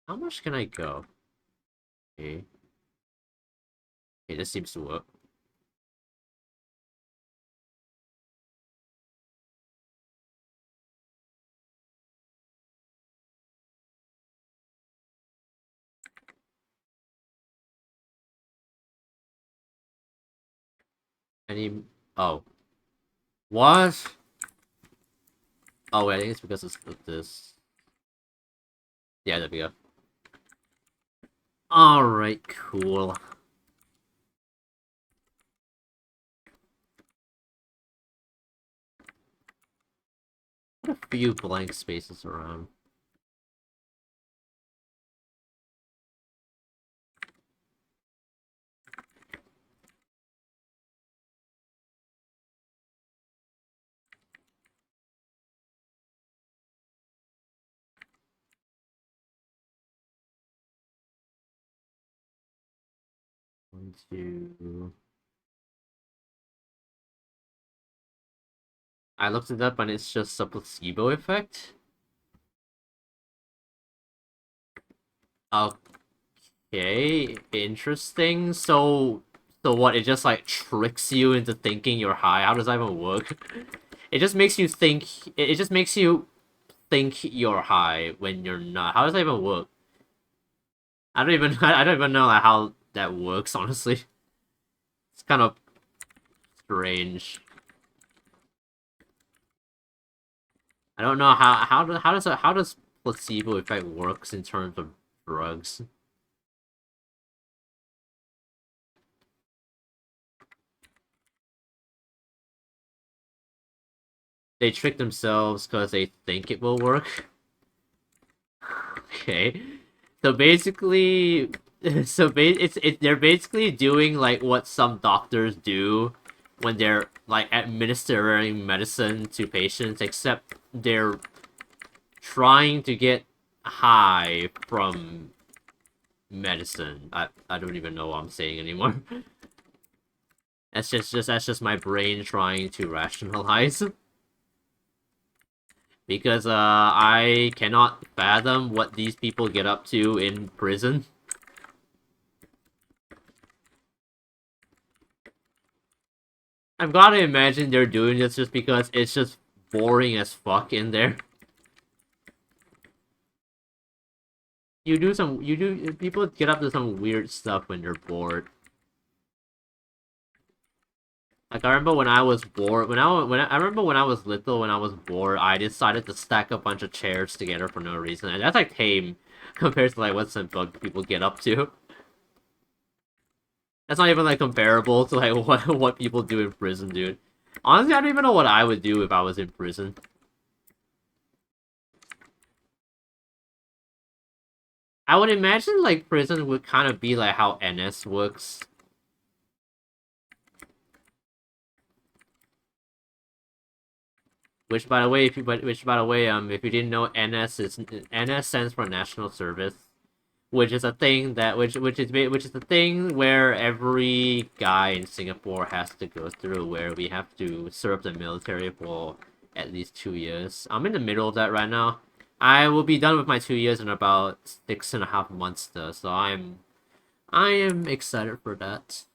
How much can I go? Okay. Okay, this seems to work. Any... Oh. What? Oh, wait, I think it's because of this. Yeah, there we go. Alright, cool. A few blank spaces around. One, two... I looked it up and it's just a placebo effect. Okay, interesting. So what? It just like tricks you into thinking you're high. How does that even work? It just makes you think. It just makes you think you're high when you're not. How does that even work? I don't even. I don't even know like how that works. Honestly, it's kind of strange. I don't know how does placebo effect works in terms of drugs. They trick themselves because they think it will work. Okay. So basically, they're basically doing like what some doctors do when they're like administering medicine to patients, except they're trying to get high from medicine. I don't even know what I'm saying anymore. That's just my brain trying to rationalize. Because I cannot fathom what these people get up to in prison. I've got to imagine they're doing this just because it's just boring as fuck in there. People get up to some weird stuff when they're bored. Like I remember when I was bored, I remember when I was little, when I was bored, I decided to stack a bunch of chairs together for no reason, and that's like tame compared to like what some bug people get up to. That's not even like comparable to like what people do in prison, dude. Honestly, I don't even know what I would do if I was in prison. I would imagine like prison would kind of be like how NS works. Which by the way, if you didn't know, NS stands for National Service, which is a thing that which is the thing where every guy in Singapore has to go through, where we have to serve the military for at least 2 years. I'm in the middle of that right now. I will be done with my 2 years in about 6.5 months though, so I am excited for that.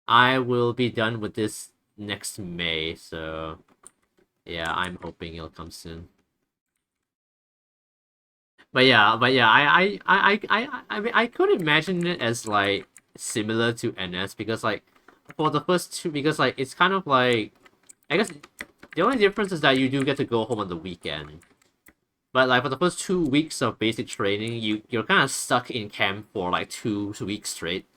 I will be done with this next May, so yeah, I'm hoping it'll come soon. But yeah, I mean, I could imagine it as like similar to NS because like for the first two, because like it's kind of like I guess the only difference is that you do get to go home on the weekend. But like for the first 2 weeks of basic training, you're kind of stuck in camp for like 2 weeks straight.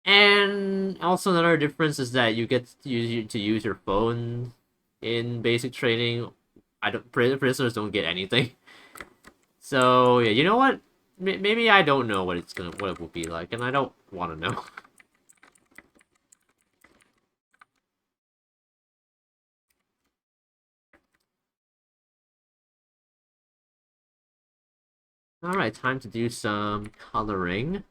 And also another difference is that you get to use your phone in basic training. I don't prisoners don't get anything. So yeah, you know what? Maybe I don't know what it will be like, and I don't want to know. Alright, time to do some coloring.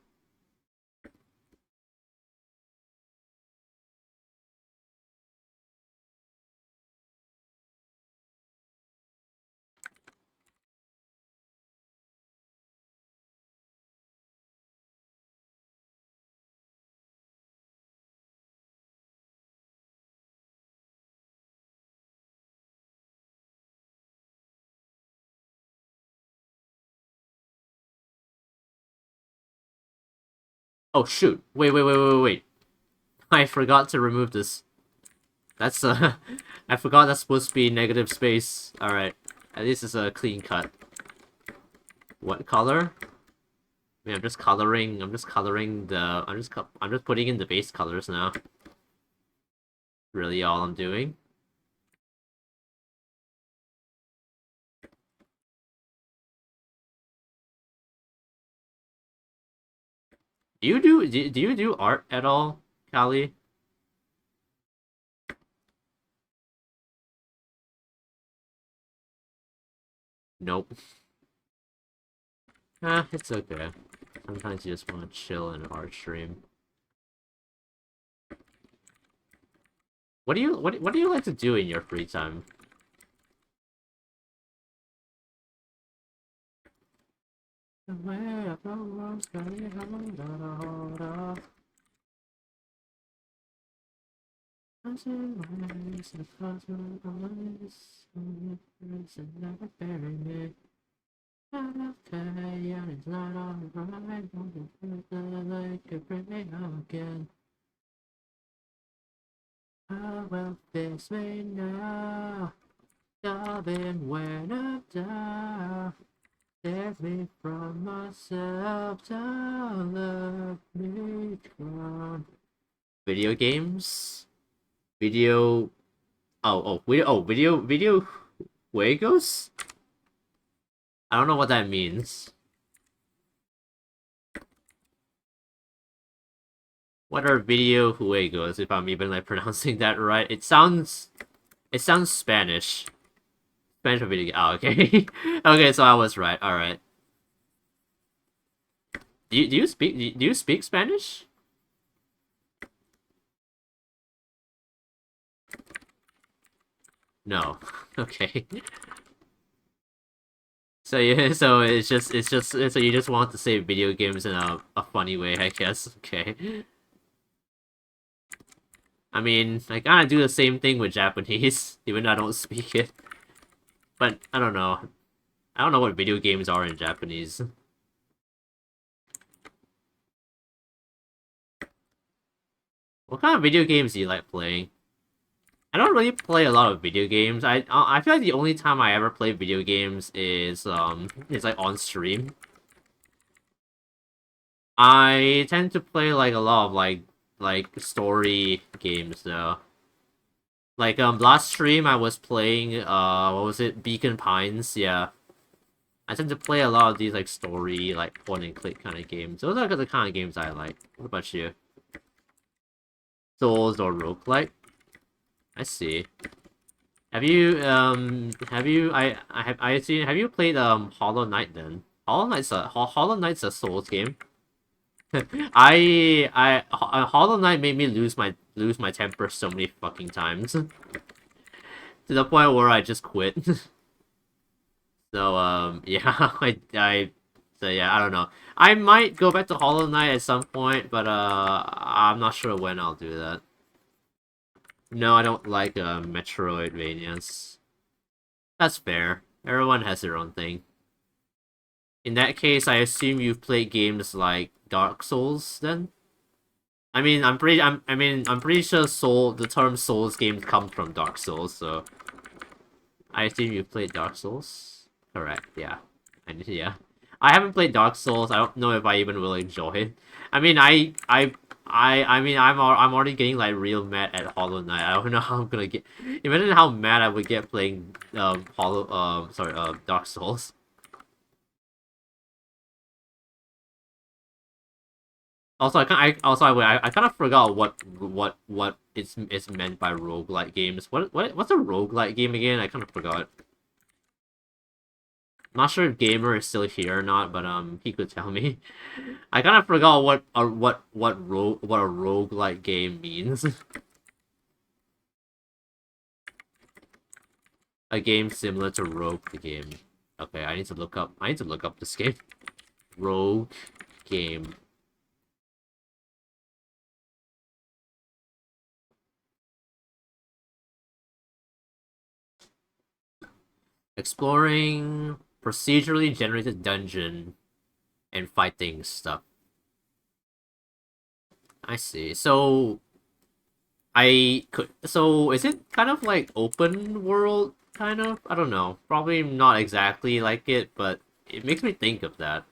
Oh shoot! Wait. I forgot to remove this. That's I forgot that's supposed to be negative space. Alright. At least it's a clean cut. What color? I mean, I'm just coloring the I'm just putting in the base colors now. Really all I'm doing. Do you do art at all, Callie? Nope. Ah, it's okay. Sometimes you just want to chill in an art stream. What do you like to do in your free time? I will fix me now, darling, when I'm down. Save me from myself, don't let me drown. Video games? Video... video juegos? I don't know what that means. What are video juegos, if I'm even like pronouncing that right? It sounds Spanish. Spanish for video game. Oh, okay. Okay, so I was right. Alright. Do you speak Spanish? No. Okay. So yeah, so so you just want to say video games in a funny way, I guess. Okay. I mean, I kinda do the same thing with Japanese, even though I don't speak it. But I don't know. I don't know what video games are in Japanese. What kind of video games do you like playing? I don't really play a lot of video games. I feel like the only time I ever play video games is like on stream. I tend to play like a lot of like story games though. Like last stream I was playing what was it? Beacon Pines, yeah. I tend to play a lot of these like story, like point and click kind of games. Those are the kind of games I like. What about you? Souls or roguelike? I see. Have you have you played Hollow Knight then? Hollow Knight's a Souls game. Hollow Knight made me lose my temper so many fucking times. To the point where I just quit. So yeah, so yeah, I don't know. I might go back to Hollow Knight at some point, but I'm not sure when I'll do that. No, I don't like Metroidvanias. That's fair. Everyone has their own thing. In that case, I assume you've played games like Dark Souls then? I mean, I'm pretty sure the term Souls games comes from Dark Souls, so I assume you've played Dark Souls. Correct, yeah. Yeah. I haven't played Dark Souls. I don't know if I even will enjoy it. I mean, I'm already getting like real mad at Hollow Knight. I don't know how I'm gonna get. Imagine how mad I would get playing Dark Souls. Also, I kind of forgot what it's meant by roguelike games. What's a roguelike game again? I kind of forgot. Not sure if Gamer is still here or not, but he could tell me. I kind of forgot what a roguelike game means. A game similar to Rogue the game. Okay, I need to look up this game. Rogue game. Exploring procedurally generated dungeon and fighting stuff. I see. So is it kind of like open world kind of? I don't know. Probably not exactly like it, but it makes me think of that.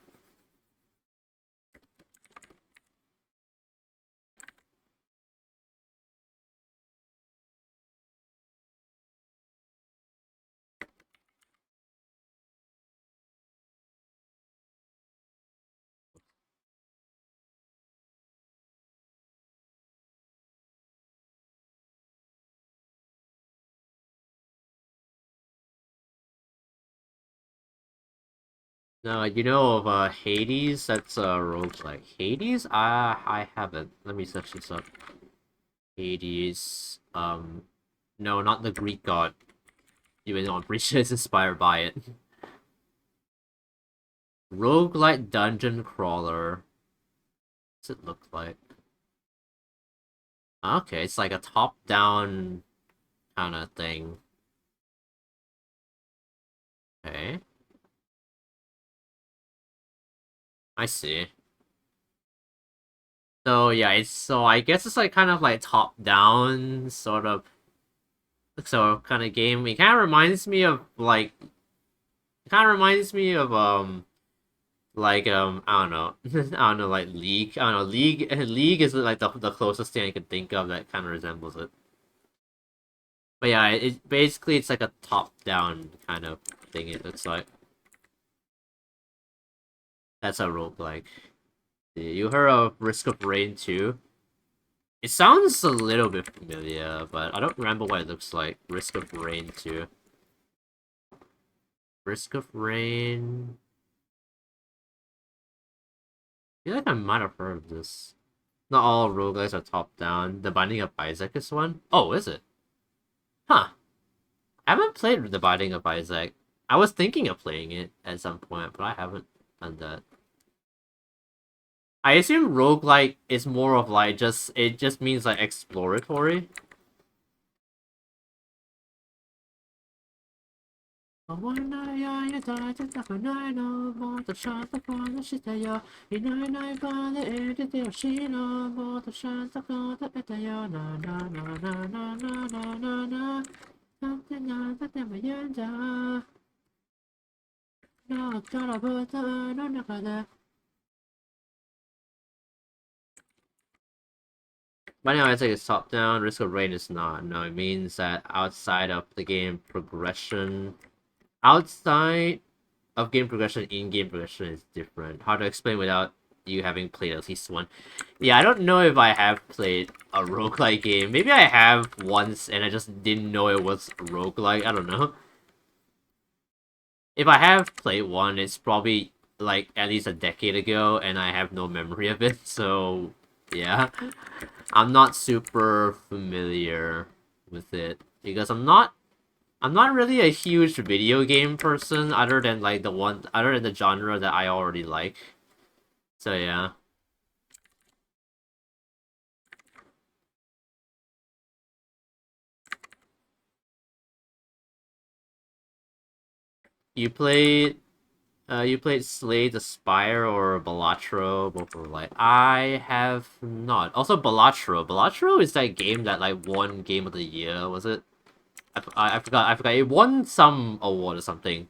No, you know of Hades? That's roguelike. Hades? I haven't. Let me search this up. Hades. No, not the Greek god. Even though I'm pretty sure it's inspired by it. Roguelike dungeon crawler. What's it look like? Okay, it's like a top-down kind of thing. Okay. I see. So yeah, I guess it's like kind of like top-down sort of kind of game. It kind of reminds me of like I don't know. I don't know, like League. I don't know, League is like the closest thing I can think of that kind of resembles it. But yeah, basically it's like a top-down kind of thing it looks like. That's a roguelike. You heard of Risk of Rain 2? It sounds a little bit familiar, but I don't remember what it looks like. Risk of Rain 2. Risk of Rain... I feel like I might have heard of this. Not all roguelikes are top-down. The Binding of Isaac is one? Oh, is it? Huh. I haven't played The Binding of Isaac. I was thinking of playing it at some point, but I haven't done that. I assume roguelike is more of like it just means like exploratory. But anyway, I think it's top down. Risk of Rain is not. No, it means that outside of the game progression, outside of game progression, in-game progression is different. Hard to explain without you having played at least one. Yeah, I don't know if I have played a roguelike game. Maybe I have once and I just didn't know it was roguelike. I don't know. If I have played one, it's probably like at least a decade ago and I have no memory of it. So, yeah. I'm not super familiar with it because I'm not really a huge video game person other than like the genre that I already like. So yeah. You played you played Slay the Spire or Balatro, both were like I have not. Also Balatro. Balatro is that game that like won Game of the Year, was it? I forgot. It won some award or something.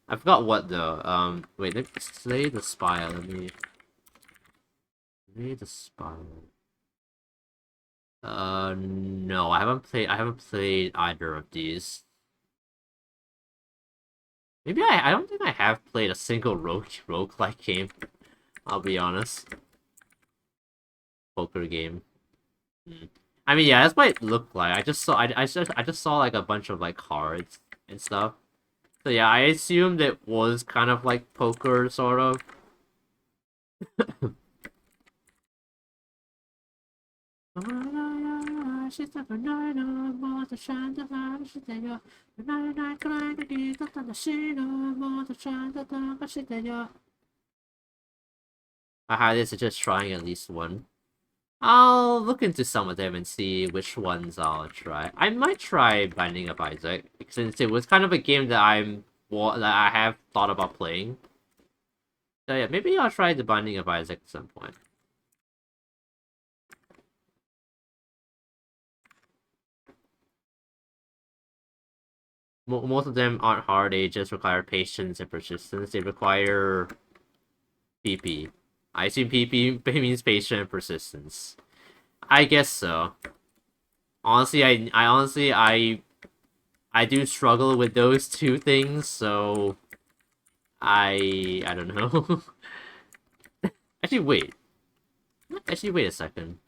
I forgot what though. Wait, let me Slay the Spire. Slay the Spire. No, I haven't played either of these. Maybe I don't think I have played a single roguelike game. I'll be honest. Poker game. Hmm. I mean, yeah, that's what it looked like. I just saw like a bunch of like cards and stuff. So yeah, I assumed it was kind of like poker, sort of. Haha, this is just trying at least one. I'll look into some of them and see which ones I'll try. I might try Binding of Isaac, since it was kind of a game that that I have thought about playing. So yeah, maybe I'll try the Binding of Isaac at some point. Most of them aren't hard, they just require patience and persistence. They require PP. I assume PP means patience and persistence. I guess so. Honestly, I do struggle with those two things, so I don't know. Actually, wait. Actually, wait a second.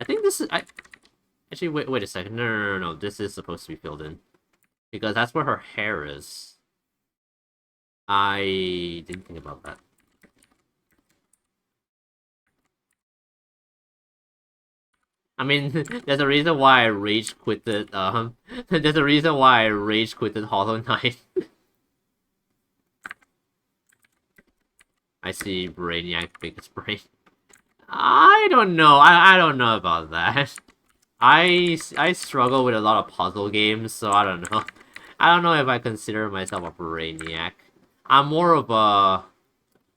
I think this is actually wait a second. No. This is supposed to be filled in because that's where her hair is. I didn't think about that. I mean, there's a reason why I rage quitted. There's a reason why I rage quitted Hollow Knight. I see Brainiac biggest brain. I don't know. I don't know about that. I struggle with a lot of puzzle games, so I don't know. I don't know if I consider myself a brainiac. I'm more of a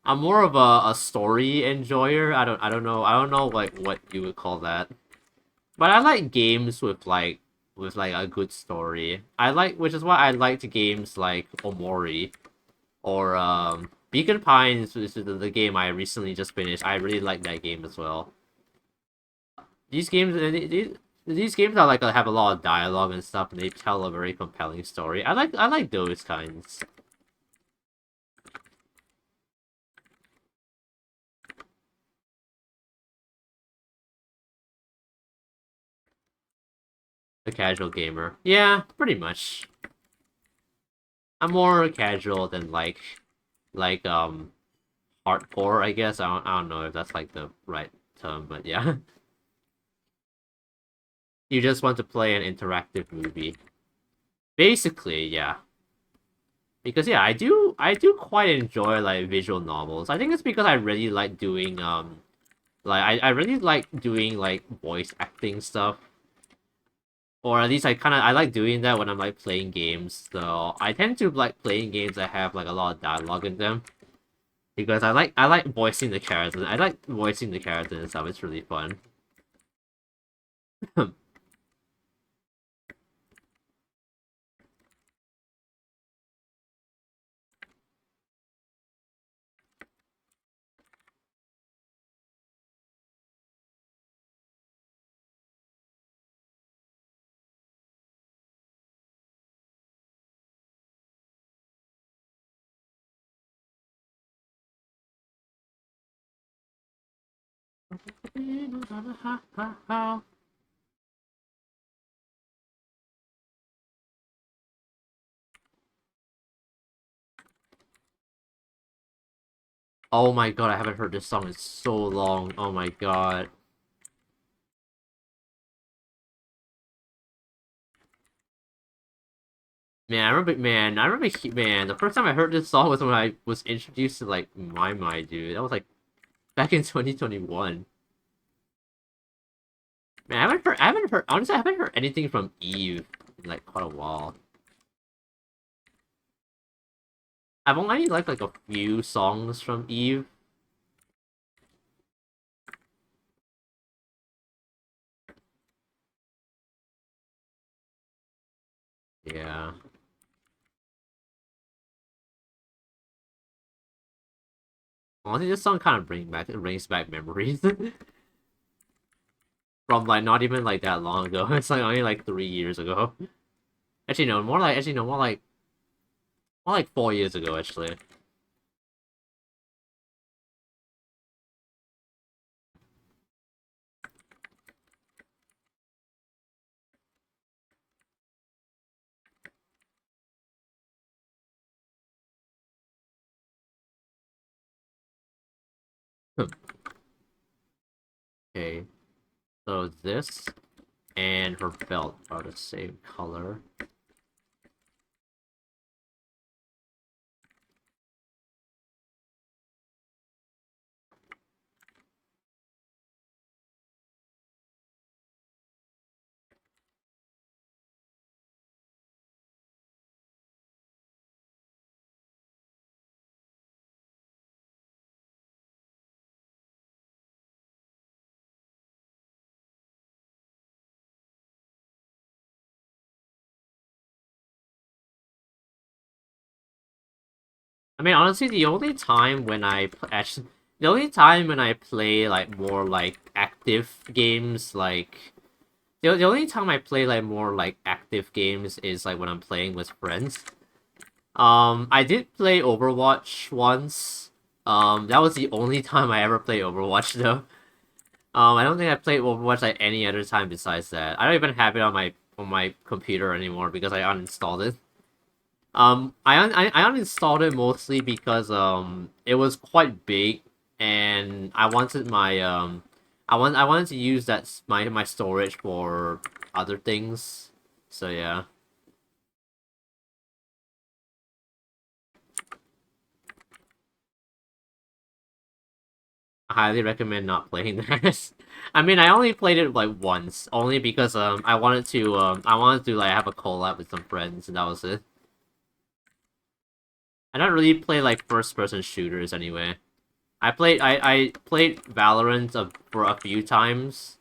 a story enjoyer. I don't know like what you would call that. But I like games with like a good story. Which is why I liked games like Omori or Beacon Pines, which is the game I recently just finished. I really like that game as well. These games, these games are like have a lot of dialogue and stuff, and they tell a very compelling story. I like those kinds. A casual gamer, yeah, pretty much. I'm more casual than like hardcore, I guess. I don't know if that's like the right term, but yeah. You just want to play an interactive movie, basically, yeah. Because yeah, I do quite enjoy like visual novels. I think it's because I really like doing like I really like doing like voice acting stuff. Or at least I like doing that when I'm like playing games. So I tend to like playing games that have like a lot of dialogue in them. Because I like voicing the characters. I like voicing the characters and stuff, it's really fun. Oh my god, I haven't heard this song in so long. Oh my god. I remember, man, the first time I heard this song was when I was introduced to, like, My, dude. That was, like, back in 2021. Man, honestly, I haven't heard anything from Eve in, like, quite a while. I've only liked, like, a few songs from Eve. Yeah. Honestly, this song kind of brings back memories. From, like, not even, like, that long ago. It's, like, only, like, 3 years ago. Actually, no, more like 4 years ago, actually. Okay, so this and her belt are the same color. I mean, honestly, the only time when I play like more like active games, like the only time I play like more like active games is like when I'm playing with friends. I did play Overwatch once. That was the only time I ever played Overwatch though. I don't think I played Overwatch like any other time besides that. I don't even have it on my computer anymore because I uninstalled it. I uninstalled it mostly because it was quite big, and I wanted to use my storage for other things. So yeah, I highly recommend not playing that. I mean, I only played it like once, only because I wanted to like have a collab with some friends, and that was it. I don't really play like first person shooters anyway. I played Valorant for a few times.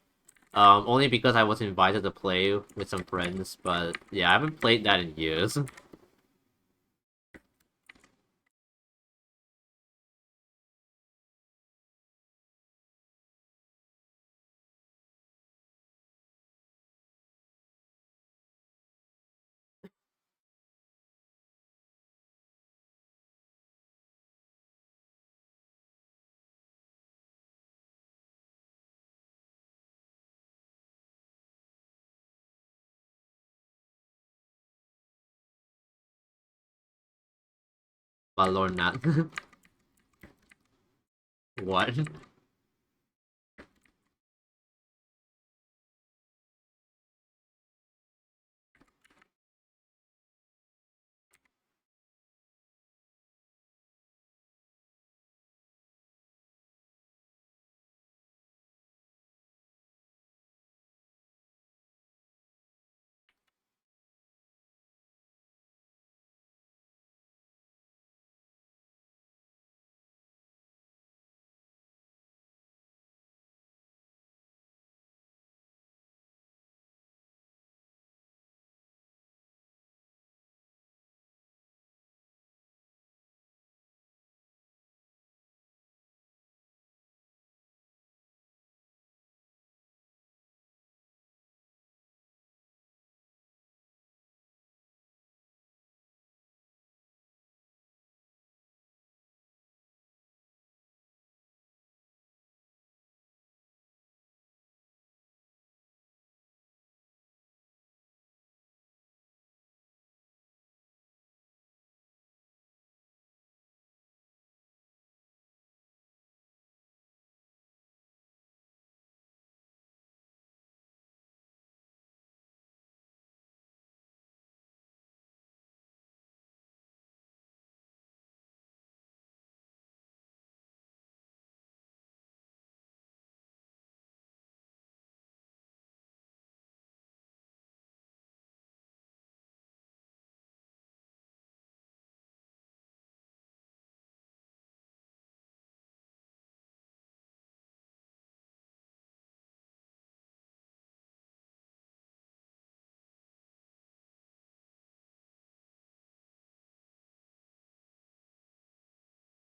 Only because I was invited to play with some friends, but yeah, I haven't played that in years. Valorant. What?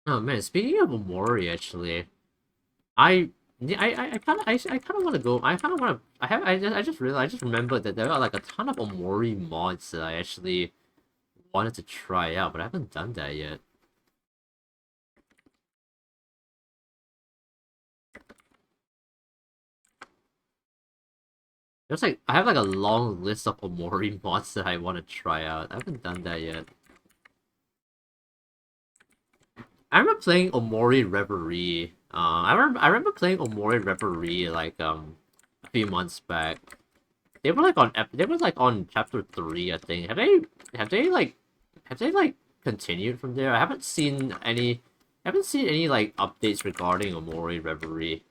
Oh man, speaking of Omori, actually, I I kind of I kind of want to go. I kind of want to. I just realized. I just remembered that there are like a ton of Omori mods that I actually wanted to try out, but I haven't done that yet. There's like I have like a long list of Omori mods that I want to try out. I haven't done that yet. I remember playing Omori Reverie I remember playing Omori Reverie like a few months back. They were like on chapter 3, I think. Have they like have they like continued from there? I haven't seen any like updates regarding Omori Reverie.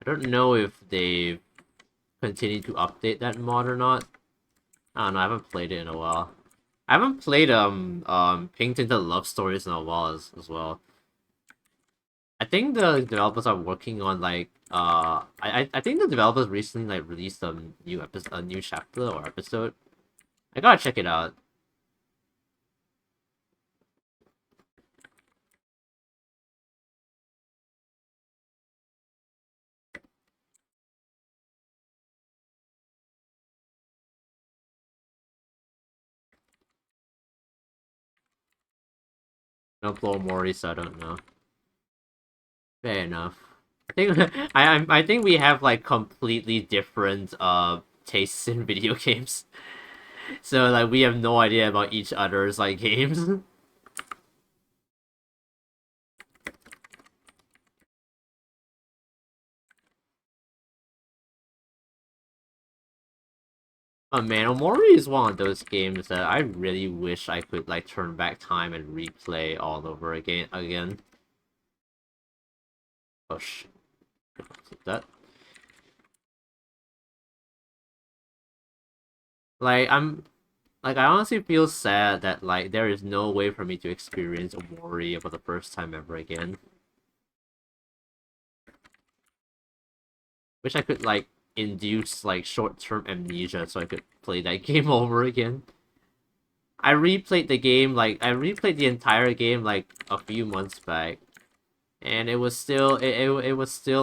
I don't know if they've continued to update that mod or not. I don't know, I haven't played it in a while. I haven't played Pink Tinted Love Stories in a while as well. I think the developers are working on like I think the developers recently like released a new episode, a new chapter or episode. I gotta check it out. No blow Mori, so I don't know. Fair enough. I think I think we have like completely different tastes in video games. So like we have no idea about each other's like games. Oh man, Omori is one of those games that I really wish I could like turn back time and replay all over again. Oh sh that like I honestly feel sad that like there is no way for me to experience Omori for the first time ever again. Wish I could like induce like short-term amnesia so I could play that game over again. I replayed the entire game like a few months back, and it was still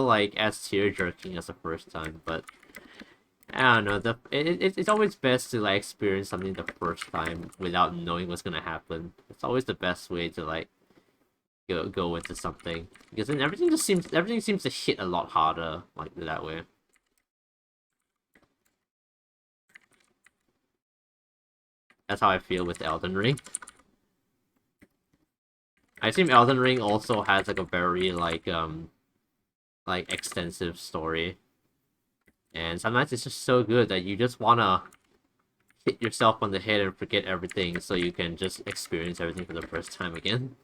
like as tear-jerking as the first time, but I don't know, it's always best to like experience something the first time without knowing what's gonna happen. It's always the best way to like go into something, because then everything seems to hit a lot harder like that way. That's how I feel with Elden Ring. I assume Elden Ring also has like a very like extensive story, and sometimes it's just so good that you just wanna hit yourself on the head and forget everything so you can just experience everything for the first time again.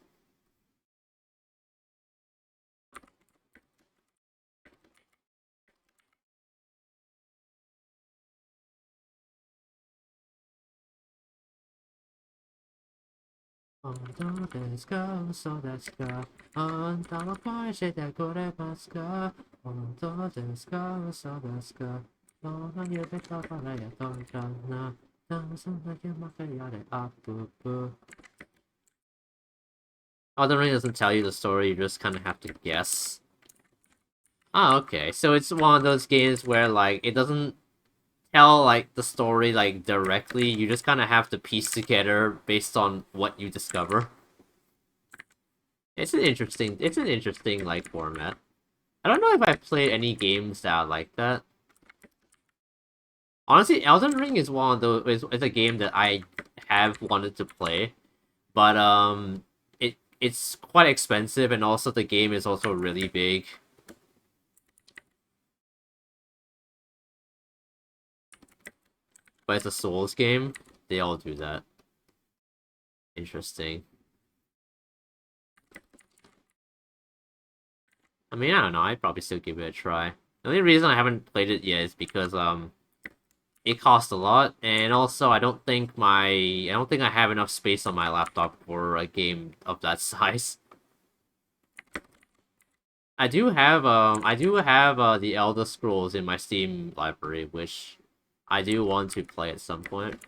Elden Ring doesn't tell you the story, you just kind of have to guess. Ah, okay. So it's one of those games where like it doesn't tell like the story like directly. You just kind of have to piece together based on what you discover. It's an interesting like format. I don't know if I've played any games that are like that. Honestly, Elden Ring is one of those is a game that I have wanted to play, but it's quite expensive, and also the game is also really big. But it's a Souls game. They all do that. Interesting. I mean, I don't know. I'd probably still give it a try. The only reason I haven't played it yet is because it costs a lot, and also I don't think I have enough space on my laptop for a game of that size. I do have the Elder Scrolls in my Steam library, which I do want to play at some point.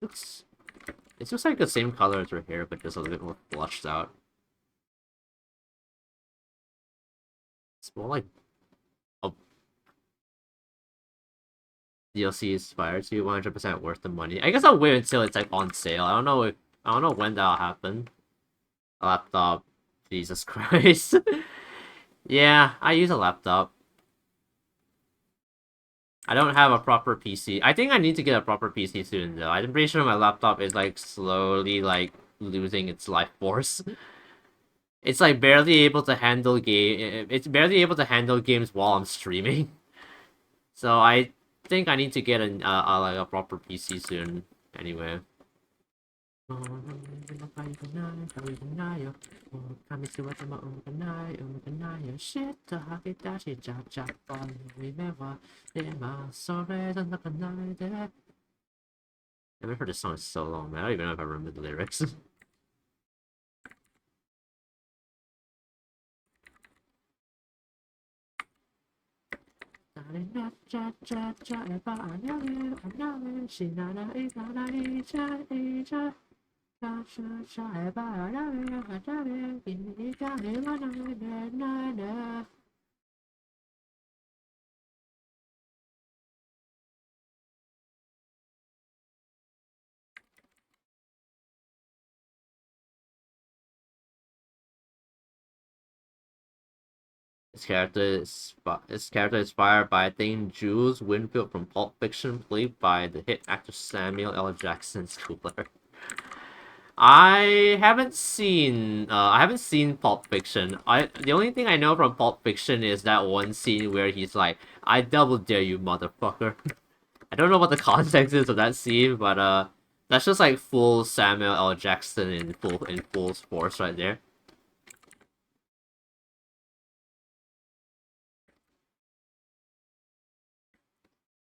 Looks it looks like the same color as her hair, but just a little bit more flushed out. It's more like a DLC inspired to 100% worth the money. I guess I'll wait until it's like on sale. I don't know when that'll happen. A laptop. Jesus Christ. Yeah, I use a laptop. I don't have a proper PC. I think I need to get a proper PC soon though. I'm pretty sure my laptop is like slowly like losing its life force. It's like barely able to handle game. It's barely able to handle games while I'm streaming. So I think I need to get like a proper PC soon. Anyway. I haven't heard this song in so long, man. I don't even know if I remember the lyrics. His character inspired by Dane Jules Winfield from Pulp Fiction, played by the hit actor Samuel L. Jackson's cooler. I haven't seen Pulp Fiction. The only thing I know from Pulp Fiction is that one scene where he's like, "I double dare you, motherfucker." I don't know what the context is of that scene, but that's just like full Samuel L. Jackson in full force right there.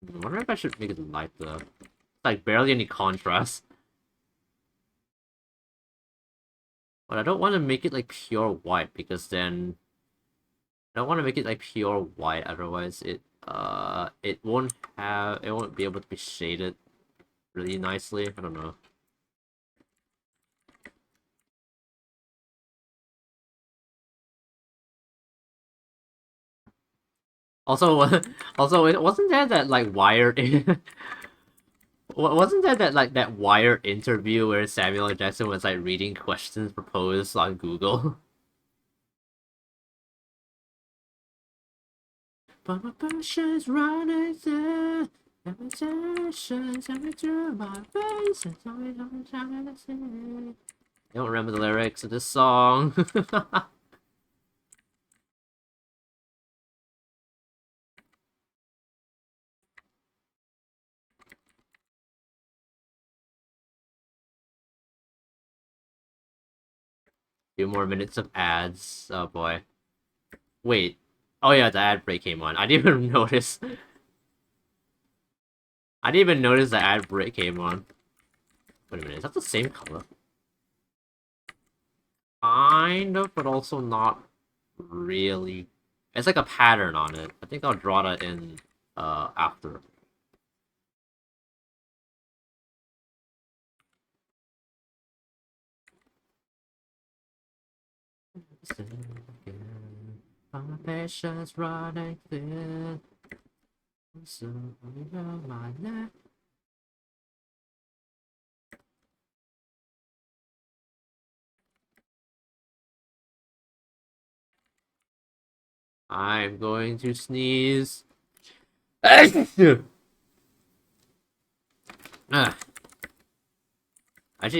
I wonder if I should make it light though. Like barely any contrast. But I don't want to make it like pure white because then I don't want to make it like pure white. Otherwise, it won't be able to be shaded really nicely. I don't know. Also, also, it wasn't there that like wired. Wasn't there that like that Wired interview where Samuel L. Jackson was like reading questions proposed on Google? But my passion's running through limitations coming through my veins and tell me how much I'm gonna see. I don't remember the lyrics of this song. Few more minutes of ads. Oh boy. Wait. Oh yeah, the ad break came on. I didn't even notice. I didn't even notice the ad break came on. Wait a minute, is that the same color? Kind of, but also not really. It's like a pattern on it. I think I'll draw that in after. My patience running thin. So my neck. I'm going to sneeze. Actually,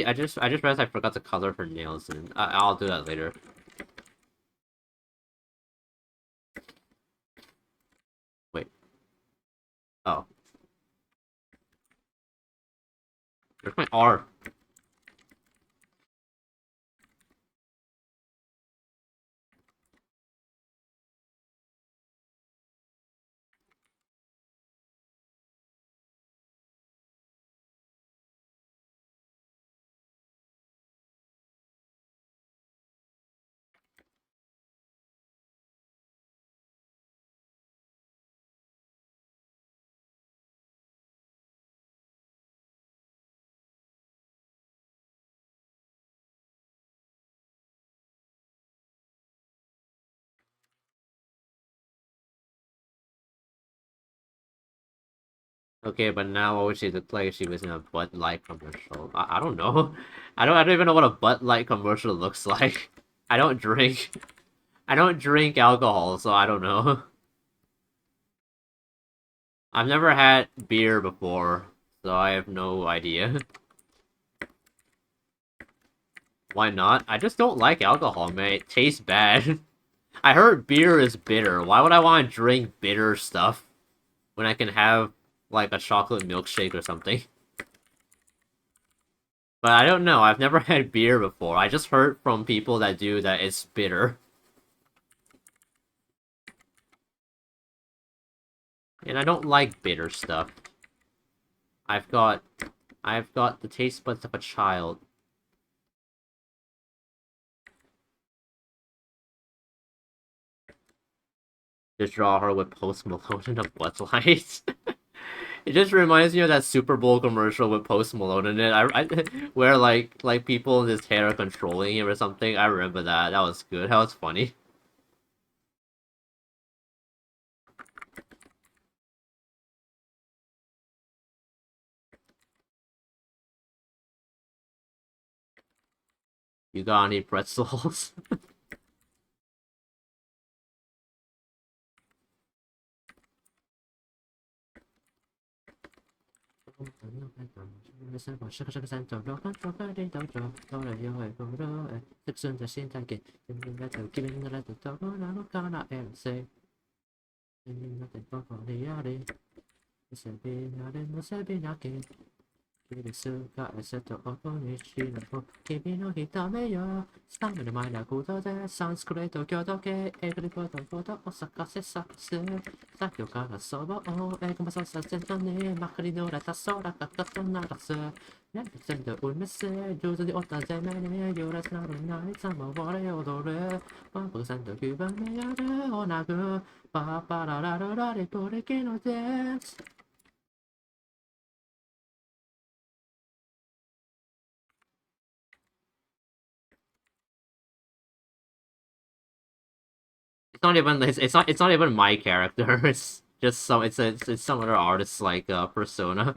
I just realized I forgot to color her nails, and I'll do that later. Wait. Oh, where's my R? Okay, but now what would she look like if she was in a Bud Light commercial? I don't know. I don't even know what a Bud Light commercial looks like. I don't drink. I don't drink alcohol, so I don't know. I've never had beer before, so I have no idea. Why not? I just don't like alcohol, man. It tastes bad. I heard beer is bitter. Why would I want to drink bitter stuff when I can have, like, a chocolate milkshake or something? But I don't know. I've never had beer before. I just heard from people that do that it's bitter. And I don't like bitter stuff. I've got... I've got the taste buds of a child. Just draw her with Post Malone and a Bud Light. It just reminds me of that Super Bowl commercial with Post Malone in it. Where like people in his hair are controlling him or something. I remember that. That was good. That was funny. You got any pretzels? It's not even my character. It's just some it's some other artist's like persona.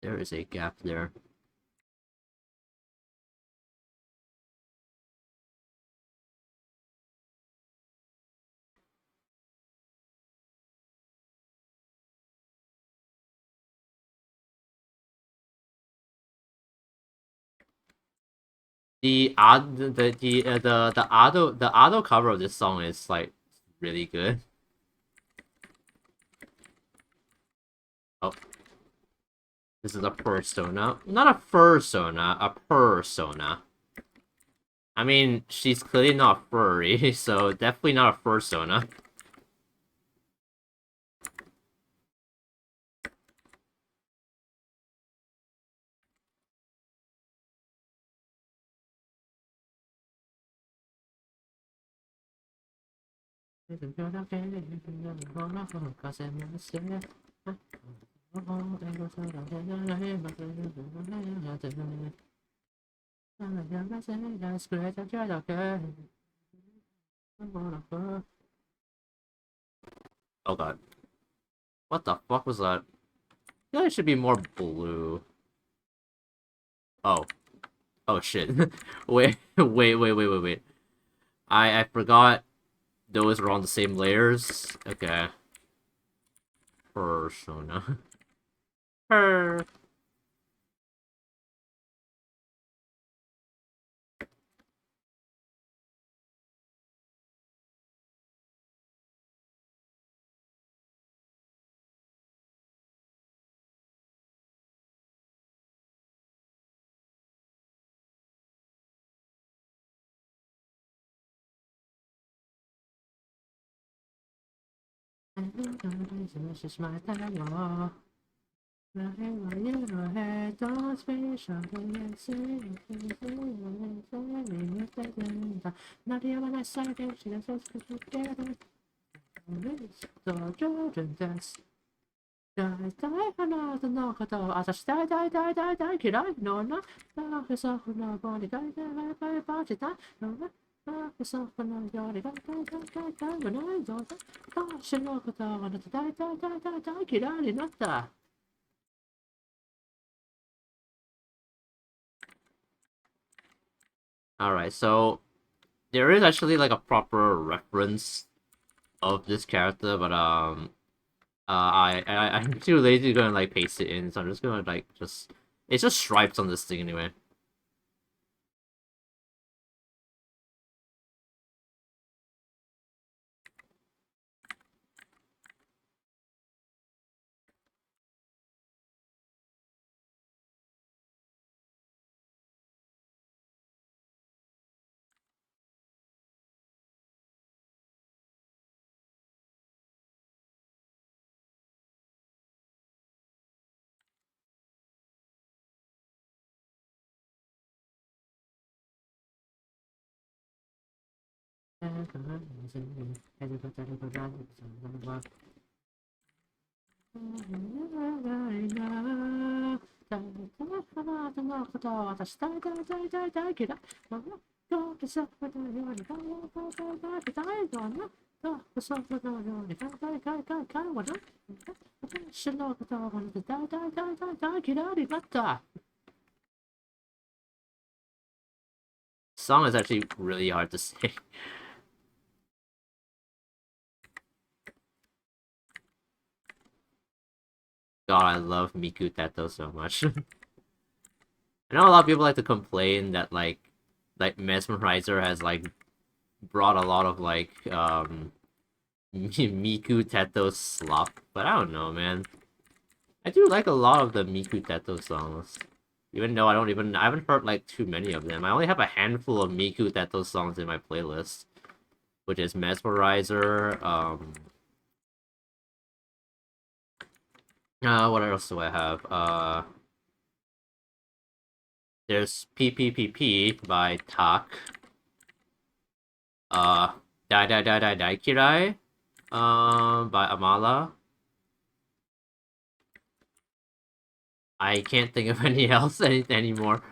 There is a gap there. The auto cover of this song is like really good. Oh, this is a persona, not a fursona, a persona. I mean, she's clearly not furry, so definitely not a fursona. Oh god. What the fuck was that? I feel like it should be more blue. Oh. Oh shit. Wait. I forgot those were on the same layers. Okay. Persona. Per. Alright, so there is actually like a proper reference of this character, but I'm too lazy to go and like paste it in, so I'm just gonna like just it's just stripes on this thing anyway. Song is actually really hard to say. God, I love Miku Teto so much. I know a lot of people like to complain that like Mesmerizer has like brought a lot of like Miku Teto slop, but I don't know, man. I do like a lot of the Miku Teto songs. Even though I haven't heard like too many of them. I only have a handful of Miku Teto songs in my playlist, which is Mesmerizer, what else do I have? There's PPPP by Tak. Dai Dai Dai Dai Dai Kirai, by Amala. I can't think of any else anymore.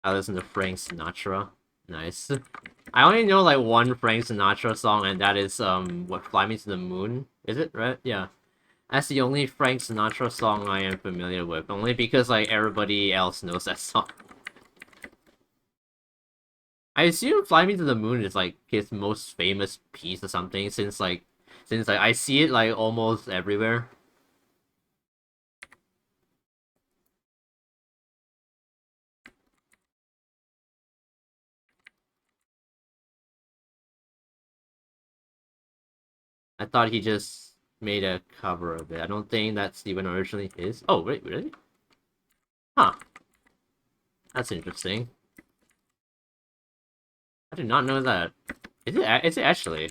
I listen to Frank Sinatra. Nice. I only know like one Frank Sinatra song, and that is what Fly Me to the Moon. Is it right? Yeah. That's the only Frank Sinatra song I am familiar with, only because like everybody else knows that song. I assume Fly Me to the Moon is like his most famous piece or something, since I see it like almost everywhere. I thought he just made a cover of it. I don't think that's even originally his. Oh wait, really? Huh. That's interesting. I did not know that. Is it actually?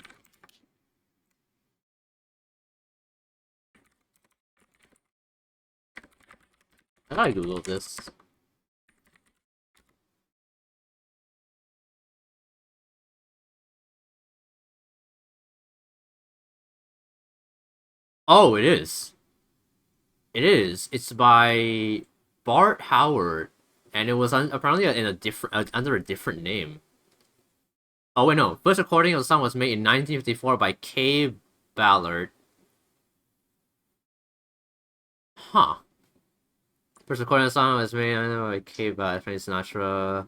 I gotta Google this. Oh, it is. It is. It's by Bart Howard, and it was apparently in a different under a different name. Oh wait, no. First recording of the song was made in 1954 by Kay Ballard. Huh. First recording of the song was made by Kay Ballard, Frank Sinatra,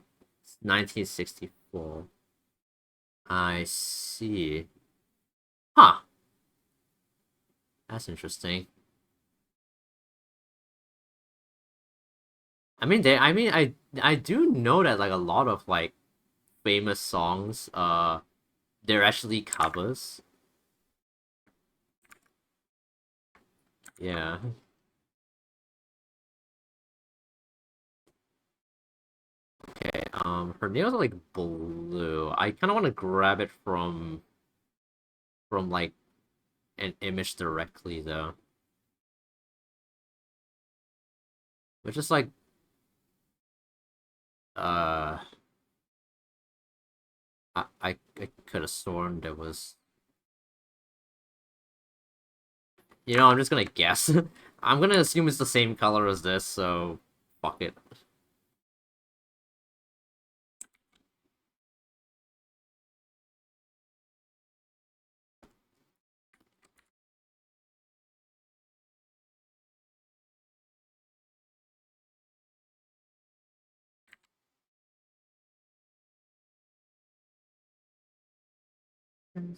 1964. I see. Huh. That's interesting. I do know that like a lot of like famous songs, they're actually covers. Yeah. Okay. Her nails are like blue. I kind of want to grab it from like an image directly though, which is like Uh, I could have sworn there was. You know, I'm just gonna guess. I'm gonna assume it's the same color as this, so fuck it.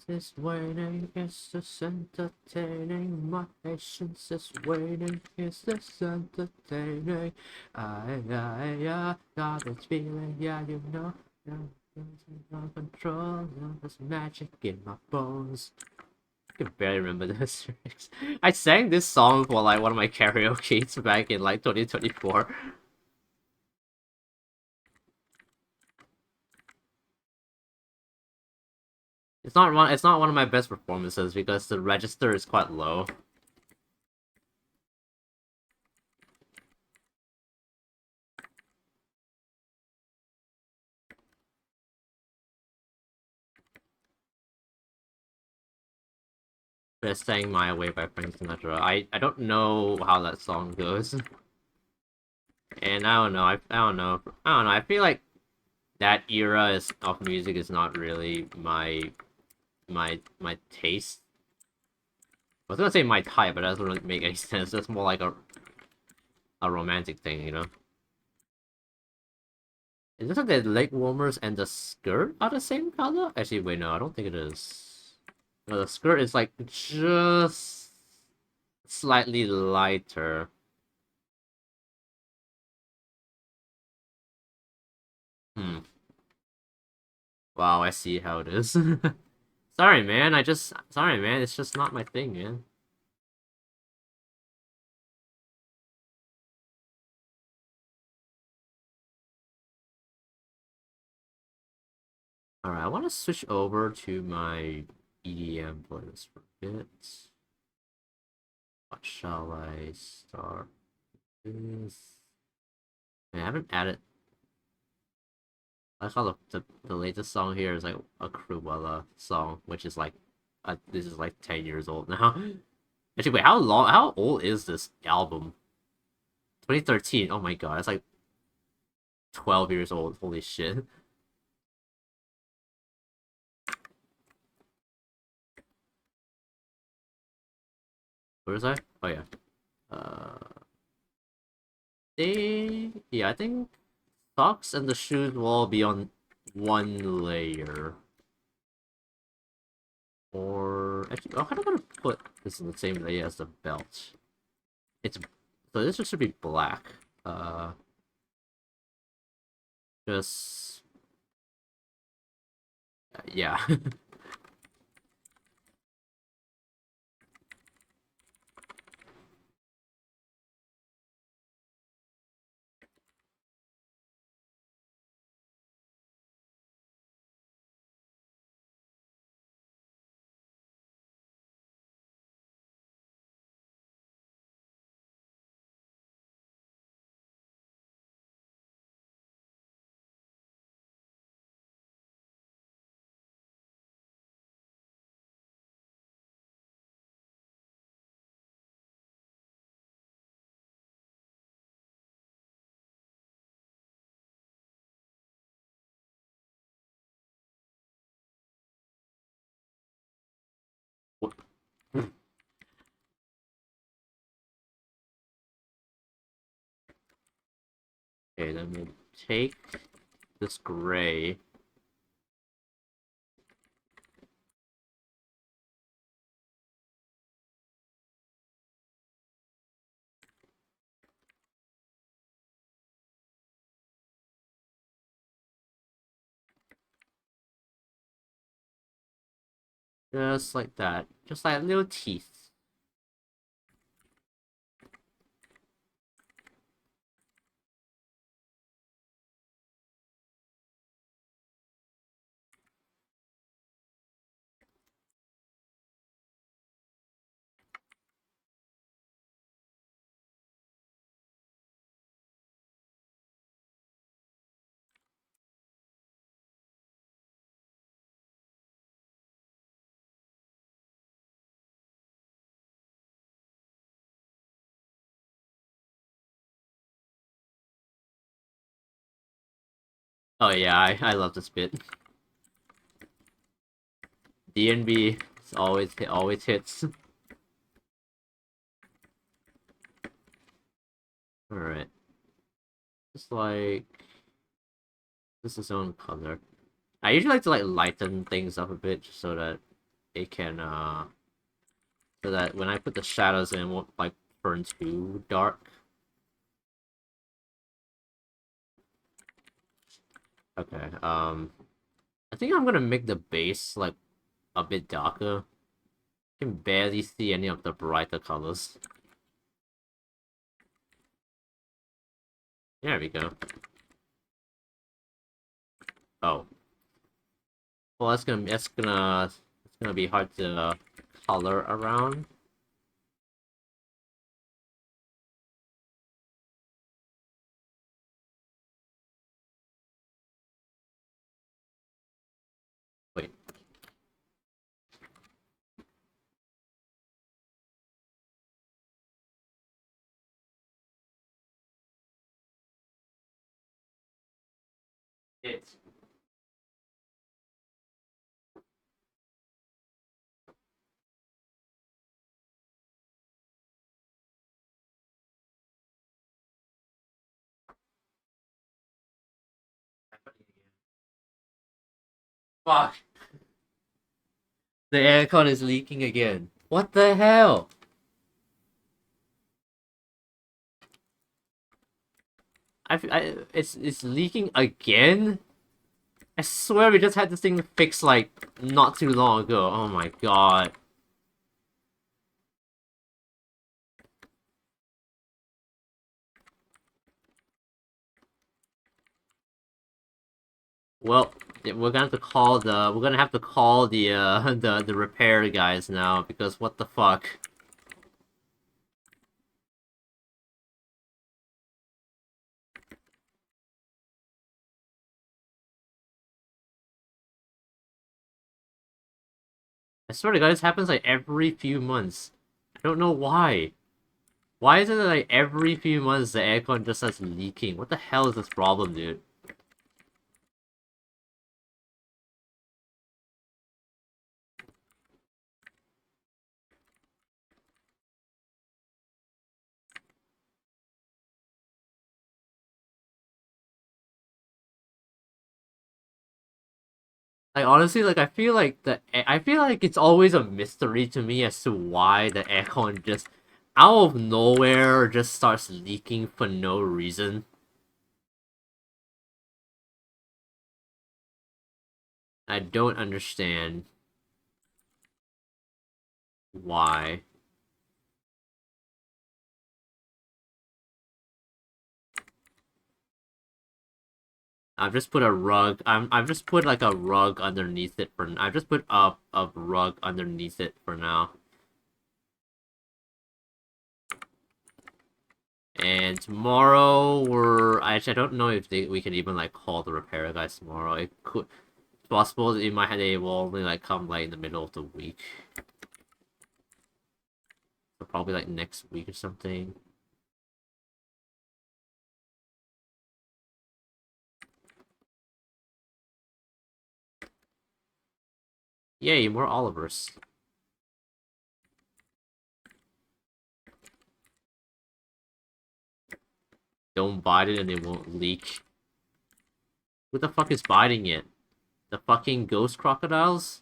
This waiting is this entertaining. My patience is waiting. Is this entertaining? I got this feeling, yeah, you know. No control, no, there's magic in my bones. I can barely remember this lyrics. I sang this song for like one of my karaoke's back in like 2024. It's not one of my best performances because the register is quite low. But sang My Way by Frank Sinatra. I don't know how that song goes. And I don't know, I don't know, I feel like that era of music is not really my taste. I was gonna say my type, but that doesn't really make any sense. That's more like a romantic thing, you know? Is it like the leg warmers and the skirt are the same color? Actually, wait, no, I don't think it is. No, the skirt is like just slightly lighter. Hmm. Wow, I see how it is. Sorry, man. Sorry, man. It's just not my thing, man. Alright, I want to switch over to my EDM playlist for a bit. What shall I start with? I haven't added. I saw the latest song here is like a Cruella song, which is like, this is like 10 years old now. Actually, wait, how old is this album? 2013. Oh my god, it's like 12 years old. Holy shit. Where was I? Oh yeah. Uh, yeah, I think socks and the shoes will all be on one layer. Or actually, oh, how am I gonna put this in the same layer as the belt? It's so this should be black. Uh, just yeah. Okay, then we'll take this gray. Just like that. Just like little teeth. Oh yeah, I love this bit. DNB always hits. Alright. Just like this is its own color. I usually like to like lighten things up a bit just so that it can so that when I put the shadows in it won't like turn too dark. Okay, I think I'm gonna make the base like a bit darker. I can barely see any of the brighter colors. There we go. Oh. Well, that's gonna be hard to color around. Wait. It's happening again. Fuck. The aircon is leaking again. What the hell? It's leaking again. I swear we just had this thing fixed like not too long ago. Oh my god. Well, we're gonna have to call the the repair guys now because what the fuck? I swear to God, this happens like every few months. I don't know why. Why is it that like every few months the aircon just starts leaking? What the hell is this problem, dude? Like honestly, like I feel like it's always a mystery to me as to why the aircon just out of nowhere just starts leaking for no reason. I don't understand why. I've just put a rug. I've just put like a rug underneath it for. I've just put a rug underneath it for now. And tomorrow we're actually I don't know if we can even like call the repair guys tomorrow. It could it's possible that in my head they will only like come like in the middle of the week. So probably like next week or something. Yay, more Olivers. Don't bite it and it won't leak. Who the fuck is biting it? The fucking ghost crocodiles?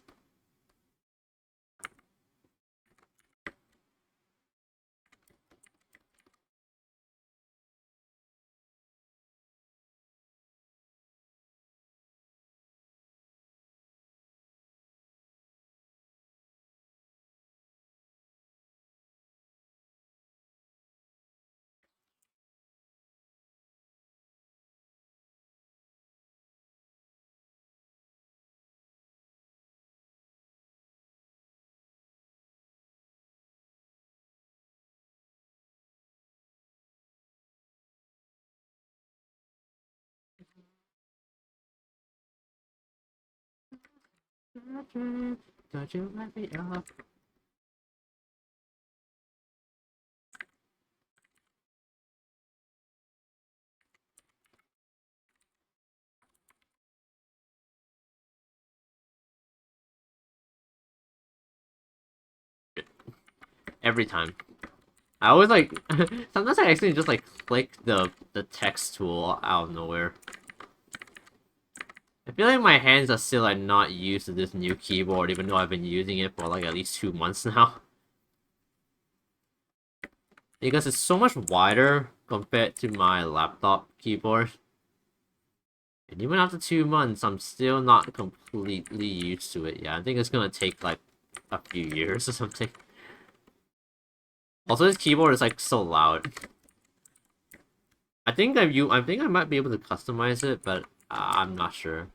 Don't you let me up. Every time. I always like sometimes I actually just like click the text tool out of nowhere. I feel like my hands are still like not used to this new keyboard, even though I've been using it for like at least 2 months now. Because it's so much wider compared to my laptop keyboard. And even after 2 months, I'm still not completely used to it. Yeah, I think it's gonna take like a few years or something. Also, this keyboard is like so loud. I think I might be able to customize it, but I'm not sure.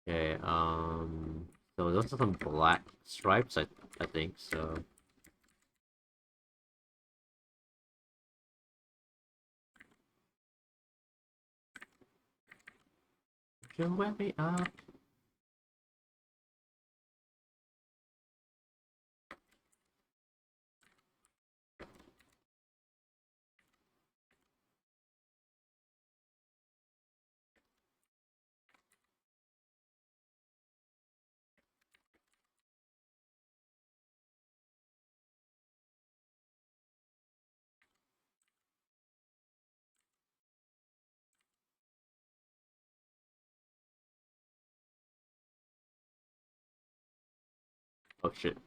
Okay, so those are some black stripes, I think, so... You wake me up. Oh shit.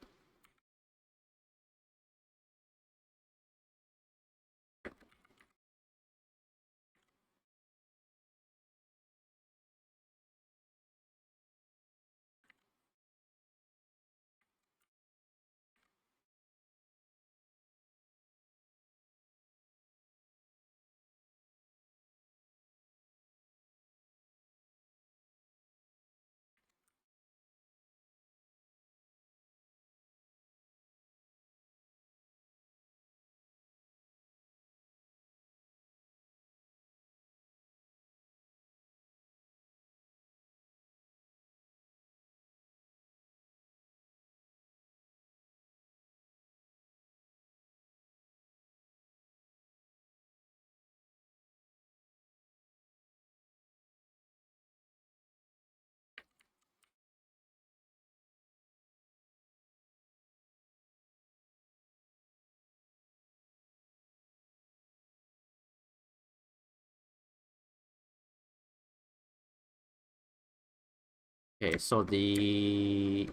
Okay, so the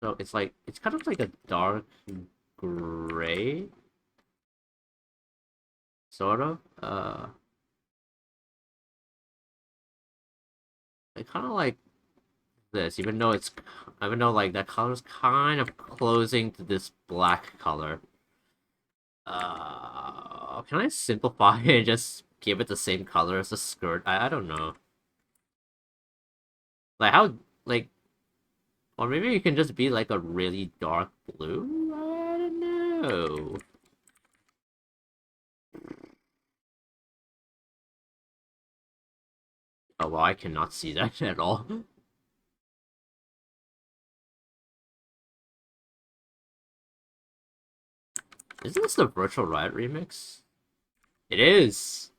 so it's like it's kind of like a dark gray, sort of. It kind of like this, even though like that color is kind of closing to this black color. Can I simplify it and just give it the same color as the skirt? I don't know. Like how like or maybe you can just be like a really dark blue? I don't know. Oh well, I cannot see that at all. Isn't this the Virtual Riot remix? It is!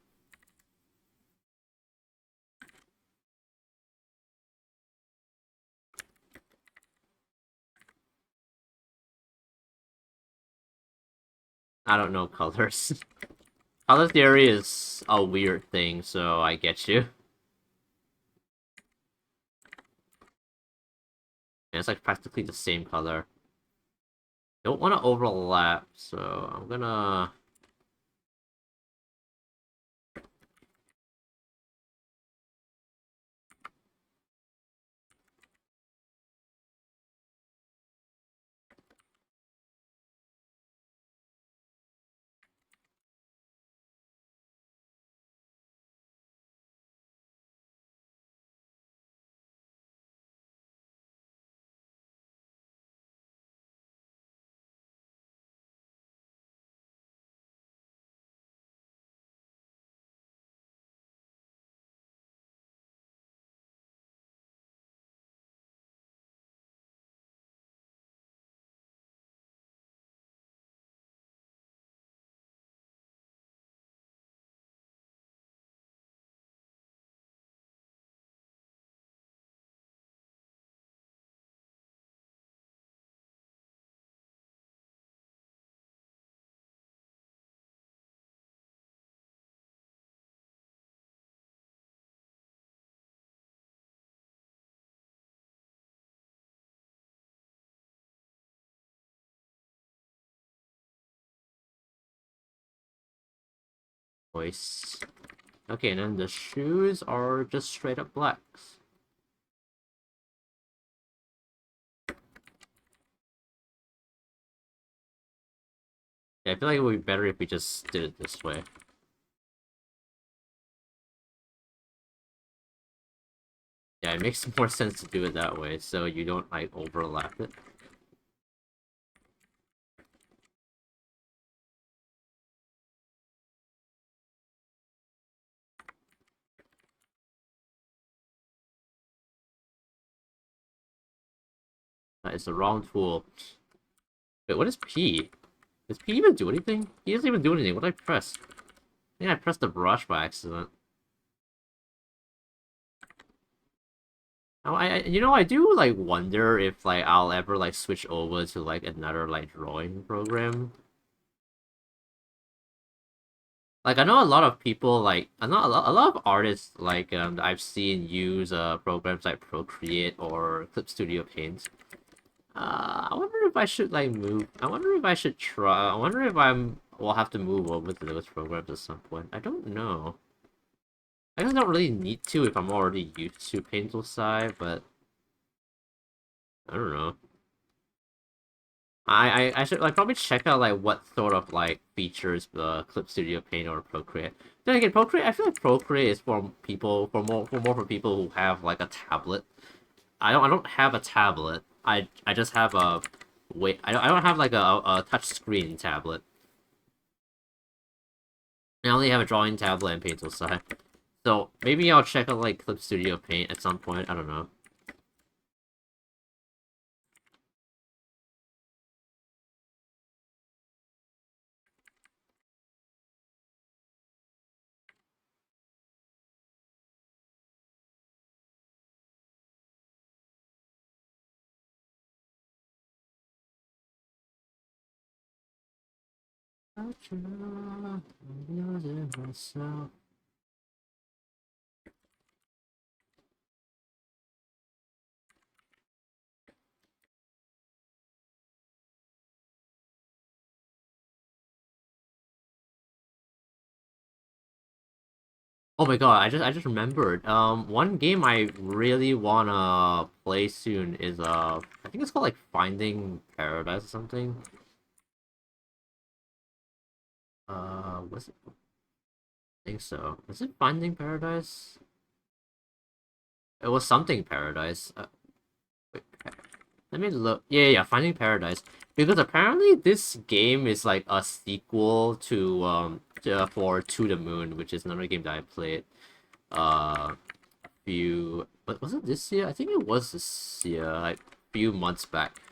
I don't know colors. Color theory is a weird thing, so I get you. And it's like practically the same color. Don't want to overlap, so I'm gonna... Voice. Okay, and then the shoes are just straight up blacks. Yeah, I feel like it would be better if we just did it this way. Yeah, it makes more sense to do it that way, so you don't, like, overlap it. That is the wrong tool. Wait, what is P? Does P even do anything? He doesn't even do anything. What did I press? I think I pressed the brush by accident. Oh, you know, I do, like, wonder if, like, I'll ever, like, switch over to, like, another, like, drawing program. Like, I know a lot of people, like, I know a lot of artists, like, that I've seen use, programs like Procreate or Clip Studio Paint. I wonder if I should, like, move. I wonder if I should try. I wonder if will have to move over to those programs at some point. I don't know. I guess I don't really need to if I'm already used to Painter's side, but I don't know. I should, like, probably check out, like, what sort of, like, features the Clip Studio Paint or Procreate. Then again, Procreate, I feel like Procreate is for people, for people who have, like, a tablet. I don't have a tablet. I just have a wait. I don't have, like, a touch screen tablet. I only have a drawing tablet and Painter's side. So maybe I'll check out, like, Clip Studio Paint at some point. I don't know. Oh my god, I just remembered. One game I really wanna play soon is I think it's called, like, Finding Paradise or something. Was it? I think so. Was it Finding Paradise? It was something Paradise. Wait, let me look. Yeah, Finding Paradise. Because apparently this game is, like, a sequel to for To the Moon, which is another game that I played. Few, but was it this year? I think it was this year, like, few months back.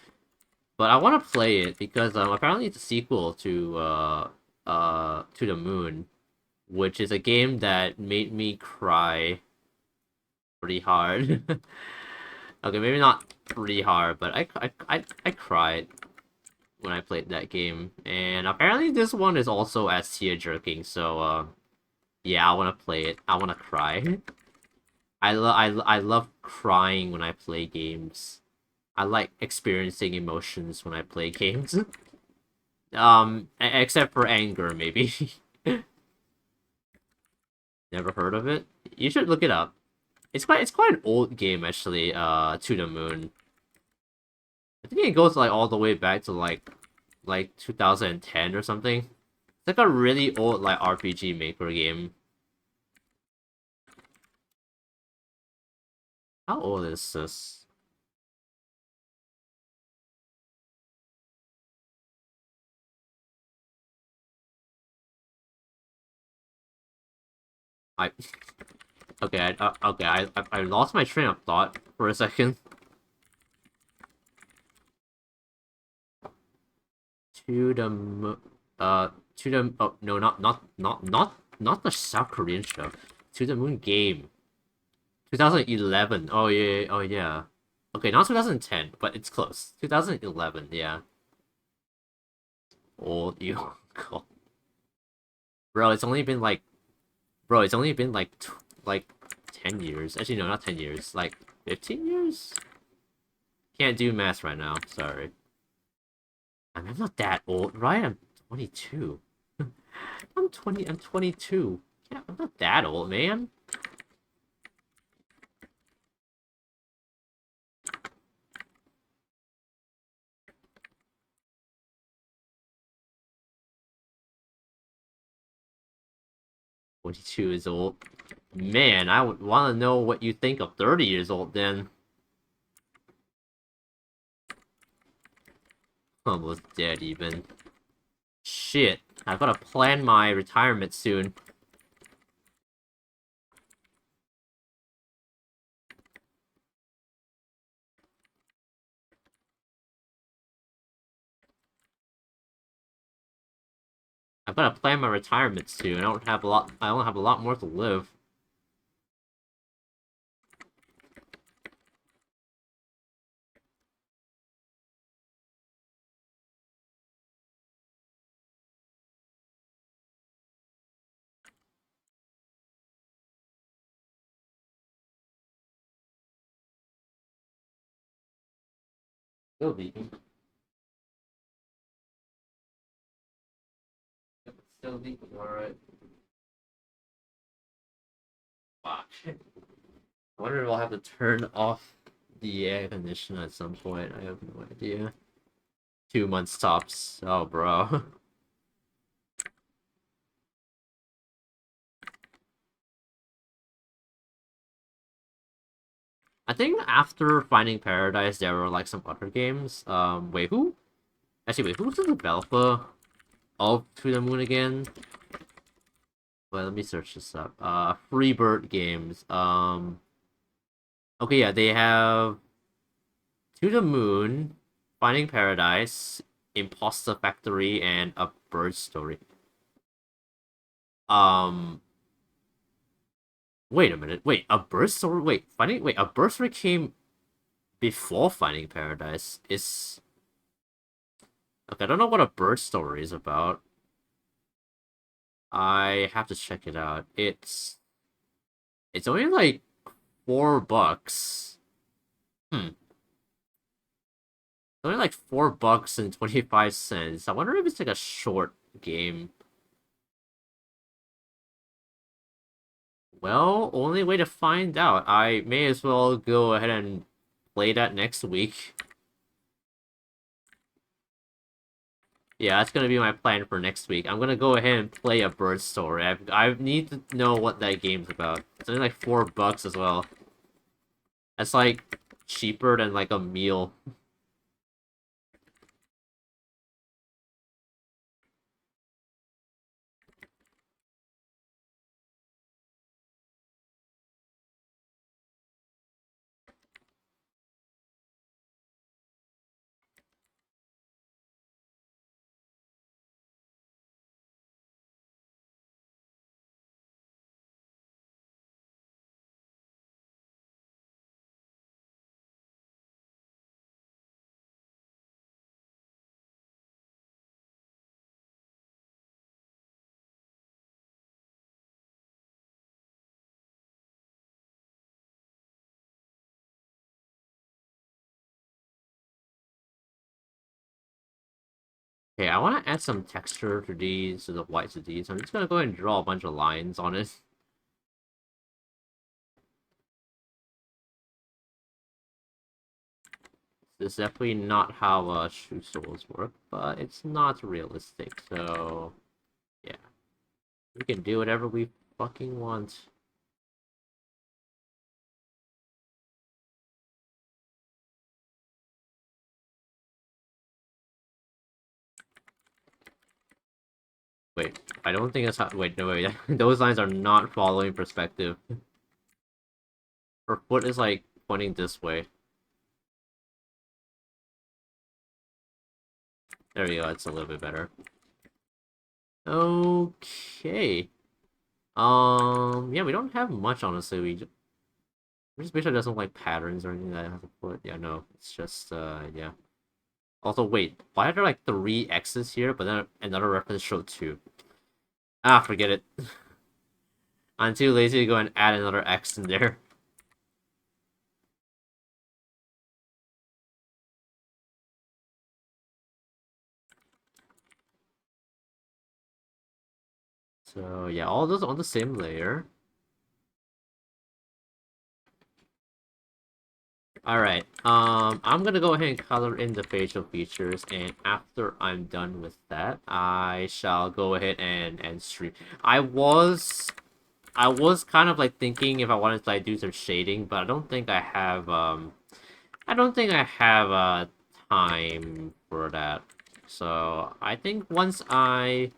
But I want to play it because apparently it's a sequel to the Moon, which is a game that made me cry pretty hard. Okay, maybe not pretty hard, but I cried when I played that game. And apparently this one is also as tear jerking. So yeah, I want to play it. I want to cry. I love crying when I play games. I like experiencing emotions when I play games. Except for anger, maybe. Never heard of it? You should look it up. It's quite an old game, actually. To the Moon. I think it goes, like, all the way back to, like 2010 or something. It's like a really old, like, RPG Maker game. How old is this? I okay. I lost my train of thought for a second. To the to the oh no, not the South Korean show. To the Moon game. 2011. Oh yeah, oh yeah. Okay, not 2010, but it's close. 2011, yeah. Old you. God. Bro, it's only been like bro, it's only been like 10 years. Actually no, not 10 years. Like 15 years? Can't do math right now. Sorry. I'm not that old, right? I'm 22. I'm 20. I'm 22. Yeah, I'm not that old, man. "22 is old." Man, I would want to know what you think of 30 years old then. Almost dead even. Shit, I've got to plan my retirement soon. I've got to plan my retirement soon. I don't have a lot. I don't have a lot more to live. Still leaking. Yep, it's still leaking. All right. Fuck. I wonder if I'll have to turn off the air conditioner at some point. I have no idea. 2 months tops. Oh, bro. I think after Finding Paradise, there were like some other games. Wait, who? Actually, wait, who's the developer of To the Moon again? Well, let me search this up. Freebird Games. Okay, yeah, they have To the Moon, Finding Paradise, Imposter Factory, and A Bird Story. Um, Wait a minute. Wait, A Bird Story. Wait, A Bird Story came before Finding Paradise. Is okay. I don't know what A Bird Story is about. I have to check it out. It's only like $4. Hmm. Only like $4 and 25 cents. I wonder if it's like a short game. Well, only way to find out. I may as well go ahead and play that next week. Yeah, that's gonna be my plan for next week. I'm gonna go ahead and play A Bird Story. I need to know what that game's about. It's only like $4 as well. That's like cheaper than like a meal. Okay, I want to add some texture to these, to the whites of these. I'm just gonna go ahead and draw a bunch of lines on it. This is definitely not how shoe soles work, but it's not realistic, so yeah. We can do whatever we fucking want. Wait, I don't think that's how. Wait, no, wait. Those lines are not following perspective. Her foot is like pointing this way. There we go. It's a little bit better. Okay. Yeah, we don't have much, honestly. We just make sure it doesn't like patterns or anything that I have to put. Yeah, no, it's just yeah. Also, wait, why are there like 3 X's here, but then another reference showed 2? Ah, forget it. I'm too lazy to go and add another X in there. So yeah, all those on the same layer. Alright, I'm gonna go ahead and color in the facial features, and after I'm done with that, I shall go ahead and stream. I was kind of like thinking if I wanted to like do some shading, but I don't think I have time for that. So I think once I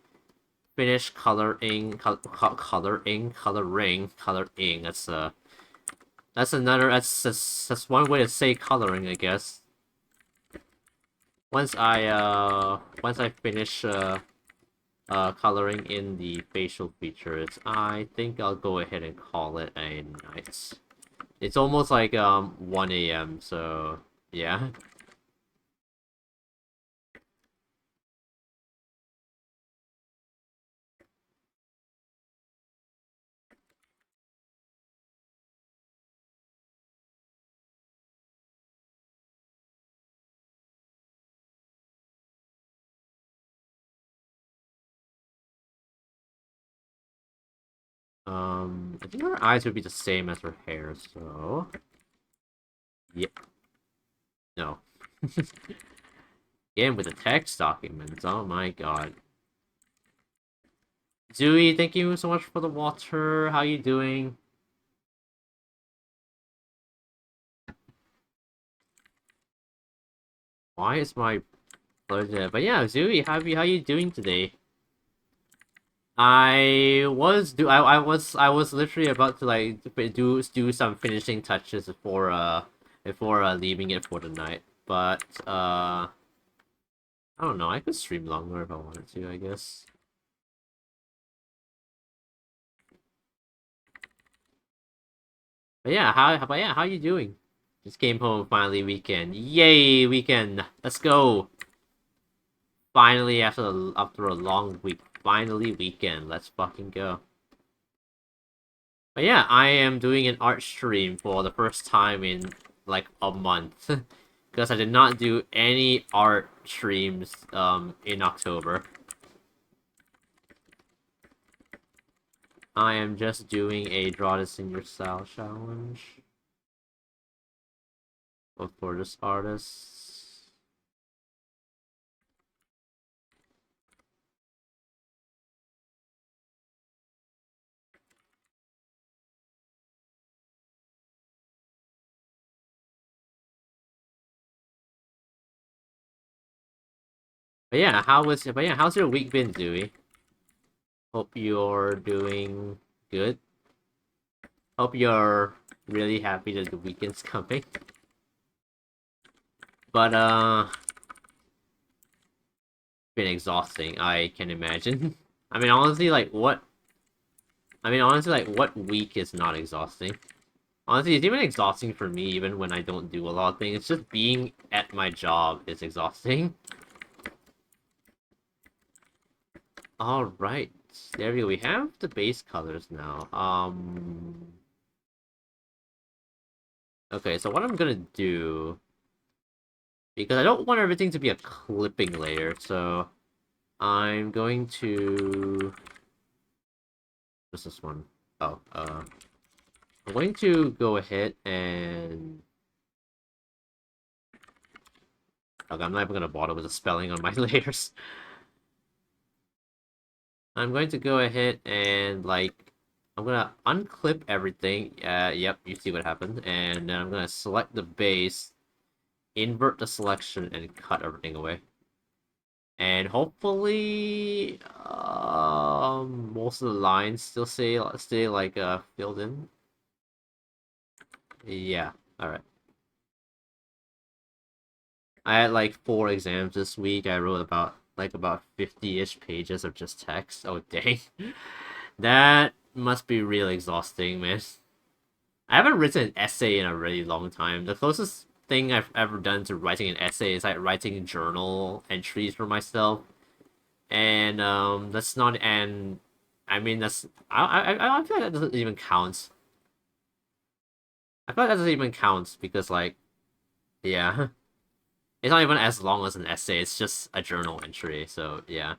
finish coloring. That's one way to say coloring, I guess. Once I finish coloring in the facial features, I think I'll go ahead and call it a night. It's almost like 1 a.m. So yeah. I think her eyes would be the same as her hair. So yeah, no. Again with the text documents. Oh my god. Zooey, thank you so much for the water. How you doing? Why is my pleasure? But yeah, Zooey, how you doing today? I was literally about to like do some finishing touches before leaving it for the night. But I don't know. I could stream longer if I wanted to, I guess. But yeah, how you doing? Just came home finally weekend. Yay, weekend. Let's go. Finally after a long week. Finally weekend. Let's fucking go. But yeah, I am doing an art stream for the first time in like a month. Because I did not do any art streams in October. I am just doing a draw this in your style challenge. For this artist. But yeah, how's your week been, Dewey? Hope you're doing good. Hope you're really happy that the weekend's coming. But been exhausting, I can imagine. I mean honestly what week is not exhausting? Honestly, it's even exhausting for me even when I don't do a lot of things. It's just being at my job is exhausting. Alright. There we go. We have the base colors now. Okay, so what I'm gonna do, because I don't want everything to be a clipping layer, so I'm going to... What's this one? Oh, I'm going to go ahead and... Okay, I'm not even gonna bother with the spelling on my layers. I'm going to go ahead and, like, I'm gonna unclip everything. Yep, you see what happened. And then I'm gonna select the base, invert the selection, and cut everything away. And hopefully, most of the lines still stay like filled in. Yeah, all right. I had like 4 exams this week. I wrote about 50-ish pages of just text. Oh dang, that must be really exhausting, man. I haven't written an essay in a really long time. The closest thing I've ever done to writing an essay is like writing journal entries for myself. And that's not and I mean that's I feel like that doesn't even count. I feel like that doesn't even count because like yeah, it's not even as long as an essay. It's just a journal entry. So yeah.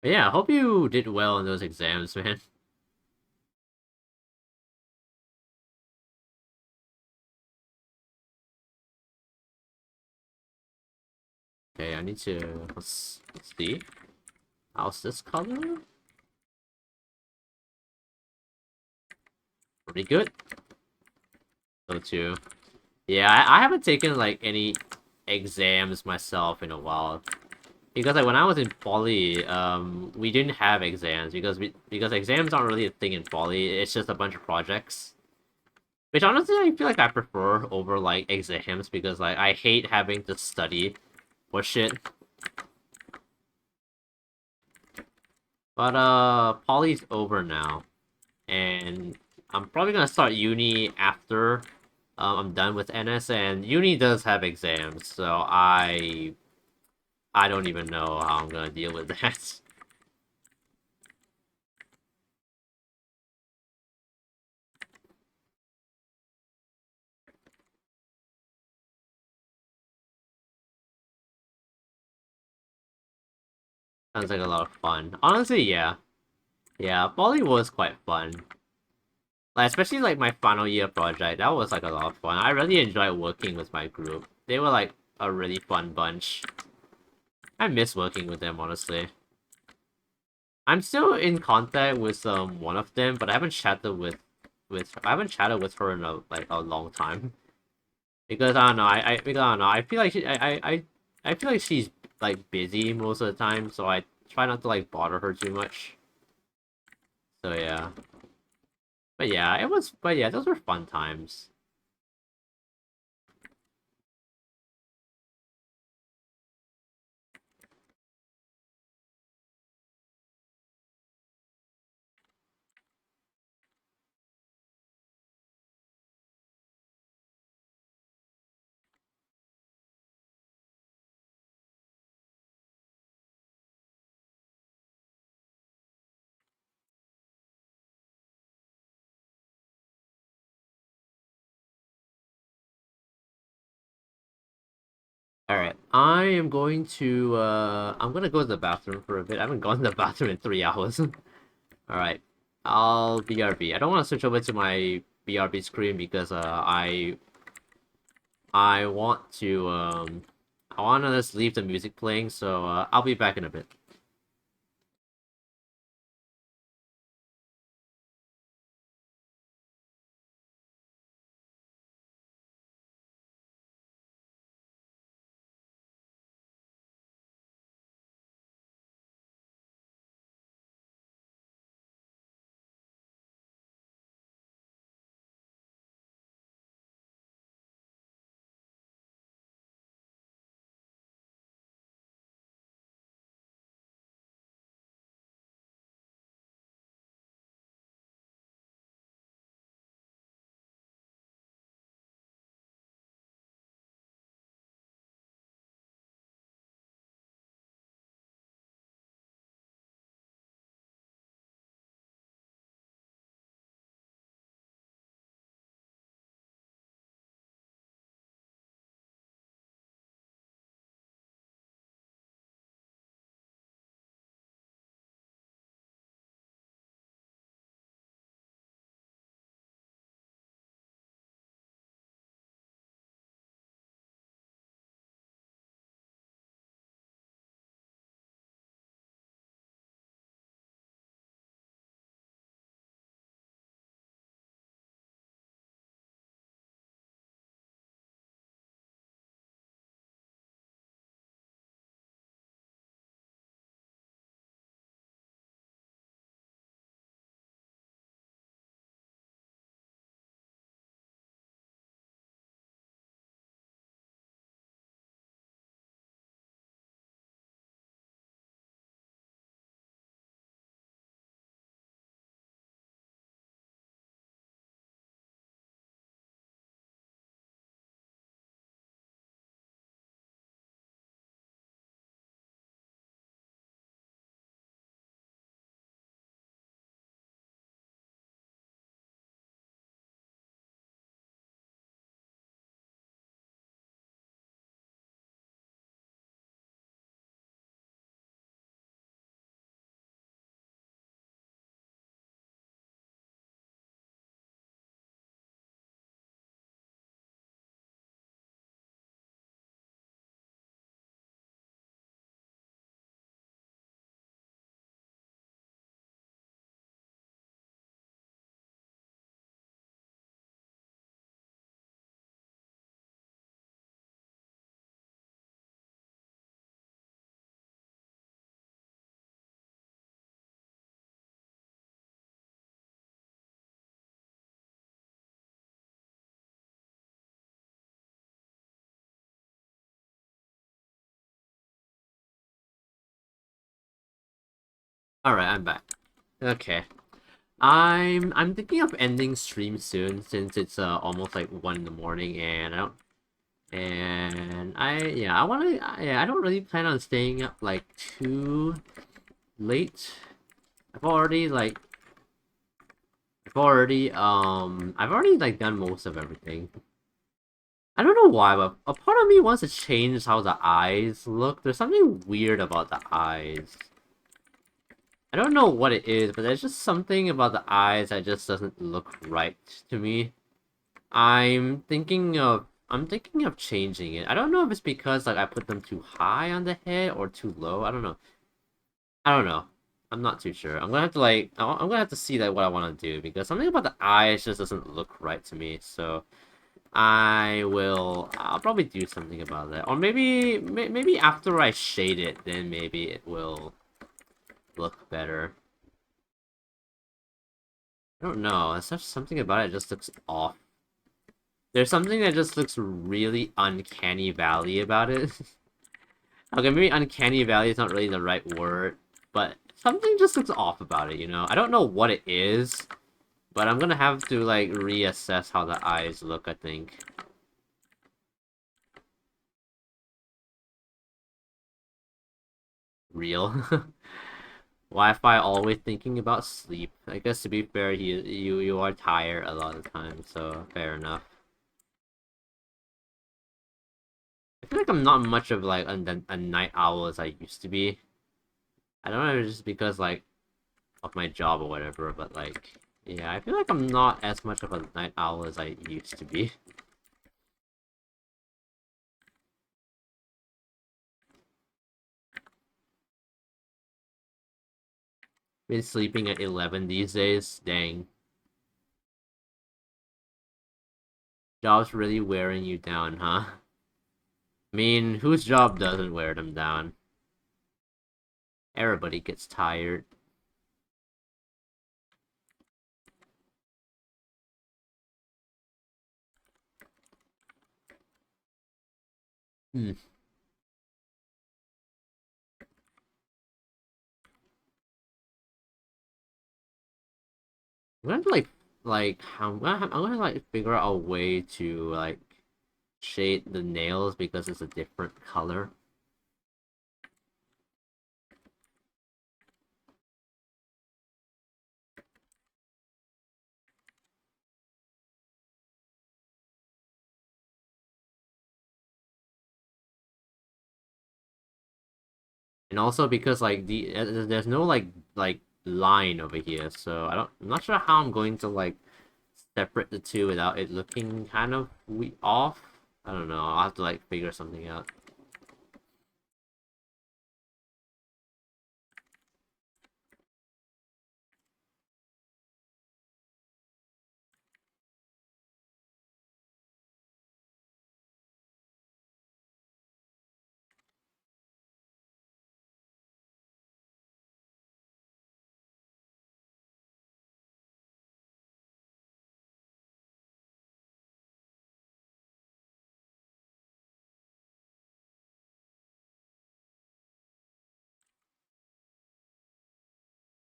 But yeah, I hope you did well in those exams, man. Okay, I need to let's see. How's this color? Pretty good. So too. Yeah, I haven't taken like any exams myself in a while. Because like when I was in poly, we didn't have exams because exams aren't really a thing in poly. It's just a bunch of projects. Which honestly I feel like I prefer over like exams because like I hate having to study for shit. But poly's over now, and I'm probably gonna start uni after I'm done with NS, and uni does have exams, so I don't even know how I'm gonna deal with that. Sounds like a lot of fun. Honestly, yeah. Yeah, poly was quite fun. Like, especially like my final year project, that was like a lot of fun. I really enjoyed working with my group. They were like a really fun bunch. I miss working with them, honestly. I'm still in contact with one of them, but I haven't chatted with her in a long time. Because I don't know, because I don't know, I feel like I feel like she's like busy most of the time, so I try not to like bother her too much. So yeah. But yeah, those were fun times. Alright, I'm gonna go to the bathroom for a bit. I haven't gone to the bathroom in 3 hours. Alright. I'll BRB. I don't want to switch over to my BRB screen because I want to I want to just leave the music playing, so I'll be back in a bit. Alright, I'm back. Okay. I'm thinking of ending stream soon since it's almost like 1 in the morning and I wanna I don't really plan on staying up like too late. I've already like I've already like done most of everything. I don't know why, but a part of me wants to change how the eyes look. There's something weird about the eyes. I don't know what it is, but there's just something about the eyes that just doesn't look right to me. I'm thinking of changing it. I don't know if it's because like I put them too high on the head or too low. I don't know. I don't know. I'm not too sure. I'm gonna have to like I'm gonna have to see like what I want to do because something about the eyes just doesn't look right to me. So I'll probably do something about that. Or maybe after I shade it, then maybe it will look better. I don't know. It's just something about it just looks off. There's something that just looks really uncanny valley about it. Okay, maybe uncanny valley is not really the right word, but something just looks off about it, you know? I don't know what it is, but I'm gonna have to, like, reassess how the eyes look, I think. Real. Wi-Fi always thinking about sleep. I guess to be fair, you are tired a lot of the time, so fair enough. I feel like I'm not much of like a night owl as I used to be. I don't know if it's just because like of my job or whatever, but like yeah, I feel like I'm not as much of a night owl as I used to be. Been sleeping at 11 these days. Dang. Job's really wearing you down, huh? I mean, whose job doesn't wear them down? Everybody gets tired. Hmm. I'm gonna have to I'm gonna like figure out a way to like shade the nails because it's a different color. And also because like there's no like line over here, so I'm not sure how I'm going to like separate the two without it looking kind of off. I don't know. I'll have to like figure something out.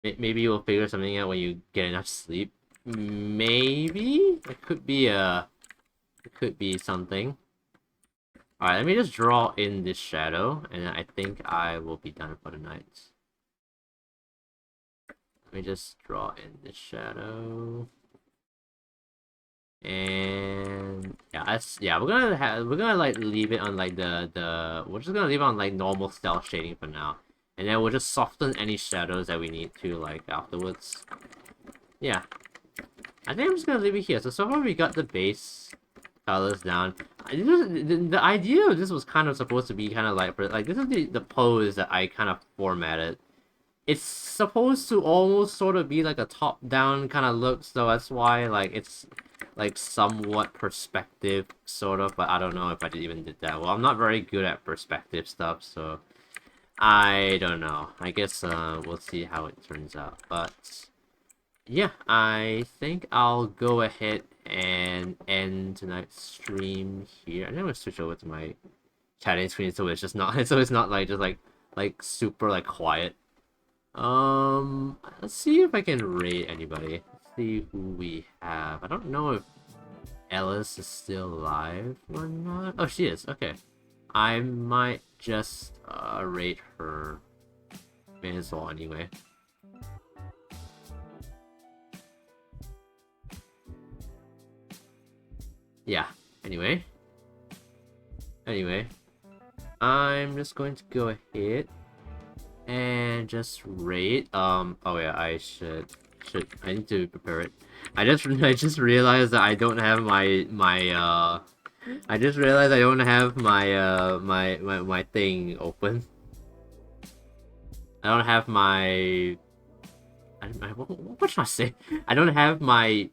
Maybe you'll figure something out when you get enough sleep. Maybe it could be something. All right, let me just draw in this shadow, and I think I will be done for the night. Let me just draw in this shadow. And yeah, we're gonna like leave it on like the we're just gonna leave it on like normal stealth shading for now. And then we'll just soften any shadows that we need to like afterwards. Yeah. I think I'm just gonna leave it here. So far we got the base colors down. The idea of this was kind of supposed to be kind of like this is the pose that I kind of formatted. It's supposed to almost sort of be like a top-down kind of look, so that's why like it's like somewhat perspective sort of, but I don't know if I even did that well. I'm not very good at perspective stuff, so I don't know. I guess we'll see how it turns out. But yeah, I think I'll go ahead and end tonight's stream here. I'm gonna switch over to my chatting screen so it's just not so it's not like just like super like quiet. Let's see if I can rate anybody. Let's see who we have. I don't know if Alice is still alive or not. Oh, she is. Okay. I might just rate her. May as well anyway. Yeah. Anyway. I'm just going to go ahead and just rate. Oh yeah, I need to prepare it. I just realized that I don't have I just realized I don't have my thing open. I don't have my what should I say? I don't have my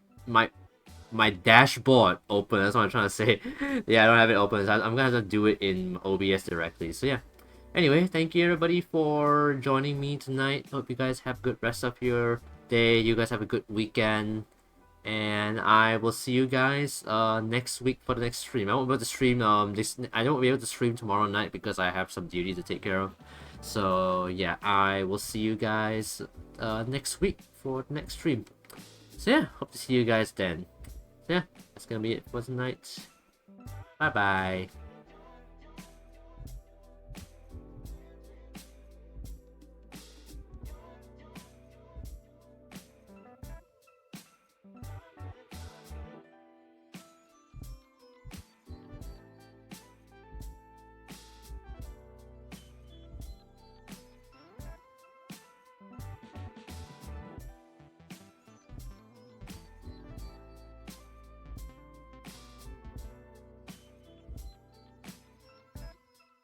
dashboard open. That's what I'm trying to say. Yeah, I don't have it open. So I'm gonna have to do it in OBS directly. So yeah. Anyway, thank you everybody for joining me tonight. Hope you guys have a good rest of your day. You guys have a good weekend. And I will see you guys next week for the next stream. I won't be able to stream I don't be able to stream tomorrow night because I have some duty to take care of. So yeah, I will see you guys next week for the next stream. So yeah, hope to see you guys then. So yeah, that's gonna be it for tonight. Bye bye.